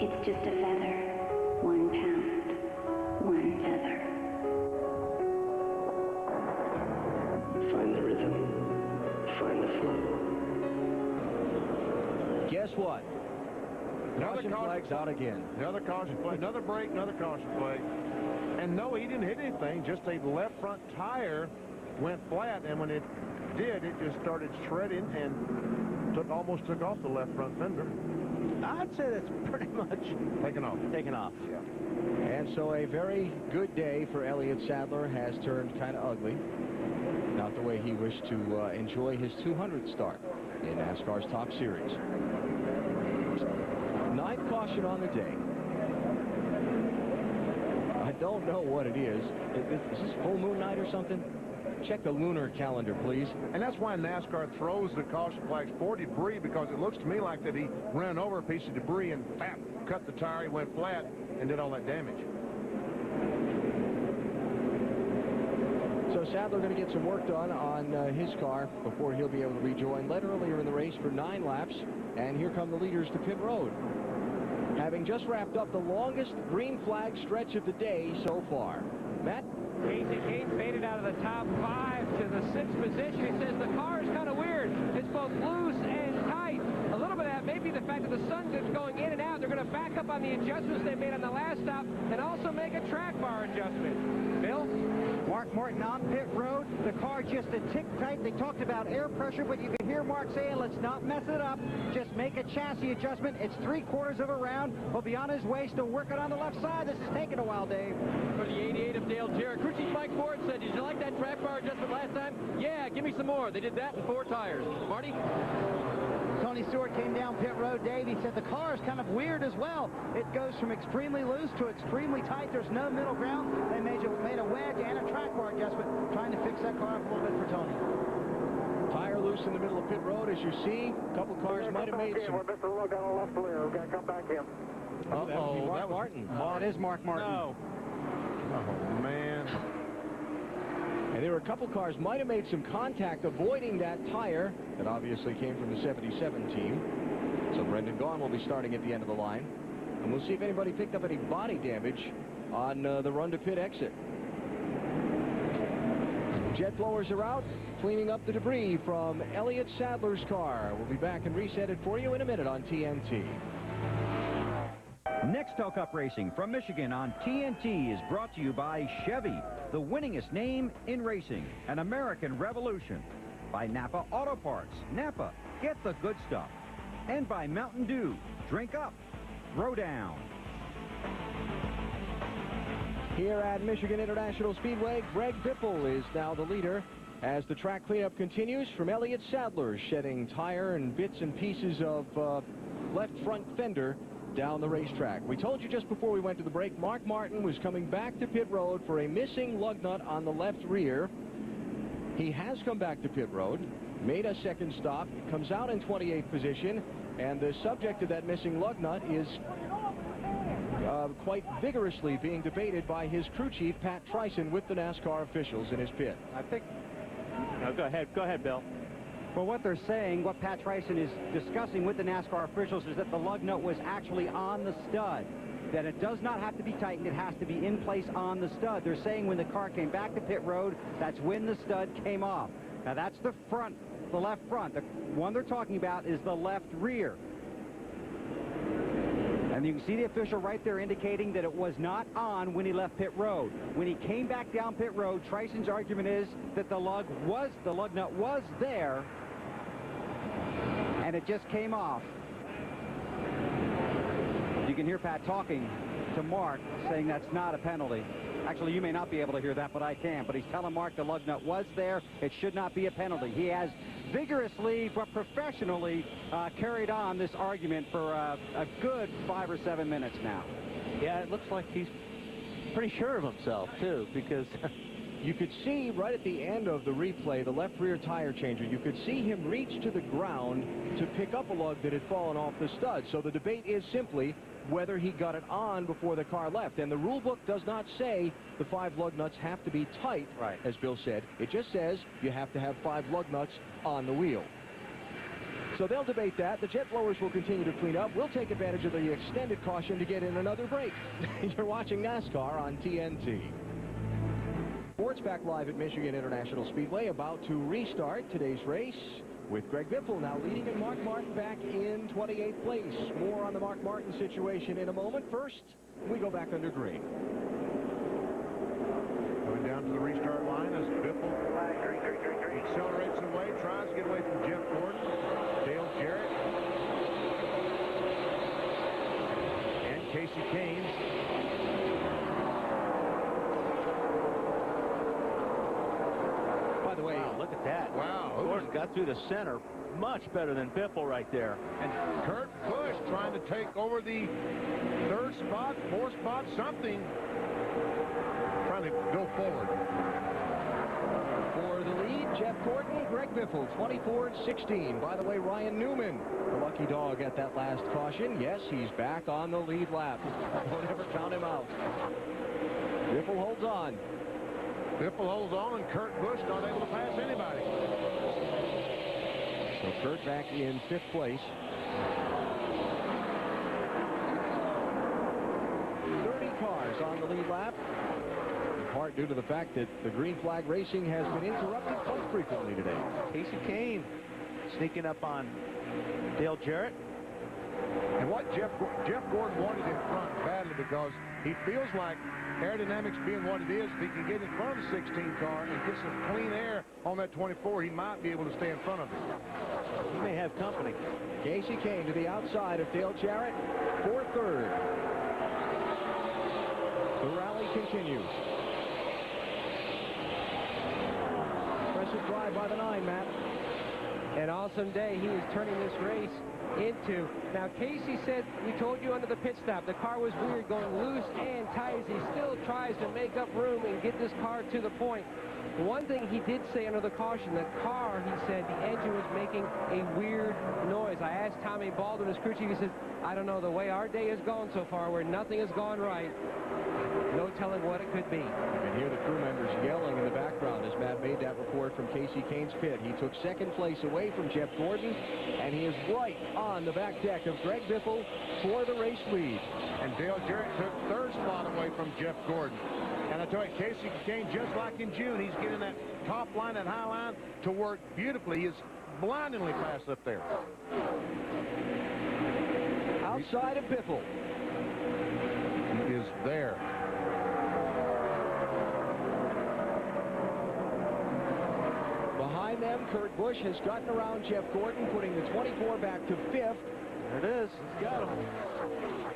It's just a feather, 1 pound, 1 feather. Find the rhythm, find the flow. Guess what? Another caution flag's out again. Another caution flag, another break, another caution flag. And no, he didn't hit anything, just a left front tire went flat, and when it did, it just started shredding and almost took off the left front fender. I'd say that's pretty much taken off. Taken off. Yeah. And so a very good day for Elliott Sadler has turned kind of ugly. Not the way he wished to enjoy his 200th start in NASCAR's Top Series. 9th caution on the day. I don't know what it is. Is this full moon night or something? Check the lunar calendar, please. And that's why NASCAR throws the caution flags for debris, because it looks to me like that he ran over a piece of debris and bam, cut the tire, he went flat, and did all that damage. So Sadler going to get some work done on his car before he'll be able to rejoin. Led earlier in the race for 9 laps, and here come the leaders to pit road. Having just wrapped up the longest green flag stretch of the day so far. Matt? Casey Kane faded out of the top 5 to the 6th position. He says the car is kind of weird. It's both loose and tight. A little bit of that may be the fact that the sun's going in and out. They're going to back up on the adjustments they made on the last stop and also make a track bar adjustment. Bill? Mark Martin on pit road. The car just a tick tight. They talked about air pressure, but you can hear Mark saying, let's not mess it up. Just make a chassis adjustment. It's 3/4 of a round. He'll be on his way, still working on the left side. This is taking a while, Dave. For the 88 of Dale Jarrett, crew chief Mike Ford said, did you like that track bar adjustment last time? Yeah, give me some more. They did that in 4 tires. Marty? Tony Stewart came down pit road, Dave. He said the car is kind of weird as well. It goes from extremely loose to extremely tight. There's no middle ground. They made a wedge and a track bar adjustment, trying to fix that car up a little bit for Tony. Tire loose in the middle of pit road, as you see. A couple cars might have made some. We're missing a look on the left rear. We've got to come back in. Uh-oh, that was Martin. That is Mark Martin. No. Oh, man. And there were a couple cars might have made some contact avoiding that tire that obviously came from the 77 team. So Brendan Gaughan will be starting at the end of the line. And we'll see if anybody picked up any body damage on the run to pit exit. Jet blowers are out, cleaning up the debris from Elliott Sadler's car. We'll be back and reset it for you in a minute on TNT. Nextel Cup Racing from Michigan on TNT is brought to you by Chevy, the winningest name in racing, an American revolution. By Napa Auto Parts. Napa, get the good stuff. And by Mountain Dew, drink up, throw down. Here at Michigan International Speedway, Greg Biffle is now the leader as the track cleanup continues from Elliott Sadler, shedding tire and bits and pieces of left front fender down the racetrack. We told you just before we went to the break, Mark Martin was coming back to pit road for a missing lug nut on the left rear. He has come back to pit road, made a second stop, comes out in 28th position, and the subject of that missing lug nut is quite vigorously being debated by his crew chief, Pat Tryson, with the NASCAR officials in his pit. I think... No, go ahead, Bill. Well, what they're saying, what Pat Tryson is discussing with the NASCAR officials, is that the lug nut was actually on the stud, that it does not have to be tightened, it has to be in place on the stud. They're saying when the car came back to pit road, that's when the stud came off. Now, that's the front, the left front. The one they're talking about is the left rear. And you can see the official right there indicating that it was not on when he left pit road. When he came back down pit road, Tryson's argument is that the lug nut was there, and it just came off. You can hear Pat talking to Mark, saying that's not a penalty. Actually, you may not be able to hear that, but I can. But he's telling Mark the lug nut was there. It should not be a penalty. He has vigorously but professionally carried on this argument for a good 5 or 7 minutes now. Yeah, it looks like he's pretty sure of himself, too, because you could see right at the end of the replay, the left rear tire changer, you could see him reach to the ground to pick up a lug that had fallen off the stud. So the debate is simply whether he got it on before the car left. And the rule book does not say the 5 lug nuts have to be tight, right, as Bill said. It just says you have to have 5 lug nuts on the wheel. So they'll debate that. The jet blowers will continue to clean up. We'll take advantage of the extended caution to get in another break. You're watching NASCAR on TNT. Sports back live at Michigan International Speedway, about to restart today's race with Greg Biffle now leading and Mark Martin back in 28th place. More on the Mark Martin situation in a moment. First, we go back under green. Going down to the restart line as Biffle accelerates away, tries to get away from Jeff Gordon, Dale Jarrett, and Casey Kane. By the way, look at that. Wow. Gordon got through the center much better than Biffle right there. And Kurt Busch trying to take over the 3rd spot, 4th spot, something. Trying to go forward. For the lead, Jeff Gordon, Greg Biffle, 24-16. By the way, Ryan Newman, the lucky dog at that last caution. Yes, he's back on the lead lap. Don't ever count him out. Biffle holds on. Biffle holds on, and Kurt Busch not able to pass anybody. So Kurt back in 5th place. 30 cars on the lead lap, in part due to the fact that the green flag racing has been interrupted quite frequently today. Casey Kane sneaking up on Dale Jarrett. And what Jeff Gordon wanted in front badly, because he feels like aerodynamics being what it is, if he can get in front of the 16 car and get some clean air on that 24, he might be able to stay in front of him. He may have company. Casey Kane to the outside of Dale Jarrett for 3rd. The rally continues. Impressive drive by the 9, Matt. An awesome day he is turning this race into. Now, Casey said, we told you under the pit stop, the car was weird, going loose and tight as he still tries to make up room and get this car to the point. One thing he did say under the caution, the car, he said, the engine was making a weird noise. I asked Tommy Baldwin, his crew chief, he says, I don't know, the way our day has gone so far, where nothing has gone right, no telling what it could be. You can hear the crew members yelling in the background as Matt made that report from Casey Kane's pit. He took 2nd place away from Jeff Gordon, and he is right on the back deck of Greg Biffle for the race lead. And Dale Jarrett took 3rd spot away from Jeff Gordon. And I tell you, Casey Kane, just like in June, he's getting that top line, that high line, to work beautifully. He is blindingly fast up there. Outside of Biffle. He is there. Behind them, Kurt Busch has gotten around Jeff Gordon, putting the 24 back to 5th. There it is. He's got him.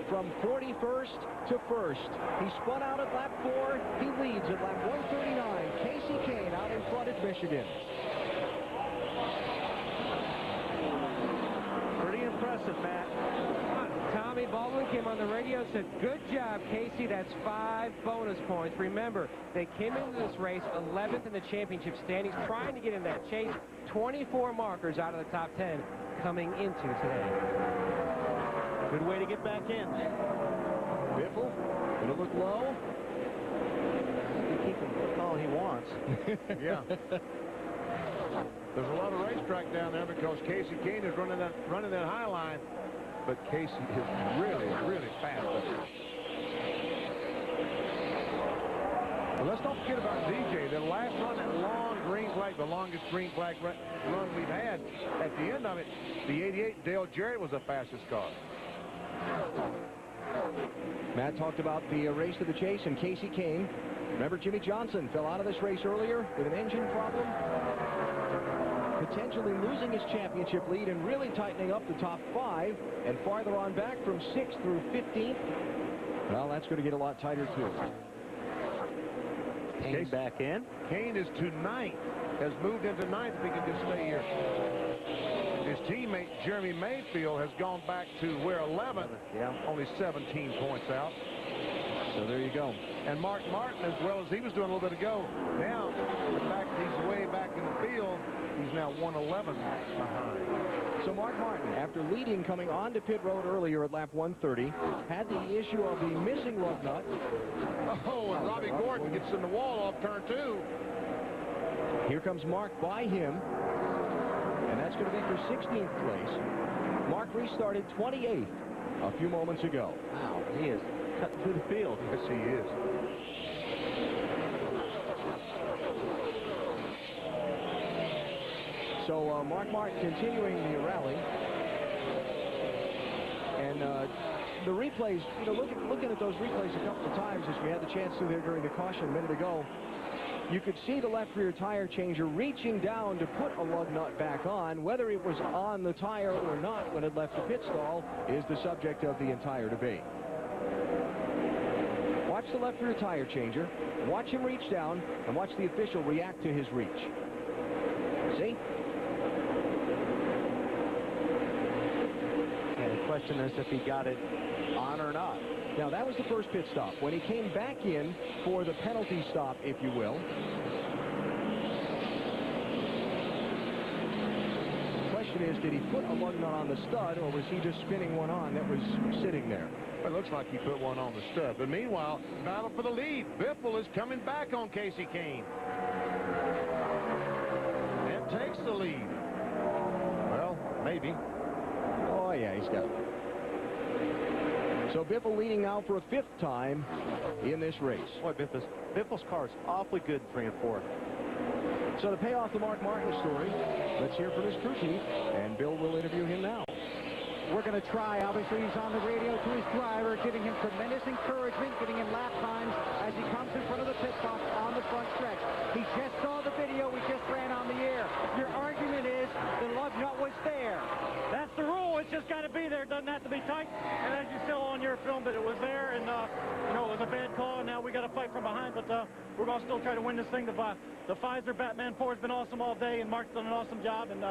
From 41st to 1st. He spun out at lap 4. He leads at lap 139. Casey Kane out in front at Michigan. Pretty impressive, Matt. Tommy Baldwin came on the radio and said, good job, Casey. That's 5 bonus points. Remember, they came into this race 11th in the championship standings, trying to get in that chase. 24 markers out of the top 10 coming into today. Good way to get back in. Biffle, going to look low. He can keep him all he wants. Yeah. There's a lot of racetrack down there because Casey Kane is running that high line, but Casey is really, really fast up there. Well, let's don't forget about DJ. The last run, that long green flag, the longest green flag run we've had. At the end of it, the 88 Dale Jarrett was the fastest car. Matt talked about the race to the chase and Casey Kane. Remember, Jimmy Johnson fell out of this race earlier with an engine problem, potentially losing his championship lead and really tightening up the top 5 and farther on back from 6th through 15th. Well, that's going to get a lot tighter too. Kane back in. Kane is to 9th, has moved into 9th if he can just stay here. His teammate Jeremy Mayfield has gone back to where 11th, only 17 points out. So there you go. And Mark Martin, as well as he was doing a little bit ago, now the fact that he's way back in the field, he's now 111 behind. So Mark Martin, after leading coming onto pit road earlier at lap 130, had the issue of the missing lug nut. Oh, and Robbie Gordon gets in the wall off turn 2. Here comes Mark by him, and that's going to be for 16th place. Mark restarted 28th a few moments ago. Wow, he is cutting through the field. Yes, he is. So Mark Martin continuing the rally. And the replays, you know, looking at those replays a couple of times as we had the chance to there during the caution a minute ago, you could see the left rear tire changer reaching down to put a lug nut back on. Whether it was on the tire or not when it left the pit stall is the subject of the entire debate. Watch the left rear tire changer, watch him reach down, and watch the official react to his reach. See? And the question is if he got it on or not. Now, that was the first pit stop. When he came back in for the penalty stop, if you will, the question is, did he put a lug nut on the stud, or was he just spinning one on that was sitting there? It looks like he put one on the stud. But meanwhile, battle for the lead. Biffle is coming back on Casey Kane. And takes the lead. Well, maybe. Oh, yeah, he's got it. So Biffle leading now for a 5th time in this race. Boy, Biffle's car is awfully good 3 and 4. So to pay off the Mark Martin story, let's hear from his crew chief, and Bill will interview him now. We're going to try. Obviously, he's on the radio to his driver, giving him tremendous encouragement, giving him lap times as he comes in front of the pit box on the front stretch. He just saw the video we just ran on the air. Your argument is the lug nut was there. That's the rule. It's just got to be there. It doesn't have to be tight. And as you saw on your film that it was there, and you know, it was a bad call. And now we got to fight from behind, but we're going to still try to win this thing. The Pfizer Batman 4 has been awesome all day, and Mark's done an awesome job. And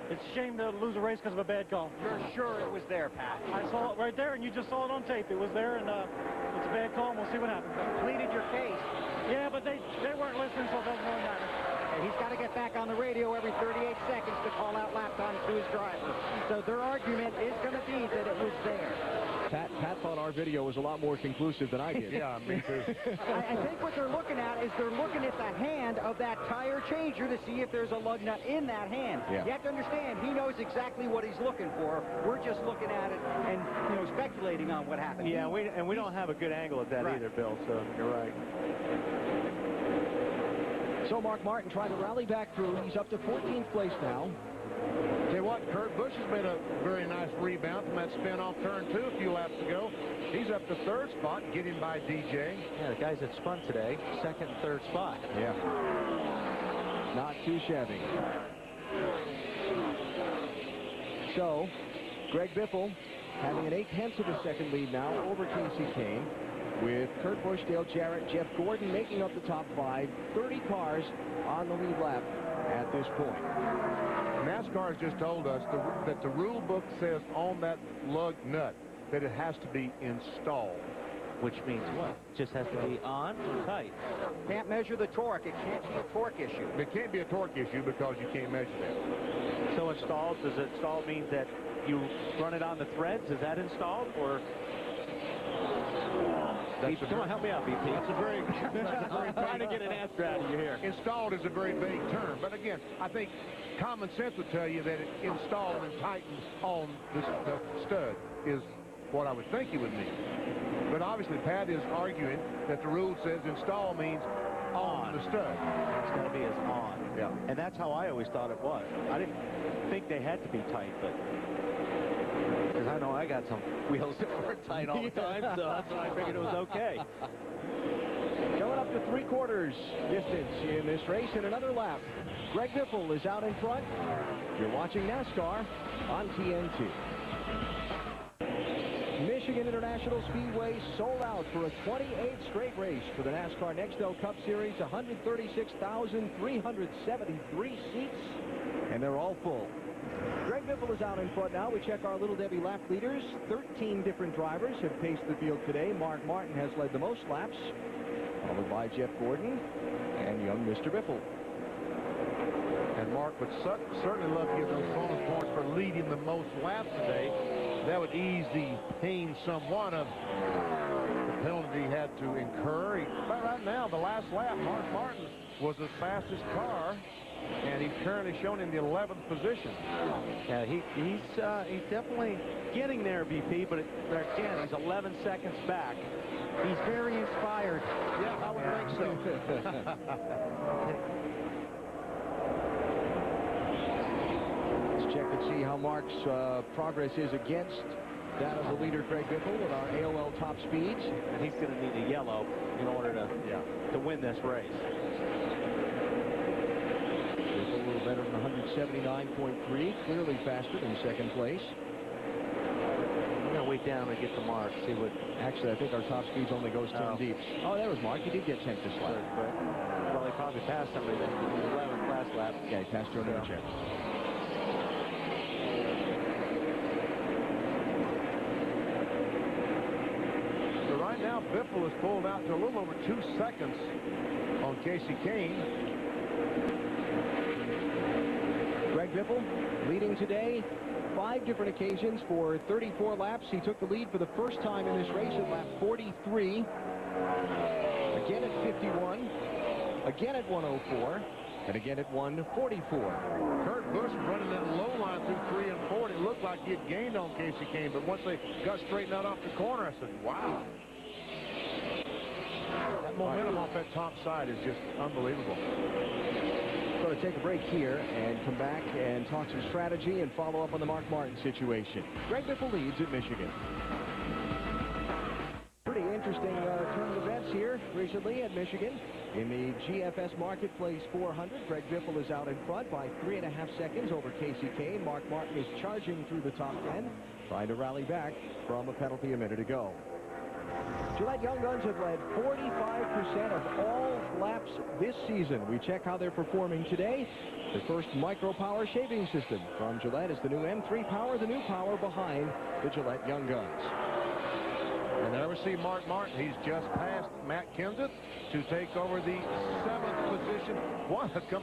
it's a shame to lose a race because of a bad call. You're sure it was there, Pat? I saw it right there, and you just saw it on tape. It was there, and it's a bad call, and we'll see what happens. Pleaded your case. Yeah, but they weren't listening, so it doesn't really matter. And he's got to get back on the radio every 38 seconds to call out lap times to his driver. So their argument is going to be that it was there. Pat thought our video was a lot more conclusive than I did. Yeah, me too. I think what they're looking at is they're looking at the hand of that tire changer to see if there's a lug nut in that hand. Yeah. You have to understand, he knows exactly what he's looking for. We're just looking at it and, you know, speculating on what happened. Yeah, we don't have a good angle at that either, Bill, so you're right. So Mark Martin trying to rally back through. He's up to 14th place now. Tell you what, Kurt Busch has made a very nice rebound from that spin off turn 2 a few laps ago. He's up to 3rd spot, getting by DJ. Yeah, the guys that spun today, 2nd and 3rd spot. Yeah. Not too shabby. So, Greg Biffle having an 8/10 of a second lead now over Casey Kane, with Kurt Busch, Dale Jarrett, Jeff Gordon making up the top 5. 30 cars on the lead lap at this point. NASCAR has just told us that the rule book says on that lug nut that it has to be installed. Which means what? It just has to be on or tight. Can't measure the torque. It can't be a torque issue. It can't be a torque issue because you can't measure that. So installed, does installed mean that you run it on the threads? Is that installed, or Come on, help me out, BP. That's a very I'm trying to get an answer out of you here. Installed is a very vague term, but again, I think common sense would tell you that it installed and tightened on the stud is what I would think it would mean. But obviously, Pat is arguing that the rule says install means on the stud. It's going to be as on. Yeah. And that's how I always thought it was. I didn't think they had to be tight, but because I know I got some wheels that were tight all the time, so that's why I figured it was okay. Going up to 3/4 distance in this race in another lap. Greg Biffle is out in front. You're watching NASCAR on TNT. Michigan International Speedway sold out for a 28th straight race for the NASCAR Nextel Cup Series. 136,373 seats, and they're all full. Greg Biffle is out in front now. We check our Little Debbie lap leaders. 13 different drivers have paced the field today. Mark Martin has led the most laps, followed by Jeff Gordon and young Mr. Biffle. And Mark would certainly love to get those bonus points for leading the most laps today. That would ease the pain somewhat of the penalty he had to incur. But right now, the last lap, Mark Martin was the fastest car, and he's currently shown in the 11th position. Yeah, he's definitely getting there, BP, but again, he's 11 seconds back. He's very inspired. Yeah, I would think so. Let's check and see how Mark's progress is against that of the leader, Greg Biffle, with our AOL top speeds. And he's going to need a yellow in order to win this race. Biffle a little better than 179.3, clearly faster than second place. We're going to wait down and get the Mark, see what... Actually, I think our top speeds only goes 10 deep. Oh, there was Mark. He did get 10th this lap. Well, he probably passed somebody that was 11th last lap. Yeah, he passed Joe Nemechek. So right now, Biffle is pulled out to a little over 2 seconds on Casey Kane. Greg Biffle leading today. 5 different occasions for 34 laps. He took the lead for the first time in this race at lap 43. Again at 51. Again at 104. And again at 144. Kurt Busch running that low line through 3 and 4. It looked like he had gained on Casey Kane, but once they got straightened out off the corner, I said, wow. That momentum off that top side is just unbelievable. Going to take a break here and come back and talk some strategy and follow up on the Mark Martin situation. Greg Biffle leads at Michigan. Pretty interesting turn of events here recently at Michigan. In the GFS Marketplace 400, Greg Biffle is out in front by 3.5 seconds over Casey Kane. Mark Martin is charging through the top 10, trying to rally back from a penalty a minute ago. Gillette Young Guns have led 45% of all laps this season. We check how they're performing today. The first micro power shaving system from Gillette is the new M3 Power, the new power behind the Gillette Young Guns. And there we see Mark Martin. He's just passed Matt Kenseth to take over the 7th position.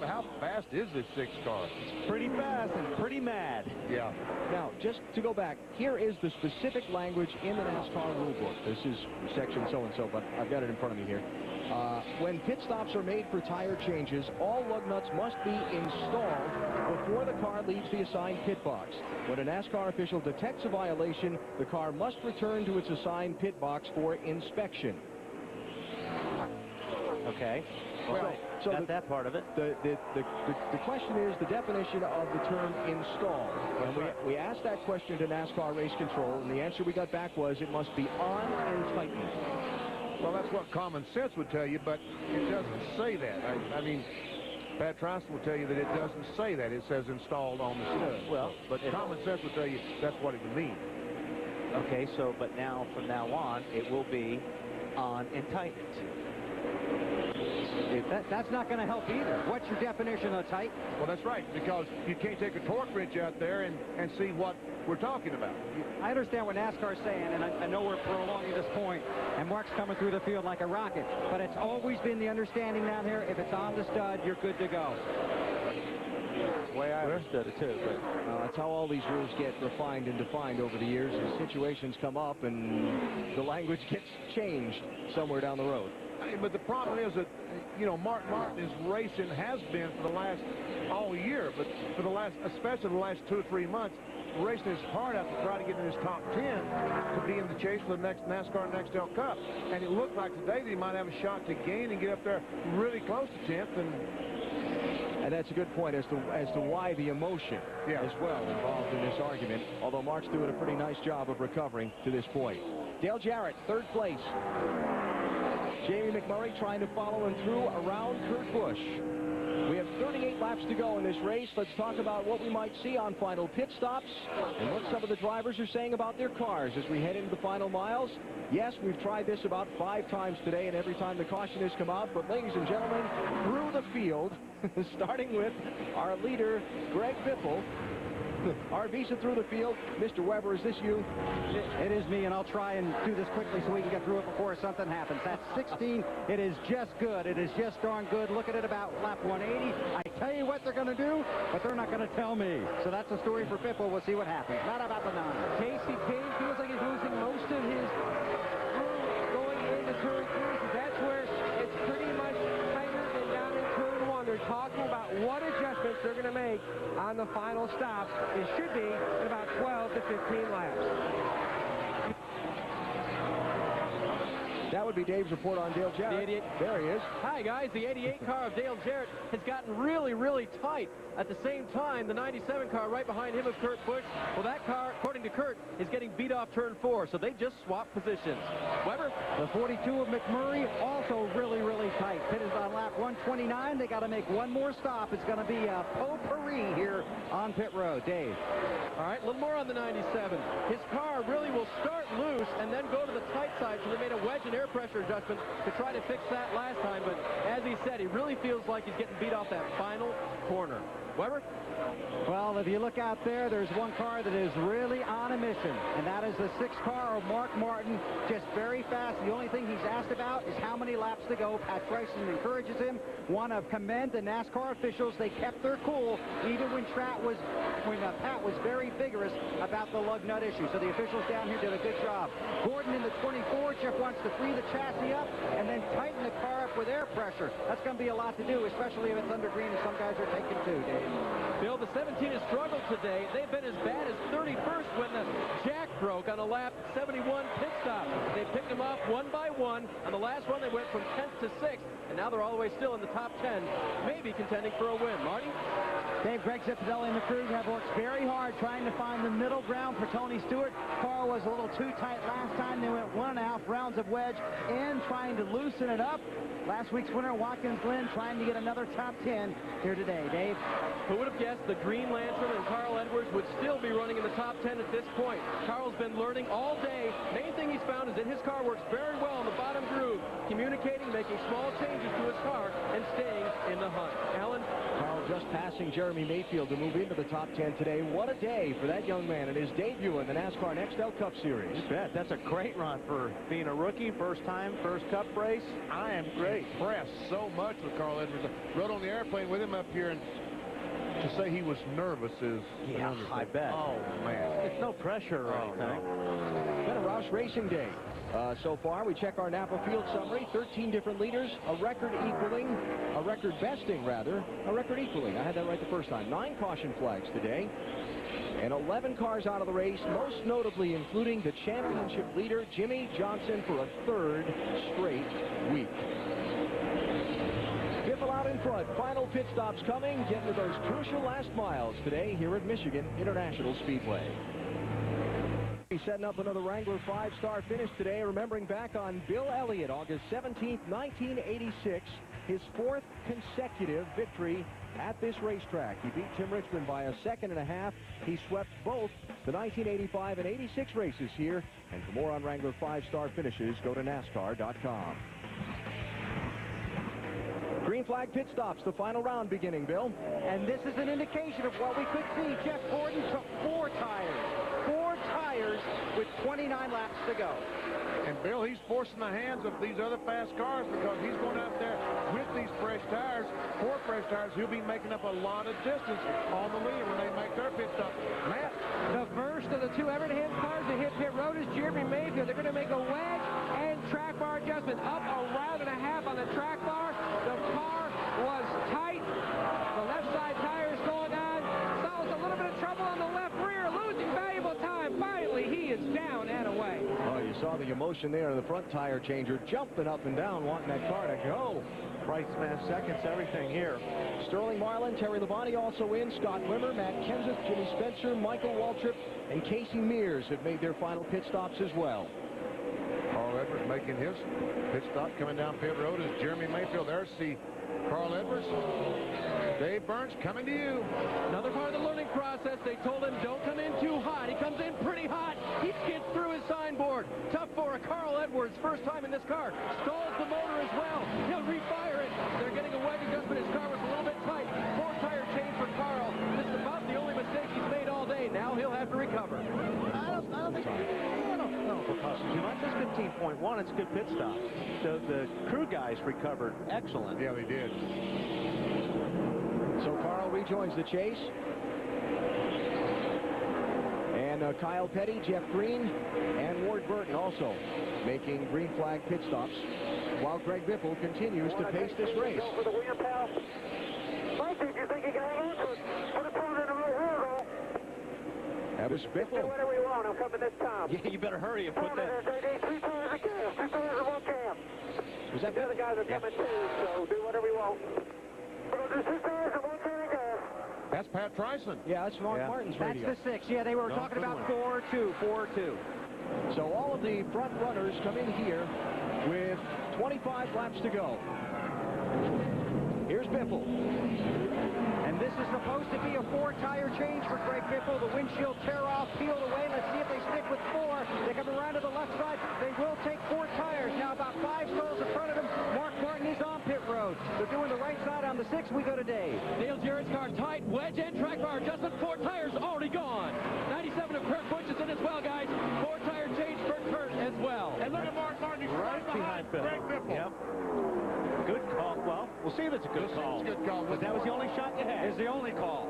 How fast is this 6 car? It's pretty fast and pretty mad. Yeah. Now, just to go back, here is the specific language in the NASCAR rulebook. This is section so-and-so, but I've got it in front of me here. When pit stops are made for tire changes, all lug nuts must be installed before the car leaves the assigned pit box. When a NASCAR official detects a violation, the car must return to its assigned pit box for inspection. Okay. Well, so got that part of it. The question is the definition of the term install. And we asked that question to NASCAR Race Control, and the answer we got back was it must be on and tightened. Well, that's what common sense would tell you, but it doesn't say that. I mean, Pat Tristan will tell you that it doesn't say that. It says installed on the stud. Well, but common sense will tell you that's what it would mean. Okay, so, but now, from now on, it will be on and tightened. That's not going to help either. What's your definition of tight? Well, that's right, because you can't take a torque wrench out there and see what we're talking about. I understand what NASCAR is saying, and I know we're prolonging this point, and Mark's coming through the field like a rocket, but it's always been the understanding down here, if it's on the stud, you're good to go. the way I understood it, too. But that's how all these rules get refined and defined over the years. As situations come up and the language gets changed somewhere down the road. But the problem is that, you know, Mark Martin is racing, has been for the last all year, but for the last, especially the last 2 or 3 months, racing his heart out to try to get in his top 10 to be in the chase for the next NASCAR Nextel Cup. And it looked like today that he might have a shot to gain and get up there really close to 10th. And that's a good point as to why the emotion as well involved in this argument, although Mark's doing a pretty nice job of recovering to this point. Dale Jarrett, 3rd place. Jamie McMurray trying to follow him through around Kurt Busch. We have 38 laps to go in this race. Let's talk about what we might see on final pit stops and what some of the drivers are saying about their cars as we head into the final miles. Yes, we've tried this about 5 times today, and every time the caution has come out. But ladies and gentlemen, through the field, starting with our leader, Greg Biffle. Arvisa through the field. Mr. Weber, is this you? It is me, and I'll try and do this quickly so we can get through it before something happens. That's 16. It is just good. It is just darn good. Look at it about lap 180. I tell you what they're going to do, but they're not going to tell me. So that's a story for Biffle. We'll see what happens. Not about the 9. Casey Kane feels like he's losing most of his groove going into turn 3. That's where it's pretty much tighter than down in turn 1. They're talking about what adjustments they're going to make on the final stop. It should be in about 12 to 15 laps. That would be Dave's report on Dale Jarrett. There he is. Hi, guys. The 88 car of Dale Jarrett has gotten really, really tight. At the same time, the 97 car right behind him of Kurt Busch, well, that car, according to Kurt, is getting beat off turn 4, so they just swapped positions. Weber? The 42 of McMurray also really, really tight. Pitted on lap 129. They got to make one more stop. It's going to be a potpourri here on pit road. Dave. All right, a little more on the 97. His car really will start loose and then go to the tight side, so they made a wedge and air pressure adjustment to try to fix that last time. But as he said, he really feels like he's getting beat off that final corner. Weber? Well, if you look out there, there's one car that is really on a mission, and that is the 6 car of Mark Martin, just very fast. The only thing he's asked about is how many laps to go. Pat Bryson encourages him. Want to commend the NASCAR officials. They kept their cool, even when Pat was very vigorous about the lug nut issue. So the officials down here did a good job. Gordon in the 24. Jeff wants to free the chassis up and then tighten the car up with air pressure. That's going to be a lot to do, especially if it's under green and some guys are taking 2, Dave. Bill, the 17 has struggled today. They've been as bad as 31st when the jack broke on a lap 71 pit stop. They picked them off one by one. On the last one, they went from 10th to 6th, and now they're all the way still in the top 10, maybe contending for a win. Marty? Dave, Greg Zipadelli and the crew have worked very hard trying to find the middle ground for Tony Stewart. Car was a little too tight last time. They went 1.5 rounds of wedge in, trying to loosen it up. Last week's winner, Watkins Glen, trying to get another top 10 here today. Dave? Who would have guessed the Green Lantern and Carl Edwards would still be running in the top 10 at this point? Carl's been learning all day. Main thing he's found is that his car works very well in the bottom groove, communicating, making small changes to his car, and staying in the hunt. Alan? Carl just passing Jeremy Mayfield to move into the top 10 today. What a day for that young man in his debut in the NASCAR Nextel Cup Series. You bet. That's a great run for being a rookie, first time, first Cup race. I am great. Impressed so much with Carl Edwards. I rode on the airplane with him up here, and to say he was nervous is I bet. Oh, man. It's no pressure or anything. Been a Roush Racing day. So far, we check our Napa field summary. 13 different leaders, a record equaling. I had that right the first time. 9 caution flags today. And 11 cars out of the race, most notably including the championship leader, Jimmy Johnson, for a 3rd straight week. Biffle out in front. Final pit stops coming. Getting to those crucial last miles today here at Michigan International Speedway. He's setting up another Wrangler 5-star finish today, remembering back on Bill Elliott, August 17th, 1986, his 4th consecutive victory at this racetrack. He beat Tim Richmond by a 2.5 seconds. He swept both the 1985 and 86 races here. And for more on Wrangler 5-star finishes, go to NASCAR.com. Green flag pit stops, the final round beginning, Bill. And this is an indication of what we could see. Jeff Gordon took 4 tires. 4 tires tires with 29 laps to go. And Bill, he's forcing the hands of these other fast cars because he's going out there with these fresh tires, 4 fresh tires. He'll be making up a lot of distance on the leader when they make their pit stop. Matt? The first of the 2 Evernham cars to hit pit road is Jeremy Mayfield. They're going to make a wedge and track bar adjustment up a round and a half on the track bar. The car was tight. The left side tire is going on. Solves a little bit of trouble on the left rear, losing valuable time. Finally, he is down and away. Oh, you saw the emotion there in the front tire changer, jumping up and down, wanting that car to go. Price man seconds everything here. Sterling Marlin, Terry Labonte also in, Scott Wimmer, Matt Kenseth, Jimmy Spencer, Michael Waltrip, and Casey Mears have made their final pit stops as well. Carl Edwards making his pit stop coming down pit road is Jeremy Mayfield. There's Carl Edwards. Dave Burns coming to you. Another part of the learning process. They told him don't come in too hot. He comes in pretty hot. He skids through his signboard. Tough for a Carl Edwards. First time in this car. Stalls the motor as well. He'll refire it. They're getting a wedge adjustment. His car was a little bit tight. 4-tire change for Carl. This is about the only mistake he's made all day. Now he'll have to recover. I don't think it'll cost you too much. It's 15.1. It's a good pit stop. The crew guys recovered excellent. Yeah, they did. So Carl rejoins the chase. And Kyle Petty, Jeff Green, and Ward Burton also making green flag pit stops, while Greg Biffle continues to pace this race. Go for the wheel, pal. Mike, if you think you can hang on to it, put a phone in the right rear, though. That was Biffle. Do whatever you want. I'm coming this time. Yeah, you better hurry and put that. 3 tires of gas, 2 tires of one cam. Was that the other guys are coming too, so do whatever you want. We're going to do 6 tires of one can of gas. That's Pat Tryson. Yeah, that's Mark Martin's radio. That's the 6. Yeah, they were talking about 4-2, 4-2. So all of the front runners come in here with 25 laps to go. Here's Biffle. And this is supposed to be a 4-tire change for Greg Biffle. The windshield tear-off peeled away. Let's see if they stick with 4. They come around to the left side. They will take 4 tires. Now about 5 stalls in front of him. Mark Martin is on pit road. They're doing the right side on the 6. We go to Dave. Dale Jarrett's car tight, wedge and track bar adjustment. 4 tires already gone. 97 of Kurt Busch is in as well, guys. 4-tire change for Kurt as well. And look at Mark Martin right behind Greg Biffle. Yep. Good call. Well, we'll see if it's a good call. It's a good call. Because that was the only shot you had. Is the only call.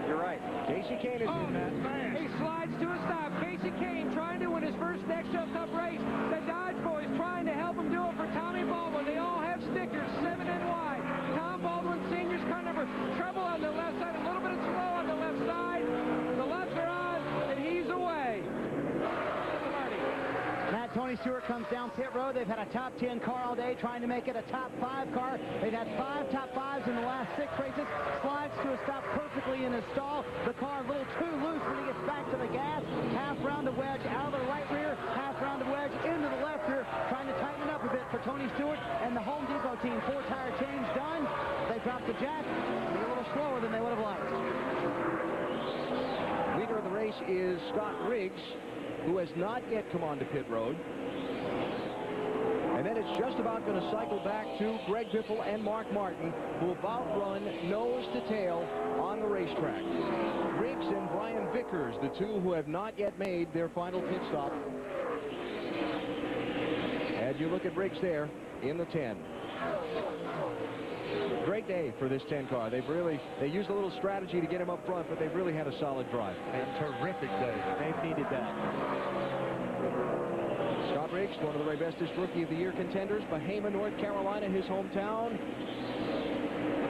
You're right. Casey Kane is in that. He slides to a stop. Casey Kane trying to win his first Nextel Cup race. The Dodge boys trying to help him do it for Tommy Baldwin. They all have stickers, 7 and Y. Tom Baldwin Sr.'s car number. Trouble on the left side, a little bit of slow on the left side. The lefts are on, and he's away. Tony Stewart comes down pit road. They've had a top 10 car all day, trying to make it a top 5 car. They've had 5 top 5s in the last 6 races. Slides to a stop perfectly in his stall. The car a little too loose when he gets back to the gas. Half round of wedge out of the right rear. Half round of wedge into the left rear. Trying to tighten it up a bit for Tony Stewart and the Home Depot team. 4-tire change done. They dropped the jack. They're a little slower than they would have liked. Leader of the race is Scott Riggs, who has not yet come onto pit road. And then it's just about going to cycle back to Greg Biffle and Mark Martin, who about run nose to tail on the racetrack. Riggs and Brian Vickers, the 2 who have not yet made their final pit stop. As you look at Riggs there in the 10. Great day for this 10 car. They used a little strategy to get him up front, but they've really had a solid drive. A terrific day. They needed that. Scott Riggs, one of the very bestest Rookie of the Year contenders, Bahama, North Carolina, his hometown.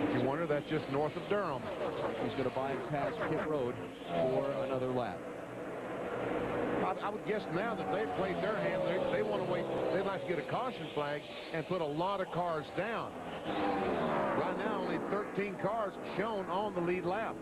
If you wonder, that's just north of Durham. He's going to bypass pit road for another lap. I would guess now that they've played their hand, they want to wait. They'd like to get a caution flag and put a lot of cars down. Right now, only 13 cars shown on the lead lap.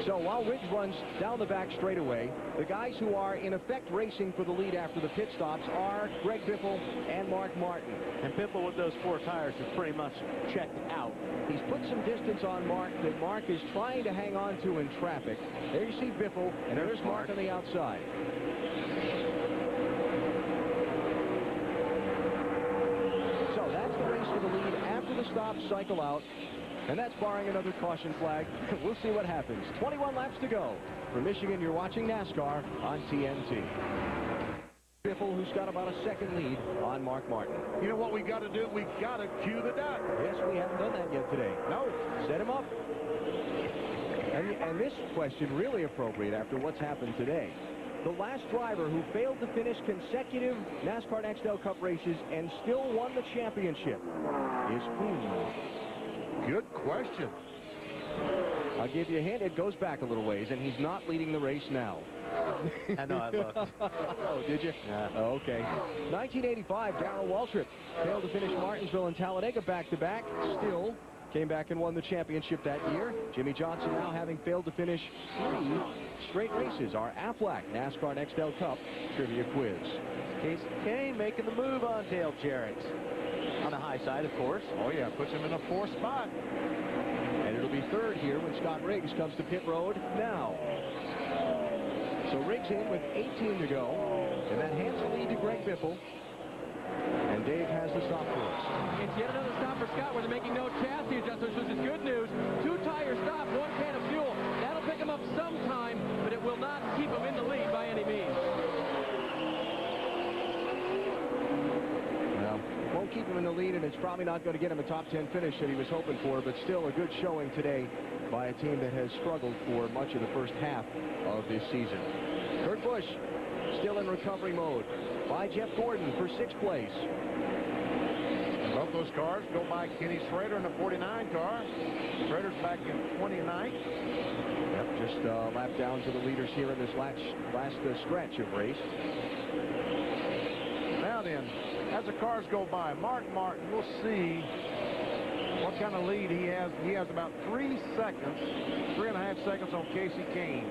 So while Riggs runs down the back straightaway, the guys who are in effect racing for the lead after the pit stops are Greg Biffle and Mark Martin. And Biffle with those 4 tires is pretty much checked out. He's put some distance on Mark that Mark is trying to hang on to in traffic. There you see Biffle, and there's Mark on the outside. So that's the race for the lead after the stops cycle out. And that's barring another caution flag. We'll see what happens. 21 laps to go. From Michigan, you're watching NASCAR on TNT. Biffle, who's got about a second lead on Mark Martin. You know what we got to do? We got to cue the duck. Yes, we haven't done that yet today. No. Set him up. And this question really appropriate after what's happened today. The last driver who failed to finish consecutive NASCAR Nextel Cup races and still won the championship is who? Good question. I'll give you a hint. It goes back a little ways, and he's not leading the race now. I know, I looked. Oh, did you? Yeah. Oh, okay. 1985, Darrell Waltrip failed to finish Martinsville and Talladega back-to-back. Still came back and won the championship that year. Jimmy Johnson now having failed to finish 3 straight races. Our Aflac NASCAR Nextel Cup trivia quiz. Casey Kane making the move on Dale Jarrett. On the high side, of course. Oh, yeah, puts him in a 4th spot. And it'll be 3rd here when Scott Riggs comes to pit road now. So Riggs in with 18 to go. And that hands the lead to Greg Biffle. And Dave has the stop for us. It's yet another stop for Scott where they're making no chassis adjustments, which is good news. 2 tire stop, 1 can of fuel. That'll pick him up sometime, but it will not keep him in the lead by any means. Well, won't keep him in the lead, and it's probably not going to get him a top 10 finish that he was hoping for, but still a good showing today by a team that has struggled for much of the first half of this season. Kurt Busch still in recovery mode by Jeff Gordon for 6th place. Both those cars go by Kenny Schrader in the 49 car. Schrader's back in 29th. Yep, just a lap down to the leaders here in this last stretch of race. Now then, as the cars go by, Mark Martin, we'll see what kind of lead he has. He has about 3 seconds, 3.5 seconds on Casey Kane.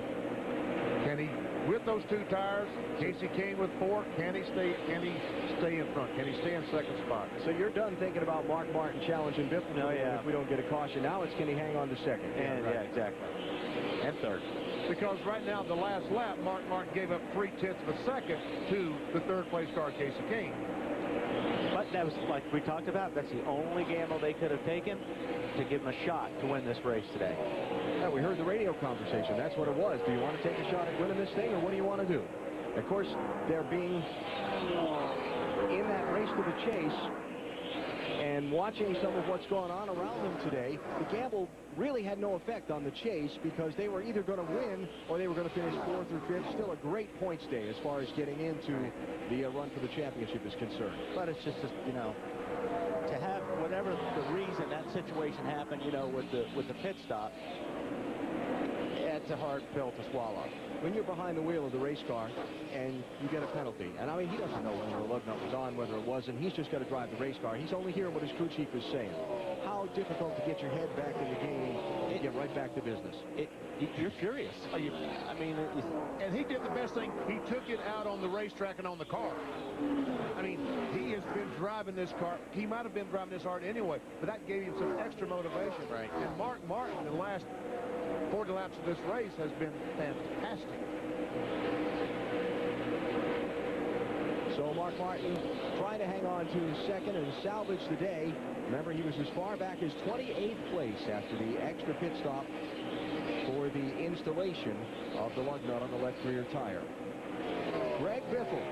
Can he, with those 2 tires, Casey Kane with 4, can he stay in front? Can he stay in 2nd spot? So you're done thinking about Mark Martin challenging Biffle. No, yeah. If we don't get a caution. Now it's can he hang on to 2nd? And, yeah, exactly. And 3rd. Because right now, the last lap, Mark Martin gave up 0.3 of a second to the 3rd place car, Casey Kane. But that was, like we talked about, that's the only gamble they could have taken to give him a shot to win this race today. Yeah, we heard the radio conversation. That's what it was. Do you want to take a shot at winning this thing, or what do you want to do? Of course, they're being in that race to the chase and watching some of what's going on around them today. The gamble really had no effect on the chase because they were either going to win or they were going to finish 4th or 5th. Still a great points day as far as getting into the run for the championship is concerned. But it's just, you know, to have whatever the reason that situation happened, you know, with the pit stop, it's a hard pill to swallow. When you're behind the wheel of the race car and you get a penalty, and I mean, he doesn't know whether a lug nut was on, whether it wasn't. He's just got to drive the race car. He's only hearing what his crew chief is saying. How difficult to get your head back in the game and get right back to business. You're furious. I mean, and he did the best thing. He took it out on the racetrack and on the car. I mean, he has been driving this car. He might have been driving this hard anyway, but that gave him some extra motivation. Right. And Mark Martin, the last 40 laps of this race, has been fantastic. So Mark Martin trying to hang on to 2nd and salvage the day. Remember, he was as far back as 28th place after the extra pit stop for the installation of the lug nut on the left rear tire. Greg Biffle,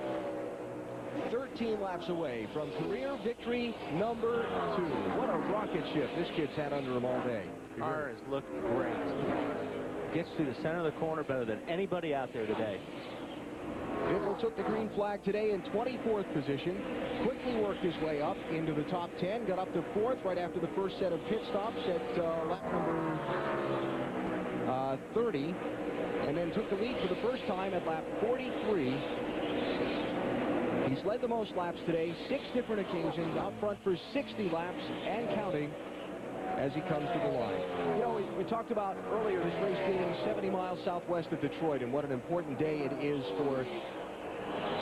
13 laps away from career victory number 2. What a rocket ship this kid's had under him all day. Car has looked great. Gets to the center of the corner better than anybody out there today. Biffle took the green flag today in 24th position. Quickly worked his way up into the top 10. Got up to 4th right after the first set of pit stops at lap number 30. And then took the lead for the first time at lap 43. He's led the most laps today, 6 different occasions, out front for 60 laps and counting as he comes to the line. You know, we talked about earlier this race being 70 miles southwest of Detroit and what an important day it is for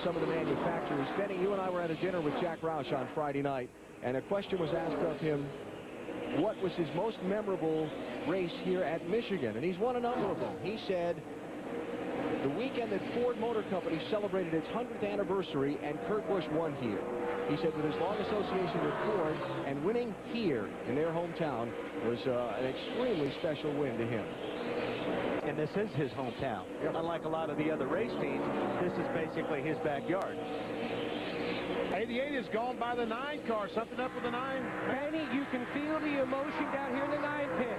some of the manufacturers. Benny, you and I were at a dinner with Jack Roush on Friday night, and a question was asked of him, what was his most memorable race here at Michigan? And he's won a number of them. He said the weekend that Ford Motor Company celebrated its 100th anniversary, and Kurt Busch won here. He said with his long association with Ford and winning here in their hometown was an extremely special win to him. And this is his hometown. Unlike a lot of the other race teams, this is basically his backyard. 88 is gone by the 9 car. Something up with the 9. Benny, you can feel the emotion down here in the 9 pit.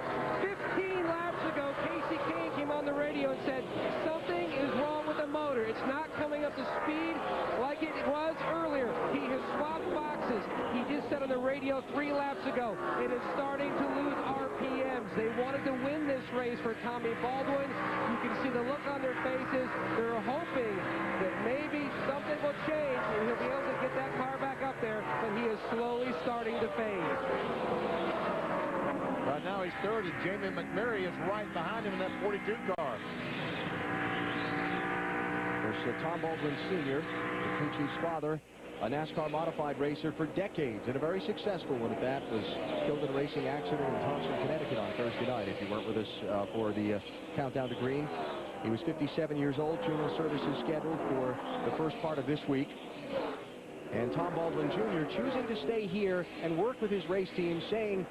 15 laps ago, Casey Kane came on the radio and said, something is wrong with the motor. It's not coming up to speed like it was earlier. He has swapped boxes. He just said on the radio 3 laps ago, it is starting to lose RPMs. They wanted to win this race for Tommy Baldwin. You can see the look on their faces. They're hoping that maybe something will change and he'll be able to get that car back up there, but he is slowly starting to fade. Right now he's third, and Jamie McMurray is right behind him in that 42 car. There's Tom Baldwin Sr., the crew chief's father, a NASCAR modified racer for decades, and a very successful one at that. Was killed in a racing accident in Thompson, Connecticut on Thursday night, if you weren't with us for the countdown to green. He was 57 years old. Funeral services scheduled for the first part of this week. And Tom Baldwin Jr. choosing to stay here and work with his race team, saying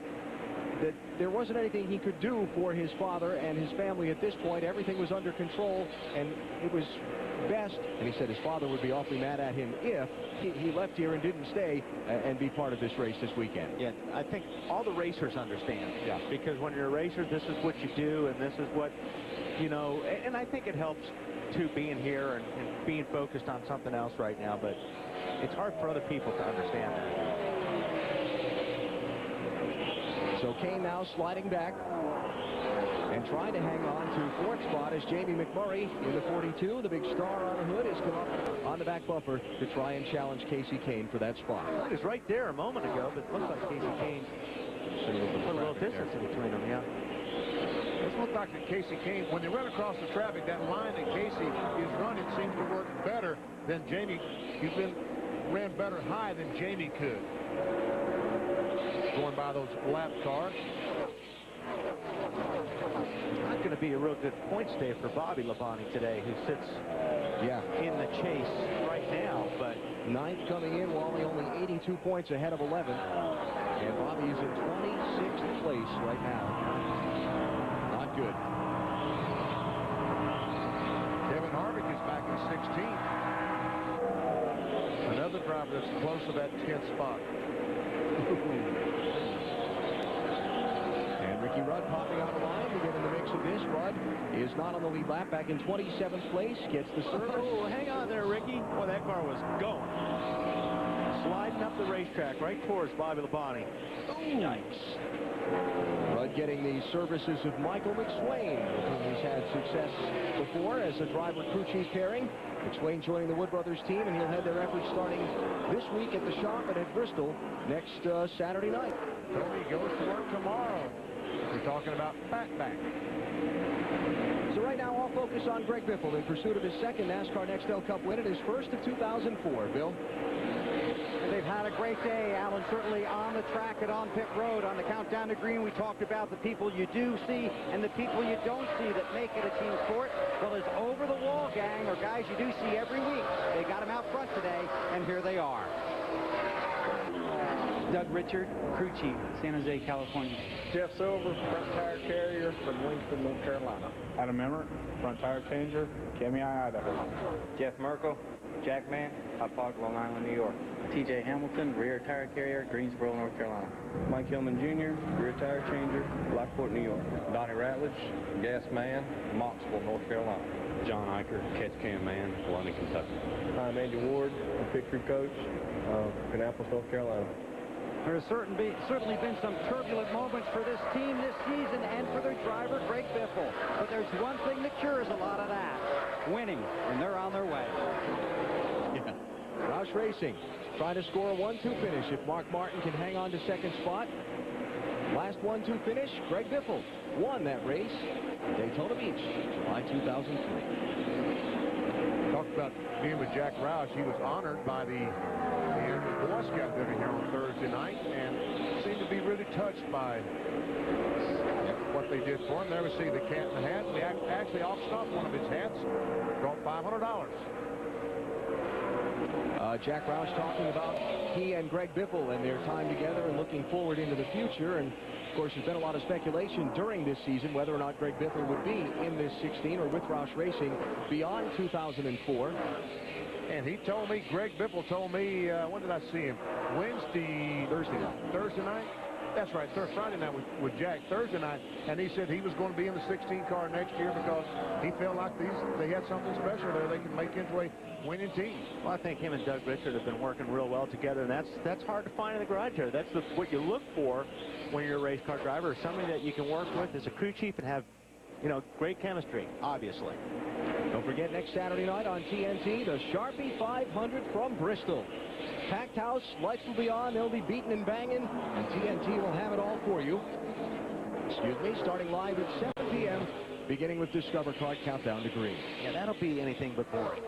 that there wasn't anything he could do for his father and his family at this point. Everything was under control, and it was best. And he said his father would be awfully mad at him if he left here and didn't stay and be part of this race this weekend. Yeah, I think all the racers understand. Yeah. Because when you're a racer, this is what you do, and this is what, you know, and I think it helps, too, being here and being focused on something else right now, but it's hard for other people to understand that. So Kane now sliding back and trying to hang on to fourth spot as Jamie McMurray in the 42. The big star on the hood has come up on the back bumper to try and challenge Casey Kane for that spot. He was right there a moment ago, but it looks like Casey Kane put a little distance in between them, yeah. Let's look back at Casey Kane. When they run across the traffic, that line that Casey is running seems to work better than Jamie. He ran better high than Jamie could. Going by those lap cars. Not going to be a real good points day for Bobby Labonte today, who sits in the chase right now. But ninth coming in, Wally only 82 points ahead of 11. And Bobby is in 26th place right now. Not good. Kevin Harvick is back in 16th. Another driver that's close to that 10th spot. And Ricky Rudd popping out of line to get in the mix of this. Rudd is not on the lead lap, back in 27th place, gets the service. Oh, hang on there, Ricky. Boy, that car was going. Sliding up the racetrack right towards Bobby Labonte. Yikes. Rudd getting the services of Michael McSwain, with whom he's had success before as a driver crew chief pairing. McSwain joining the Wood Brothers team, and he'll head their efforts starting this week at the shop and at Bristol next Saturday night. Tony goes to work tomorrow. We're talking about Fatback. So right now, all focus on Greg Biffle in pursuit of his second NASCAR Nextel Cup win and his first of 2004. Bill? They've had a great day, Alan, certainly on the track and on pit road. On the countdown to green, we talked about the people you do see and the people you don't see that make it a team sport. Well, there's over-the-wall gang, or guys you do see every week. They got them out front today, and here they are. Doug Richard, crew chief, San Jose, California. Jeff Silver, front tire carrier from Winston, North Carolina. Adam Emmert, front tire changer, Kemi, Idaho. Jeff Merkel, Jackman, Hot Pot, Long Island, New York. TJ Hamilton, rear tire carrier, Greensboro, North Carolina. Mike Hillman Jr., rear tire changer, Lockport, New York. Donnie Ratledge, gas man, Moxville, North Carolina. John Eicher, catch cam man, London, Kentucky. I'm Andy Ward, pit crew coach, Kannapolis, North Carolina. There's certainly been some turbulent moments for this team this season and for their driver, Greg Biffle. But there's one thing that cures a lot of that: winning, and they're on their way. Yeah. Roush Racing trying to score a 1-2 finish if Mark Martin can hang on to second spot. Last 1-2 finish, Greg Biffle won that race at Daytona Beach, July 2003. Talked about being with Jack Roush. He was honored by the Boy Scout dinner here on Thursday night, and seemed to to be really touched by what they did for him. There we see the cat in the hat. We actually auctioned off one of his hats. Brought $500. Jack Roush talking about he and Greg Biffle and their time together and looking forward into the future. And, of course, there's been a lot of speculation during this season whether or not Greg Biffle would be in this 16 or with Roush Racing beyond 2004. And he told me, Greg Biffle told me, when did I see him? Thursday night? That's right, Friday night with Jack, Thursday night, and he said he was going to be in the 16 car next year because he felt like they had something special there they can make into a winning team. Well, I think him and Doug Richard have been working real well together, and that's hard to find in the garage here. That's what you look for when you're a race car driver, somebody that you can work with as a crew chief and have, you know, great chemistry, obviously. Don't forget, next Saturday night on TNT, the Sharpie 500 from Bristol. Packed house, lights will be on, they'll be beating and banging, and TNT will have it all for you. Excuse me, starting live at 7 p.m., beginning with Discover Card Countdown to Green. Yeah, that'll be anything but boring.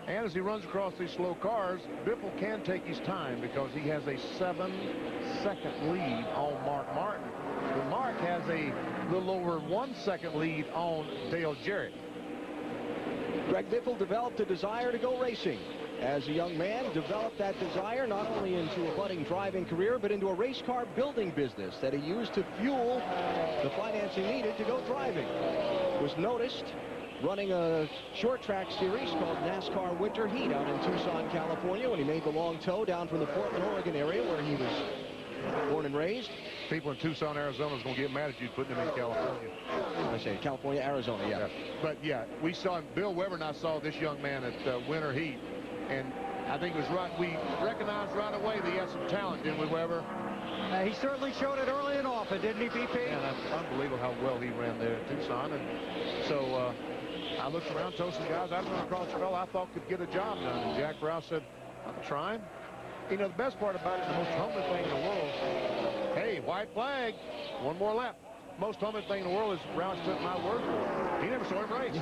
And as he runs across these slow cars, Biffle can take his time because he has a 7-second lead on Mark Martin. But Mark has a little over 1 second lead on Dale Jarrett. Greg Biffle developed a desire to go racing. As a young man, developed that desire not only into a budding driving career, but into a race car building business that he used to fuel the financing needed to go driving. Was noticed running a short track series called NASCAR Winter Heat out in Tucson, California, when he made the long tow down from the Portland, Oregon area where he was born and raised. People in Tucson, Arizona is going to get mad at you putting him in California. I say California, Arizona, yeah. But yeah, we saw him. Bill Weber and I saw this young man at Winter Heat, and I think it was right. We recognized right away that he had some talent, didn't we, Weber? He certainly showed it early and often, didn't he, BP? And it's unbelievable how well he ran there in Tucson. And so I looked around, told some guys I'd run across a fellow I thought could get a job done. And Jack Roush said, I'm trying. You know, the best part about it, the most humbling thing in the world, hey, white flag, one more lap. Most humbling thing in the world is Roush took my word for it. He never saw him race.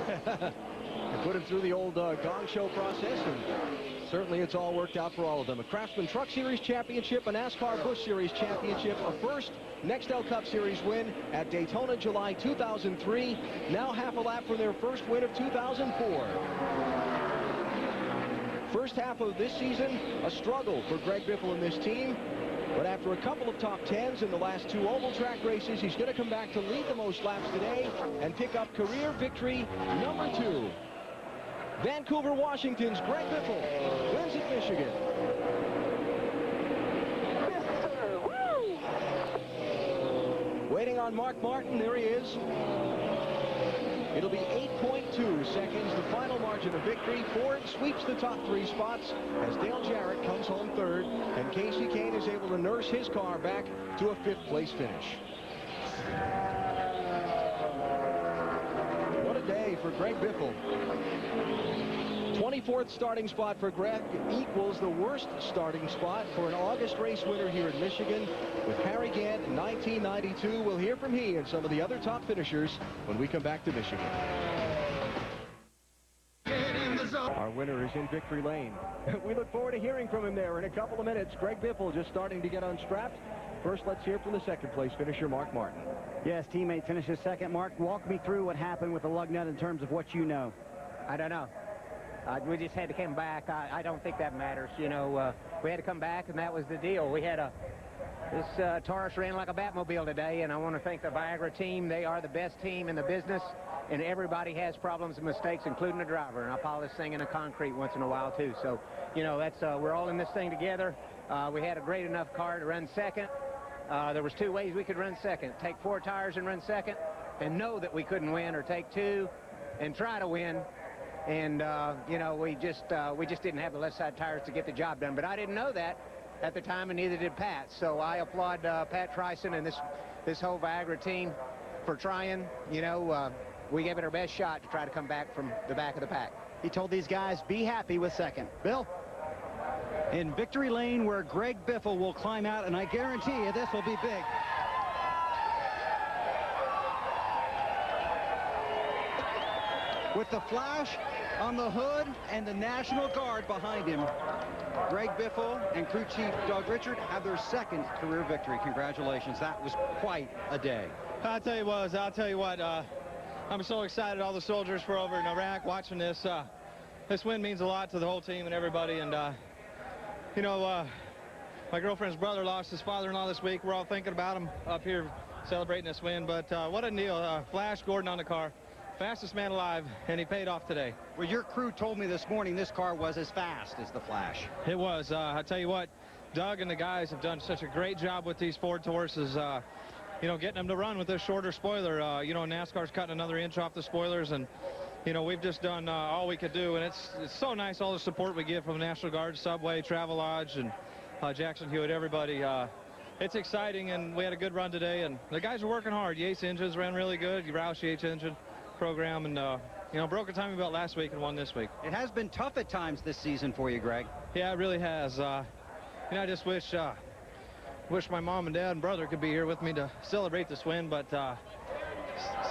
And put him through the old gong show process, and certainly it's all worked out for all of them. A Craftsman Truck Series championship, a NASCAR Busch Series championship, a first Nextel Cup Series win at Daytona, July 2003. Now half a lap from their first win of 2004. First half of this season, a struggle for Greg Biffle and this team. But after a couple of top 10s in the last 2 oval track races, he's going to come back to lead the most laps today and pick up career victory number 2. Vancouver, Washington's Greg Biffle wins at Michigan. Waiting on Mark Martin, there he is. It'll be 8.2 seconds, the final margin of victory. Ford sweeps the top 3 spots as Dale Jarrett comes home 3rd, and Casey Kane is able to nurse his car back to a 5th place finish. What a day for Greg Biffle. 24th starting spot for Greg equals the worst starting spot for an August race winner here in Michigan. With Harry Gant in 1992, we'll hear from he and some of the other top finishers when we come back to Michigan. Our winner is in victory lane. We look forward to hearing from him there in a couple of minutes. Greg Biffle just starting to get unstrapped. First, let's hear from the second place finisher, Mark Martin. Yes, teammate finishes second. Mark, walk me through what happened with the lug nut in terms of what you know. I don't know. We just had to come back. I don't think that matters. You know, we had to come back, and that was the deal. We had this Taurus ran like a Batmobile today, and I want to thank the Viagra team. They are the best team in the business, and everybody has problems and mistakes, including the driver. And I pile this thing in the concrete once in a while, too. So, you know, that's we're all in this thing together. We had a great enough car to run second. There was 2 ways we could run second. Take 4 tires and run second, and know that we couldn't win, or take 2 and try to win. And, you know, we just didn't have the left side tires to get the job done. But I didn't know that at the time, and neither did Pat. So I applaud Pat Tryson and this whole Viagra team for trying. You know, we gave it our best shot to try to come back from the back of the pack. He told these guys, be happy with second. Bill? In victory lane where Greg Biffle will climb out, and I guarantee you this will be big. with the flash on the hood and the National Guard behind him. Greg Biffle and crew chief Doug Richard have their second career victory. Congratulations. That was quite a day. I'll tell you what, I'm so excited. All the soldiers were over in Iraq watching this. This win means a lot to the whole team and everybody. And, you know, my girlfriend's brother lost his father-in-law this week. We're all thinking about him up here celebrating this win. But what a deal. Flash Gordon on the car. Fastest man alive, and he paid off today. Well, your crew told me this morning this car was as fast as the Flash. It was. I tell you what, Doug and the guys have done such a great job with these Ford Tauruses, you know, getting them to run with this shorter spoiler. You know, NASCAR's cutting another inch off the spoilers, and, you know, we've just done all we could do. And it's so nice, all the support we get from the National Guard, Subway, Travelodge, and Jackson Hewitt, everybody. It's exciting, and we had a good run today, and the guys are working hard. Yates engines ran really good. Roush Yates engine program, and you know, broke a timing belt last week and won this week. It has been tough at times this season for you, Greg. Yeah, it really has. You know, I just wish my mom and dad and brother could be here with me to celebrate this win, but so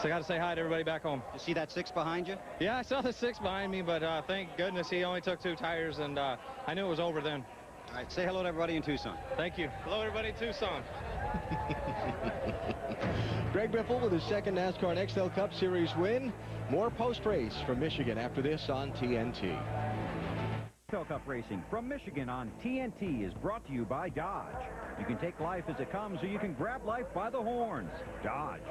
I got to say hi to everybody back home. You see that 6 behind you? Yeah, I saw the 6 behind me, but thank goodness he only took 2 tires, and I knew it was over then. All right, say hello to everybody in Tucson. Thank you. Hello, everybody in Tucson. Greg Biffle with his second NASCAR Nextel Cup Series win. More post-race from Michigan after this on TNT. Nextel Cup Racing from Michigan on TNT is brought to you by Dodge. You can take life as it comes, or you can grab life by the horns. Dodge.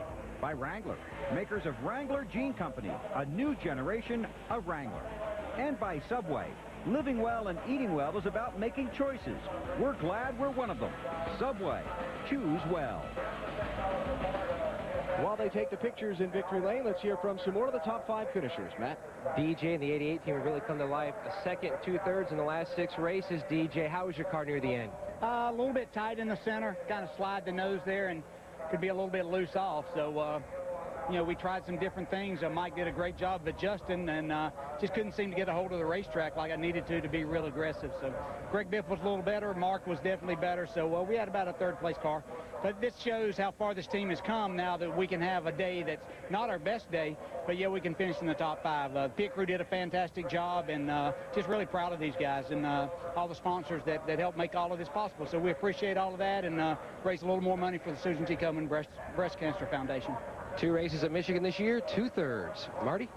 By Wrangler, makers of Wrangler Jean Company, a new generation of Wrangler. And by Subway. Living well and eating well is about making choices. We're glad we're one of them. Subway. Choose well. While they take the pictures in victory lane, let's hear from some more of the top 5 finishers. Matt? DJ and the 88 team have really come to life. A second, 2/3 in the last 6 races. DJ, how was your car near the end? A little bit tight in the center. Kind of slide the nose there and could be a little bit loose off. So, you know, we tried some different things. Mike did a great job of adjusting, and just couldn't seem to get a hold of the racetrack like I needed to be real aggressive. So Greg Biff was a little better. Mark was definitely better. So we had about a 3rd place car. But this shows how far this team has come now that we can have a day that's not our best day, but yeah, we can finish in the top 5. Pit crew did a fantastic job, and just really proud of these guys and all the sponsors that helped make all of this possible. So we appreciate all of that, and raise a little more money for the Susan T. Komen Breast Cancer Foundation. 2 races at Michigan this year, 2/3. Marty?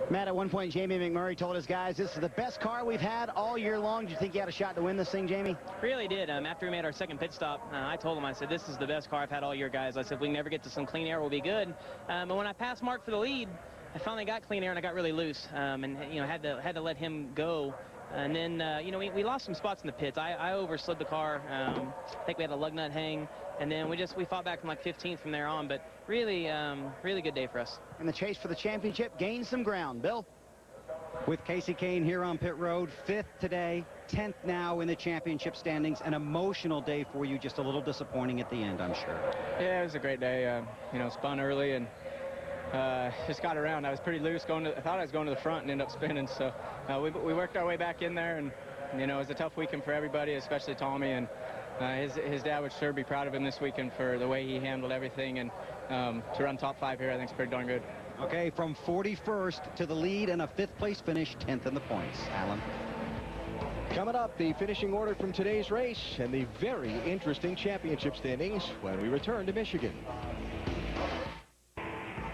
Matt, at one point, Jamie McMurray told his guys, this is the best car we've had all year long. Do you think you had a shot to win this thing, Jamie? Really did. After we made our second pit stop, I told him, I said, this is the best car I've had all year, guys. I said, if we can never get to some clean air, we'll be good. But when I passed Mark for the lead, I finally got clean air, and I got really loose, and, you know, had to let him go. And then, you know, we lost some spots in the pits. I overslid the car. I think we had a lug nut hang. And then we fought back from like 15th from there on. But really, really good day for us. And the chase for the championship gained some ground. Bill? With Casey Kane here on pit road, 5th today, 10th now in the championship standings. An emotional day for you, just a little disappointing at the end, I'm sure. Yeah, it was a great day. You know, spun early and just got around. I was pretty loose I thought I was going to the front and ended up spinning. So we worked our way back in there, and, you know, it was a tough weekend for everybody, especially Tommy. And his dad would sure be proud of him this weekend for the way he handled everything. And to run top 5 here, I think is pretty darn good. Okay, from 41st to the lead and a 5th place finish, 10th in the points. Alan? Coming up, the finishing order from today's race and the very interesting championship standings when we return to Michigan.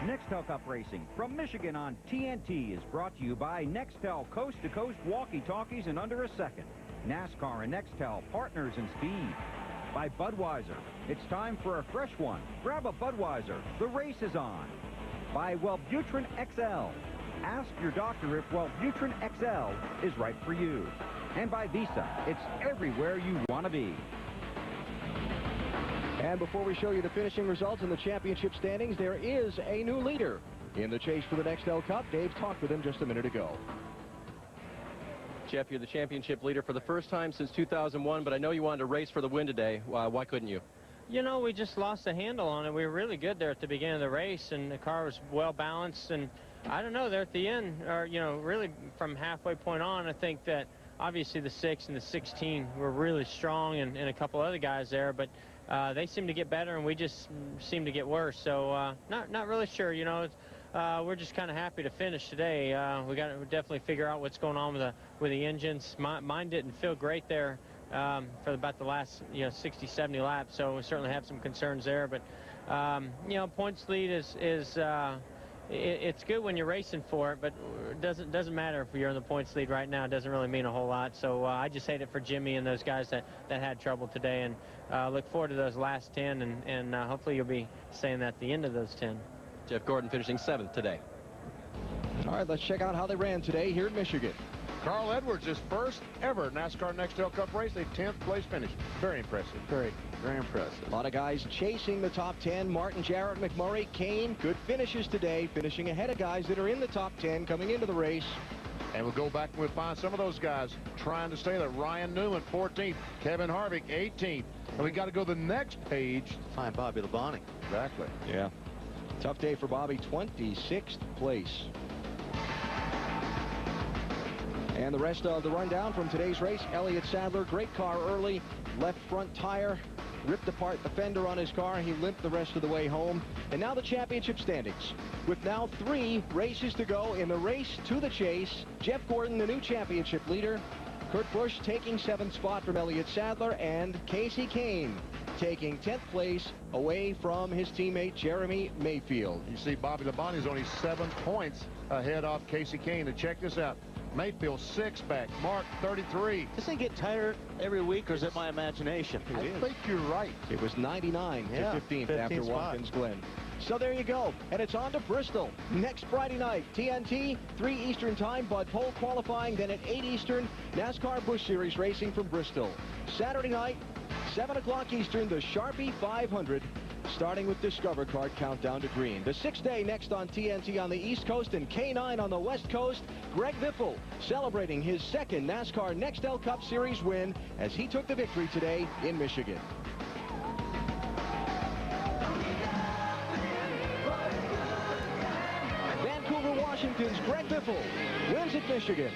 Nextel Cup Racing from Michigan on TNT is brought to you by Nextel coast-to-coast walkie-talkies in under a second. NASCAR and Nextel, partners in speed. By Budweiser, it's time for a fresh one. Grab a Budweiser. The race is on. By Wellbutrin XL. Ask your doctor if Wellbutrin XL is right for you. And by Visa, it's everywhere you want to be. And before we show you the finishing results in the championship standings, there is a new leader in the chase for the Nextel Cup. Dave talked with him just a minute ago. Jeff, you're the championship leader for the first time since 2001, but I know you wanted to race for the win today. Why couldn't you? You know, we just lost the handle on it. We were really good there at the beginning of the race, and the car was well balanced. And I don't know, there at the end, or, you know, really from halfway point on, I think that obviously the 6 and the 16 were really strong, and a couple other guys there, but they seemed to get better, and we just seemed to get worse. So not really sure. You know, we're just kind of happy to finish today. We got to definitely figure out what's going on with the engines. Mine didn't feel great there for about the last 60, 70 laps, so we certainly have some concerns there. But points lead is it's good when you're racing for it, but it doesn't matter if you're in the points lead right now. It doesn't really mean a whole lot. So I just hate it for Jimmy and those guys that had trouble today, and look forward to those last 10, and hopefully you'll be saying that at the end of those 10. Jeff Gordon finishing 7th today. All right, let's check out how they ran today here in Michigan. Carl Edwards, his first ever NASCAR Nextel Cup race, a 10th place finish. Very impressive. Very impressive. A lot of guys chasing the top 10. Martin, Jarrett, McMurray, Kane, good finishes today, finishing ahead of guys that are in the top 10 coming into the race. And we'll go back and we'll find some of those guys trying to stay there. Ryan Newman, 14th. Kevin Harvick, 18th. And we got to go to the next page. Find Bobby Labonte. Exactly. Yeah. Tough day for Bobby, 26th place. And the rest of the rundown from today's race, Elliott Sadler, great car early, left front tire, ripped apart the fender on his car. He limped the rest of the way home. And now the championship standings. With now 3 races to go in the race to the chase, Jeff Gordon, the new championship leader, Kurt Busch taking 7th spot from Elliott Sadler, and Casey Kane taking 10th place away from his teammate Jeremy Mayfield. You see Bobby Labonte is only 7 points ahead of Casey Kane. And check this out. Mayfield 6 back. Mark 33. Does it get tighter every week, or is it my imagination? I think you're right. It was 99 to 15th after Watkins Glen. So there you go, and it's on to Bristol next Friday night. TNT, 3 Eastern time, Bud Pole qualifying. Then at 8 Eastern, NASCAR Busch Series racing from Bristol. Saturday night, 7 o'clock Eastern, the Sharpie 500. Starting with Discover Card countdown to green. The 6th day next on TNT on the East Coast and K9 on the West Coast. Greg Biffle celebrating his 2nd NASCAR Nextel Cup Series win as he took the victory today in Michigan. Vancouver, Washington's Greg Biffle wins at Michigan.